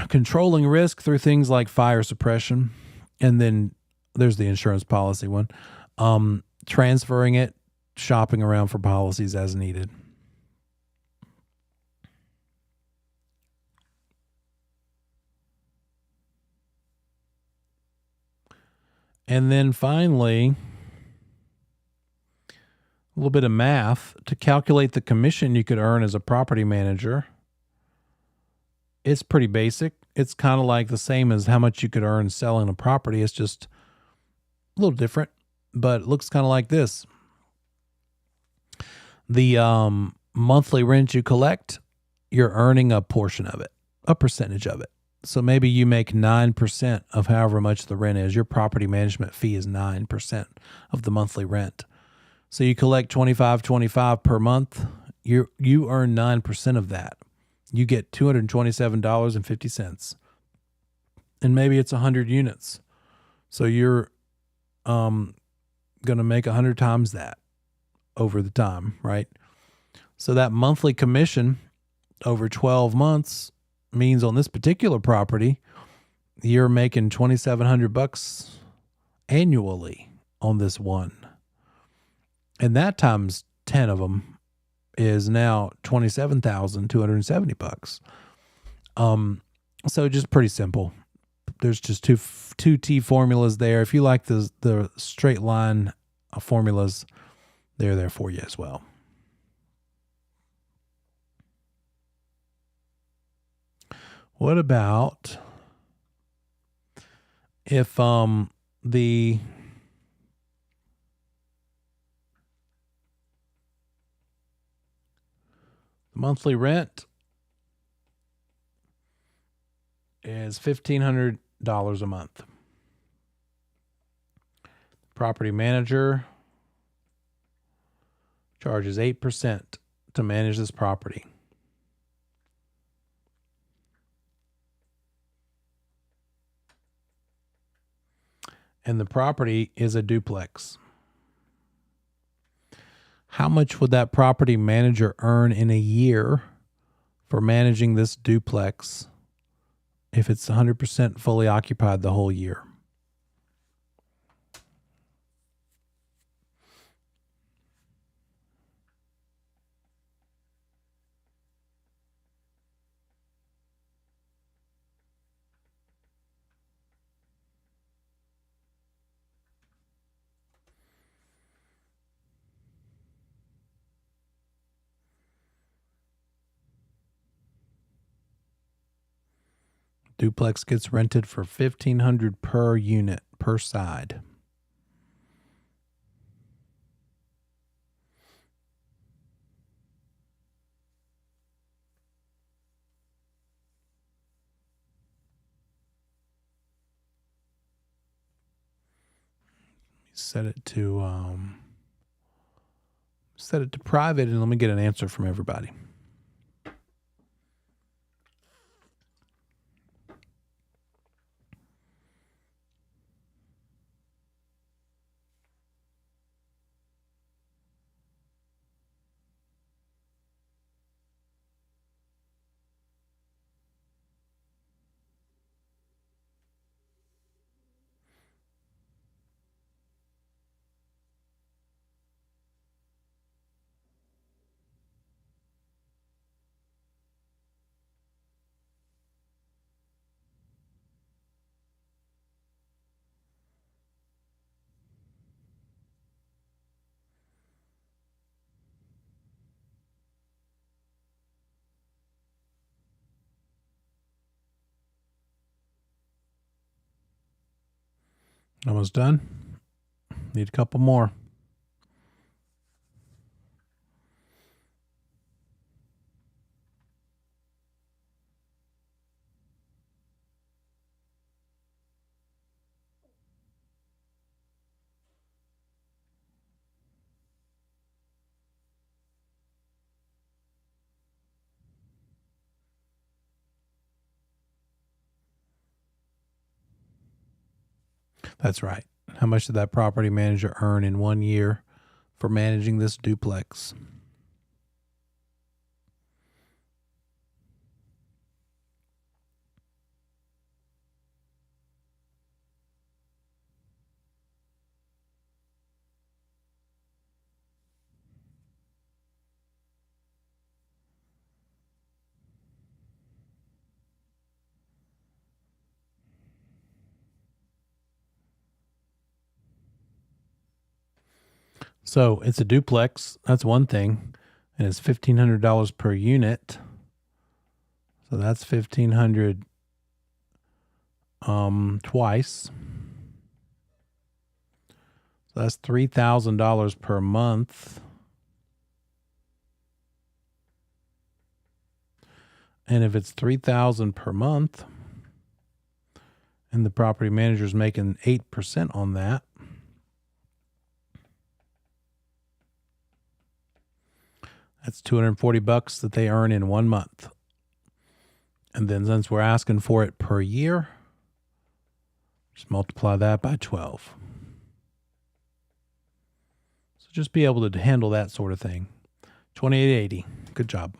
Controlling risk through things like fire suppression. And then there's the insurance policy one. Transferring it, shopping around for policies as needed. And then finally, a little bit of math to calculate the commission you could earn as a property manager. It's pretty basic. It's kind of like the same as how much you could earn selling a property. It's just a little different, but it looks kind of like this. The monthly rent you collect, you're earning a portion of it, a percentage of it. So maybe you make 9% of however much the rent is. Your property management fee is 9% of the monthly rent. So you collect $25.25 per month. You earn 9% of that. You get $227.50. And maybe it's 100 units. So you're going to make 100 times that over the time, right? So that monthly commission over 12 months means on this particular property, you're making $2,700 annually on this one. And that times 10 of them is now $27,270. So just pretty simple. There's just two T formulas there. If you like the straight line formulas, they're there for you as well. What about if the monthly rent is $1,500 a month. Property manager charges 8% to manage this property. And the property is a duplex. How much would that property manager earn in a year for managing this duplex if it's 100% fully occupied the whole year? Duplex gets rented for $1,500 per unit per side. Set it to private, and let me get an answer from everybody. Almost done. Need a couple more. That's right. How much did that property manager earn in 1 year for managing this duplex? So it's a duplex. That's one thing. And it's $1,500 per unit. So that's $1,500 twice. So that's $3,000 per month. And if it's $3,000 per month, and the property manager's making 8% on that, that's $240 that they earn in 1 month. And then since we're asking for it per year, just multiply that by 12. So just be able to handle that sort of thing. 2880. Good job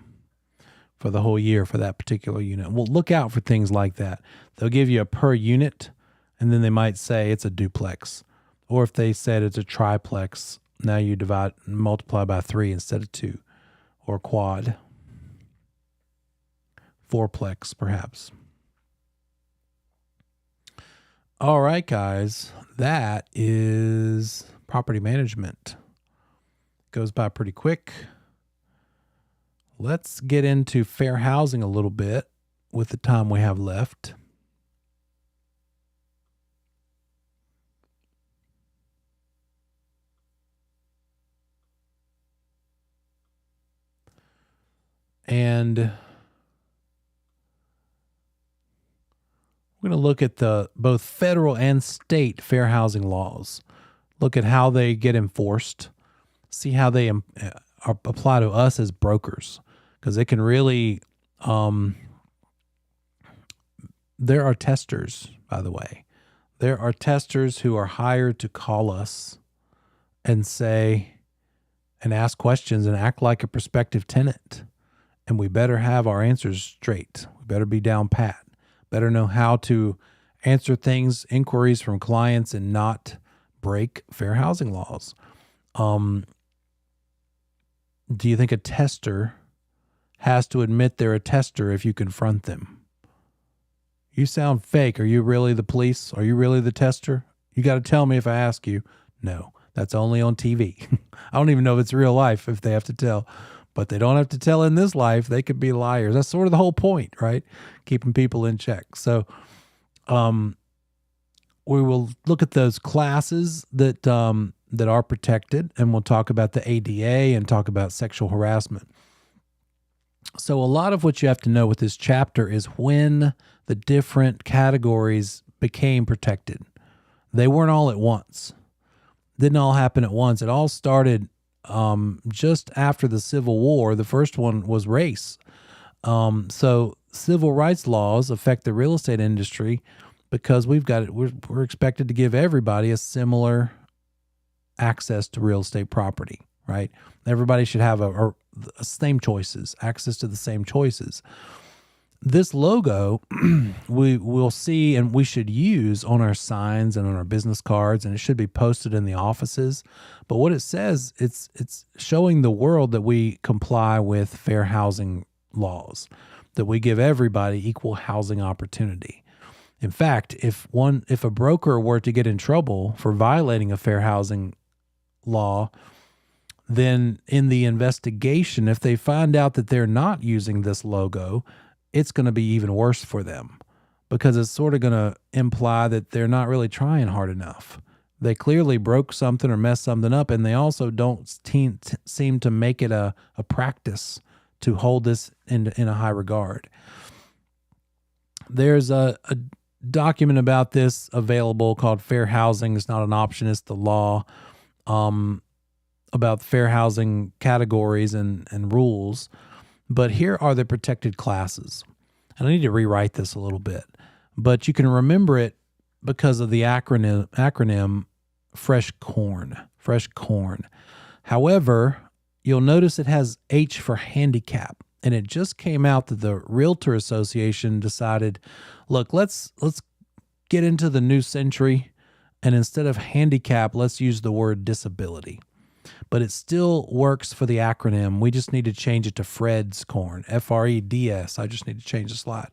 for the whole year for that particular unit. Well, look out for things like that. They'll give you a per unit, and then they might say it's a duplex. Or if they said it's a triplex, now you multiply by 3 instead of 2. Or quad. Fourplex, perhaps. All right, guys. That is property management. Goes by pretty quick. Let's get into fair housing a little bit with the time we have left. And we're going to look at the both federal and state fair housing laws. Look at how they get enforced. See how they apply to us as brokers. Because they can really, there are testers, by the way. There are testers who are hired to call us and say, and ask questions and act like a prospective tenant. And we better have our answers straight. We better be down pat. Better know how to answer things, inquiries from clients, and not break fair housing laws. Do you think a tester has to admit they're a tester if you confront them? You sound fake. Are you really the police? Are you really the tester? You got to tell me if I ask you. No, that's only on TV. I don't even know if it's real life if they have to tell. But they don't have to tell in this life. They could be liars. That's sort of the whole point, right? Keeping people in check. So we will look at those classes that are protected, and we'll talk about the ADA and talk about sexual harassment. So a lot of what you have to know with this chapter is when the different categories became protected. They weren't all at once. Didn't all happen at once. It all started just after the Civil War. The first one was race. So civil rights laws affect the real estate industry because we're expected to give everybody a similar access to real estate property, right? Everybody should have a same choices, access to the same choices. This logo we will see and we should use on our signs and on our business cards, and it should be posted in the offices. But what it says, it's showing the world that we comply with fair housing laws, that we give everybody equal housing opportunity. In fact, if a broker were to get in trouble for violating a fair housing law, then in the investigation, if they find out that they're not using this logo, it's going to be even worse for them because it's sort of going to imply that they're not really trying hard enough. They clearly broke something or messed something up, and they also don't seem to make it a practice to hold this in a high regard. There's a document about this available called Fair Housing. It's not an option, it's the law, about fair housing categories and rules. But here are the protected classes. And I need to rewrite this a little bit, but you can remember it because of the acronym Fresh Corn. However, you'll notice it has H for handicap, and it just came out that the Realtor Association decided, look, let's get into the new century, and instead of handicap, let's use the word disability. But it still works for the acronym. We just need to change it to Fred's Corn, Freds. I just need to change the slide.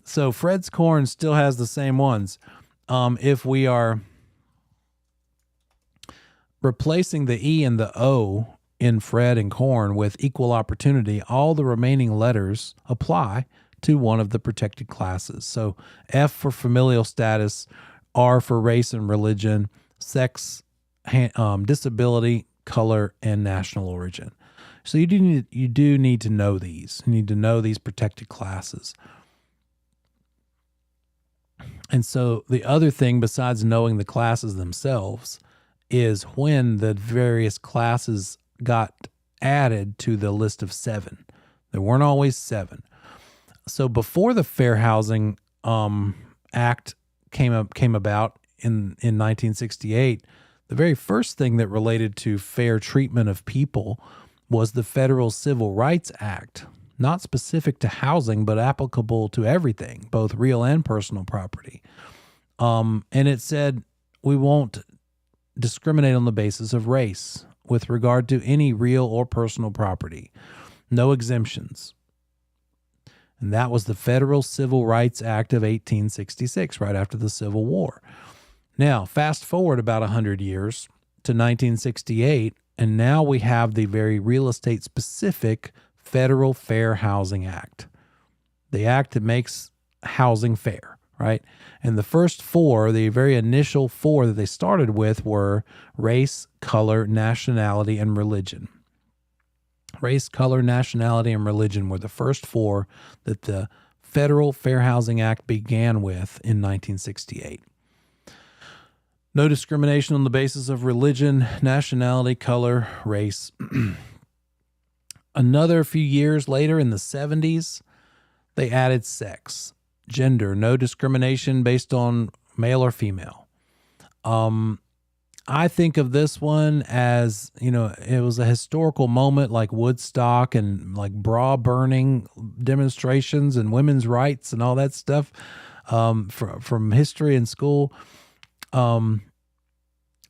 So Fred's Corn still has the same ones. If we are replacing the E and the O in Fred and Corn with equal opportunity, all the remaining letters apply to one of the protected classes. So F for familial status, R for race and religion, sex, disability, color, and national origin. So you do need to know these. You need to know these protected classes. And so the other thing besides knowing the classes themselves is when the various classes got added to the list of 7. There weren't always 7. So before the Fair Housing Act came about in 1968, The very first thing that related to fair treatment of people was the Federal Civil Rights Act, not specific to housing, but applicable to everything, both real and personal property. And it said we won't discriminate on the basis of race with regard to any real or personal property. No exemptions. And that was the Federal Civil Rights Act of 1866, right after the Civil War. Now, fast forward about 100 years to 1968, and now we have the very real estate specific Federal Fair Housing Act, the act that makes housing fair, right? And the first four, the very initial four that they started with were race, color, nationality, and religion. Race, color, nationality, and religion were the first four that the Federal Fair Housing Act began with in 1968. No discrimination on the basis of religion, nationality, color, race. Another few years later, in the 70s, they added sex, gender, no discrimination based on male or female. I think of this one as, it was a historical moment like Woodstock and like bra burning demonstrations and women's rights and all that stuff from history in school.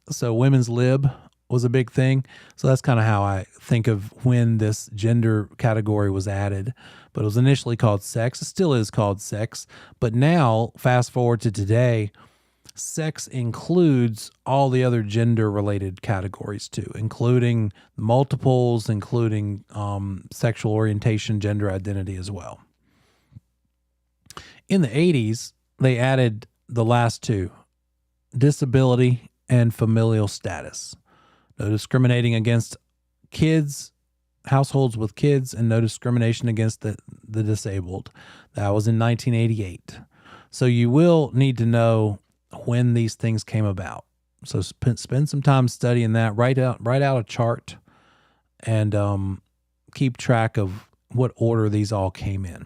So women's lib was a big thing. So that's kind of how I think of when this gender category was added. But it was initially called sex. It still is called sex. But now, fast forward to today, sex includes all the other gender-related categories too, including multiples, including sexual orientation, gender identity as well. In the 80s, they added the last two, disability and familial status. No discriminating against kids, households with kids, and no discrimination against the disabled. That was in 1988. So you will need to know when these things came about. So spend some time studying that. Write out a chart and keep track of what order these all came in.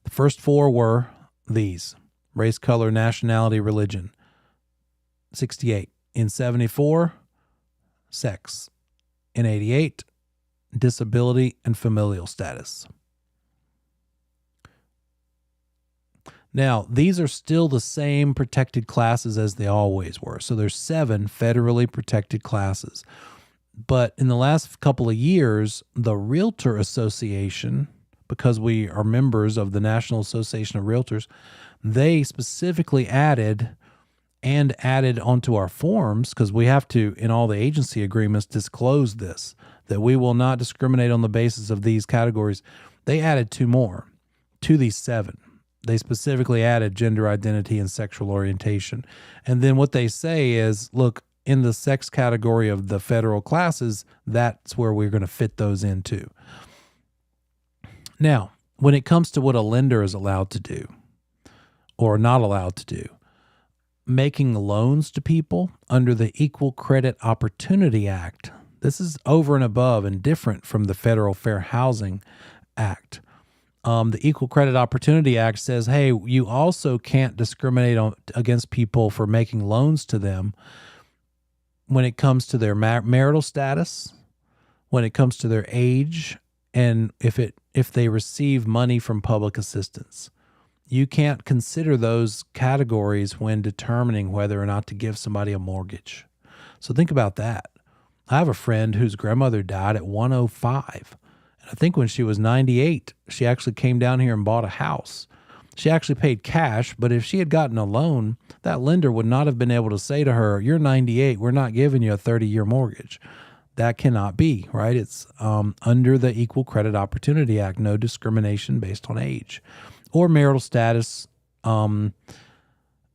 The first four were these: race, color, nationality, religion. 68. In 74, sex. In 88, disability and familial status. Now, these are still the same protected classes as they always were. So there's 7 federally protected classes. But in the last couple of years, the Realtor Association, because we are members of the National Association of Realtors, they specifically added onto our forms, because we have to, in all the agency agreements, disclose this, that we will not discriminate on the basis of these categories. They added 2 more to these 7. They specifically added gender identity and sexual orientation. And then what they say is, look, in the sex category of the federal classes, that's where we're going to fit those into. Now, when it comes to what a lender is allowed to do or not allowed to do, making loans to people under the Equal Credit Opportunity Act, this is over and above and different from the Federal Fair Housing Act. The Equal Credit Opportunity Act says, hey, you also can't discriminate against people for making loans to them when it comes to their marital status, when it comes to their age, and if they receive money from public assistance. You can't consider those categories when determining whether or not to give somebody a mortgage. So think about that. I have a friend whose grandmother died at 105. And I think when she was 98, she actually came down here and bought a house. She actually paid cash, but if she had gotten a loan, that lender would not have been able to say to her, you're 98, we're not giving you a 30-year mortgage. That cannot be, right? It's under the Equal Credit Opportunity Act, no discrimination based on age or marital status. And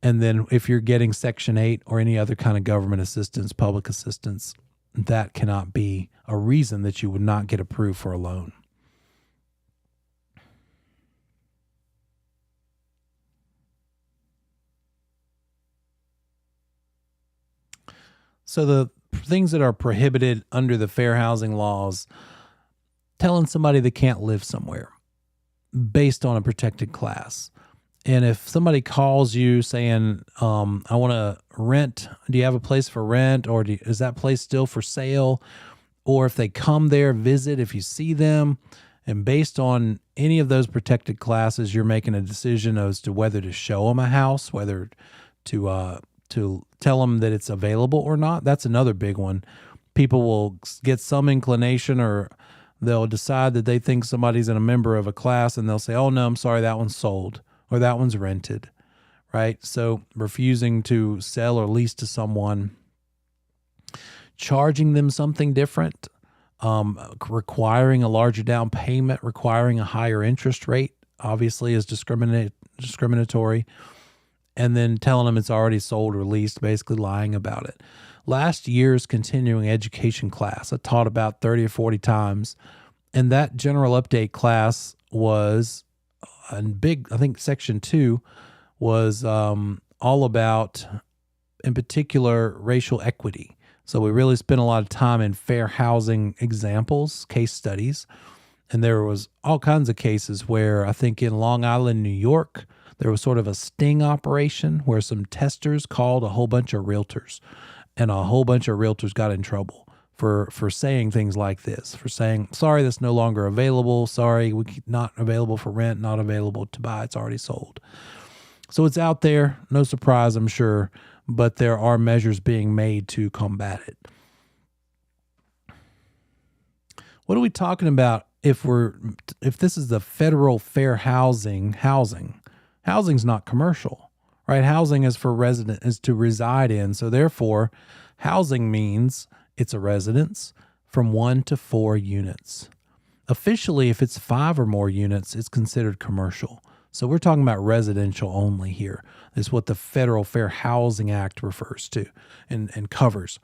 then if you're getting Section 8 or any other kind of government assistance, public assistance, that cannot be a reason that you would not get approved for a loan. So the things that are prohibited under the fair housing laws, telling somebody they can't live somewhere based on a protected class, And if somebody calls you saying, I want to rent, do you have a place for rent, or is that place still for sale? Or if they come there, visit, if you see them, and based on any of those protected classes, you're making a decision as to whether to show them a house, whether to tell them that it's available or not. That's another big one. People will get some inclination, or they'll decide that they think somebody's a member of a class, and they'll say, oh, no, I'm sorry, that one's sold, or that one's rented, right? So refusing to sell or lease to someone, charging them something different, requiring a larger down payment, requiring a higher interest rate, obviously is discriminatory, and then telling them it's already sold or leased, basically lying about it. Last year's continuing education class, I taught about 30 or 40 times, and that general update class was a big, I think section 2 was all about, in particular, racial equity. So we really spent a lot of time in fair housing examples, case studies, and there was all kinds of cases where I think in Long Island, New York, there was sort of a sting operation where some testers called a whole bunch of realtors, and a whole bunch of realtors got in trouble for saying things like this, for saying, sorry, that's no longer available. Sorry, not available for rent, not available to buy. It's already sold. So it's out there. No surprise, I'm sure, but there are measures being made to combat it. What are we talking about if this is the federal fair housing's not commercial, right? Housing is for is to reside in. So therefore, housing means it's a residence from 1 to 4 units. Officially, if it's 5 or more units, it's considered commercial. So we're talking about residential only here. This is what the Federal Fair Housing Act refers to and covers.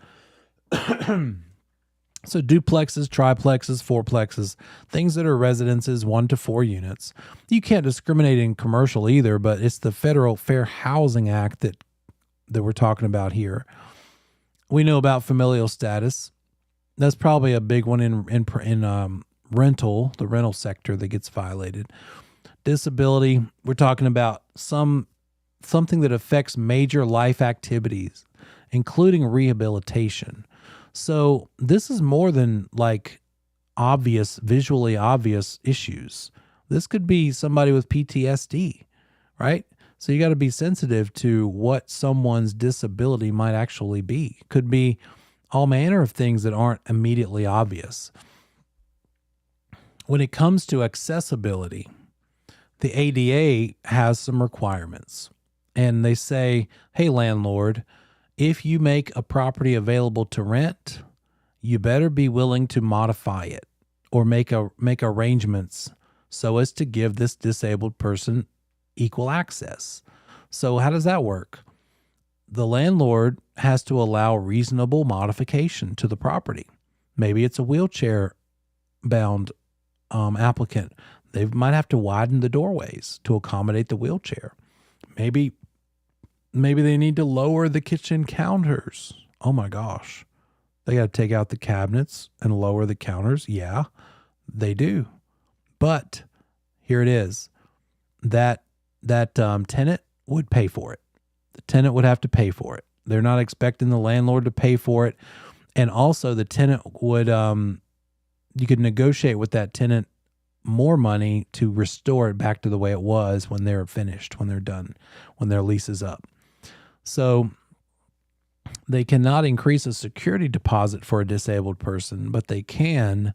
So duplexes, triplexes, fourplexes, things that are residences, 1 to 4 units. You can't discriminate in commercial either, but it's the Federal Fair Housing Act that we're talking about here. We know about familial status. That's probably a big one in rental, the rental sector that gets violated. Disability, we're talking about something that affects major life activities, including rehabilitation. So this is more than like visually obvious issues. This could be somebody with PTSD, right? So you got to be sensitive to what someone's disability might actually be. Could be all manner of things that aren't immediately obvious. When it comes to accessibility, the ADA has some requirements, and they say, hey, landlord, if you make a property available to rent, you better be willing to modify it or make arrangements so as to give this disabled person equal access. So how does that work? The landlord has to allow reasonable modification to the property. Maybe it's a wheelchair-bound applicant. They might have to widen the doorways to accommodate the wheelchair. Maybe they need to lower the kitchen counters. Oh my gosh. They got to take out the cabinets and lower the counters. Yeah, they do. But here it is. That tenant would pay for it. The tenant would have to pay for it. They're not expecting the landlord to pay for it. And also the tenant would, you could negotiate with that tenant more money to restore it back to the way it was when they're finished, when they're done, when their lease is up. So they cannot increase a security deposit for a disabled person, but they can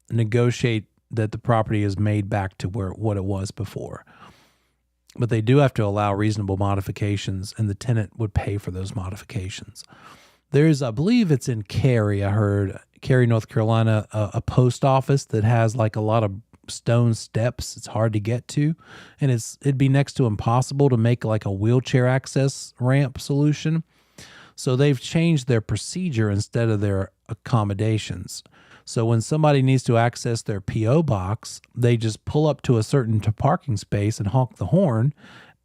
negotiate that the property is made back to what it was before. But they do have to allow reasonable modifications, and the tenant would pay for those modifications. There's, I believe it's in Cary, Cary, North Carolina, a post office that has like a lot of stone steps. It's hard to get to, and it'd be next to impossible to make like a wheelchair access ramp solution. So they've changed their procedure instead of their accommodations. So when somebody needs to access their P.O. box, they just pull up to a certain parking space and honk the horn,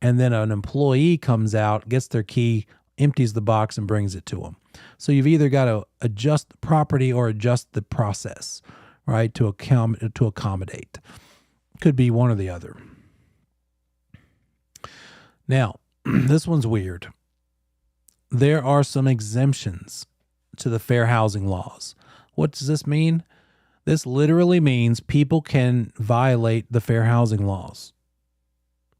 and then an employee comes out, gets their key, empties the box, and brings it to them. So you've either got to adjust the property or adjust the process, right, to accommodate. Could be one or the other. Now, this one's weird. There are some exemptions to the fair housing laws. What does this mean? This literally means people can violate the fair housing laws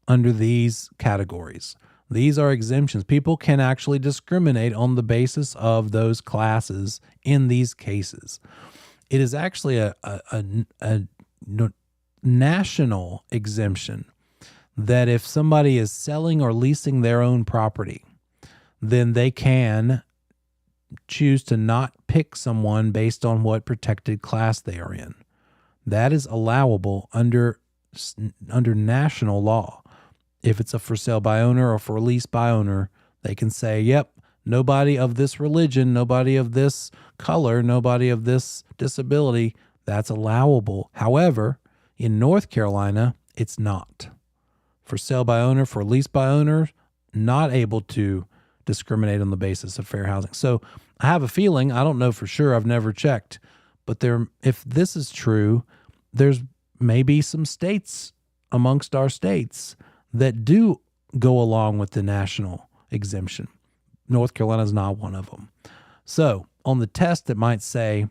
under these categories. These are exemptions. People can actually discriminate on the basis of those classes in these cases. It is actually a national exemption that if somebody is selling or leasing their own property, then they can choose to not pick someone based on what protected class they are in. That is allowable under national law. If it's a for sale by owner or for lease by owner, they can say, yep, nobody of this religion, nobody of this color, nobody of this disability, that's allowable. However, in North Carolina, it's not. For sale by owner, for lease by owner, not able to discriminate on the basis of fair housing. So I have a feeling, I don't know for sure, I've never checked, but if this is true, there's maybe some states amongst our states that do go along with the national exemption. North Carolina is not one of them. So on the test, it might say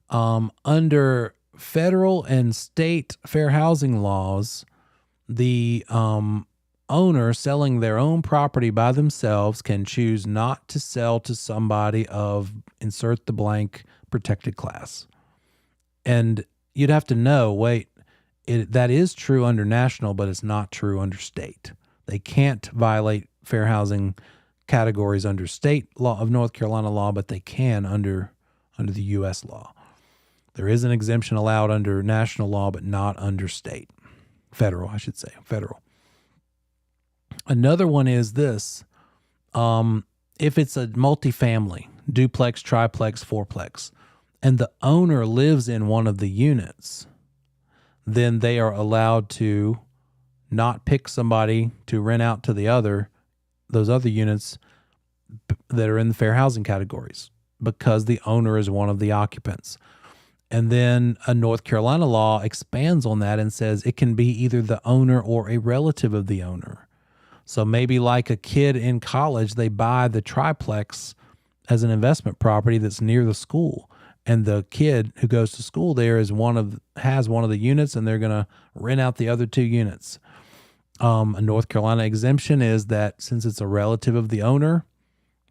under federal and state fair housing laws, the owner selling their own property by themselves can choose not to sell to somebody of insert the blank protected class. And you'd have to know, that is true under national, but it's not true under state. They can't violate fair housing categories under state law of North Carolina law, but they can under the U.S. law. There is an exemption allowed under national law, but not under state. Federal, I should say, federal. Another one is this. If it's a multifamily, duplex, triplex, fourplex, and the owner lives in one of the units, then they are allowed to not pick somebody to rent out to those other units that are in the fair housing categories because the owner is one of the occupants. And then a North Carolina law expands on that and says it can be either the owner or a relative of the owner. So maybe like a kid in college, they buy the triplex as an investment property that's near the school. And the kid who goes to school there has one of the units, and they're going to rent out the other two units. A North Carolina exemption is that since it's a relative of the owner,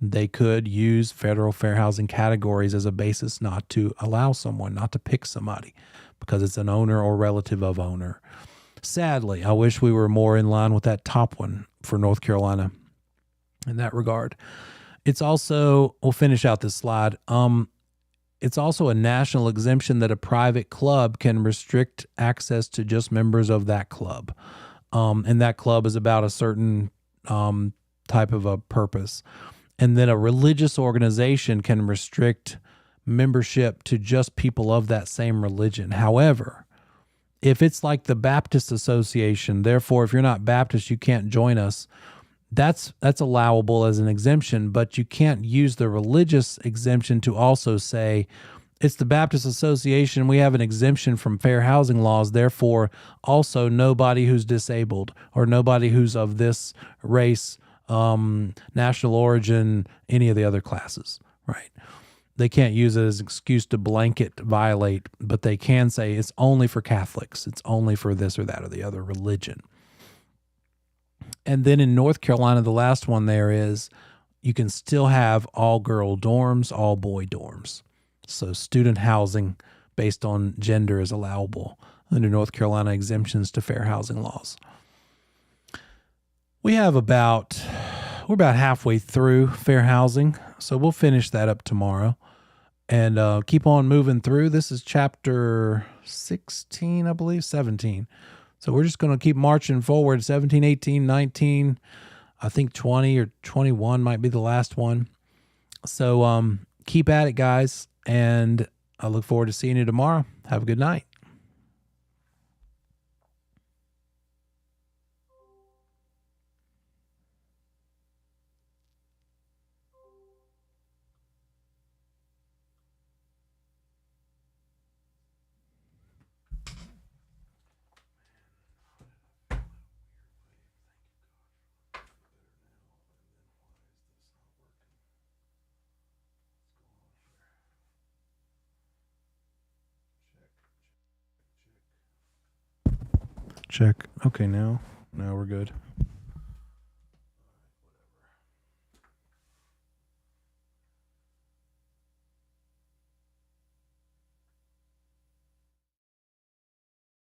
they could use federal fair housing categories as a basis not to allow someone, not to pick somebody because it's an owner or relative of owner. Sadly, I wish we were more in line with that top one for North Carolina in that regard. It's also, we'll finish out this slide. It's also a national exemption that a private club can restrict access to just members of that club. And that club is about a certain type of a purpose. And then a religious organization can restrict membership to just people of that same religion. However, if it's like the Baptist Association, therefore, if you're not Baptist, you can't join us, that's allowable as an exemption, but you can't use the religious exemption to also say, it's the Baptist Association, we have an exemption from fair housing laws, therefore also nobody who's disabled or nobody who's of this race, national origin, any of the other classes, right? They can't use it as an excuse to blanket violate, but they can say it's only for Catholics. It's only for this or that or the other religion. And then in North Carolina, the last one there is you can still have all girl dorms, all boy dorms. So student housing based on gender is allowable under North Carolina exemptions to fair housing laws. We're about halfway through fair housing, so we'll finish that up tomorrow and keep on moving through. This is chapter 16, I believe, 17. So we're just going to keep marching forward, 17, 18, 19, I think 20 or 21 might be the last one. So keep at it, guys, and I look forward to seeing you tomorrow. Have a good night. Check. Okay, now we're good.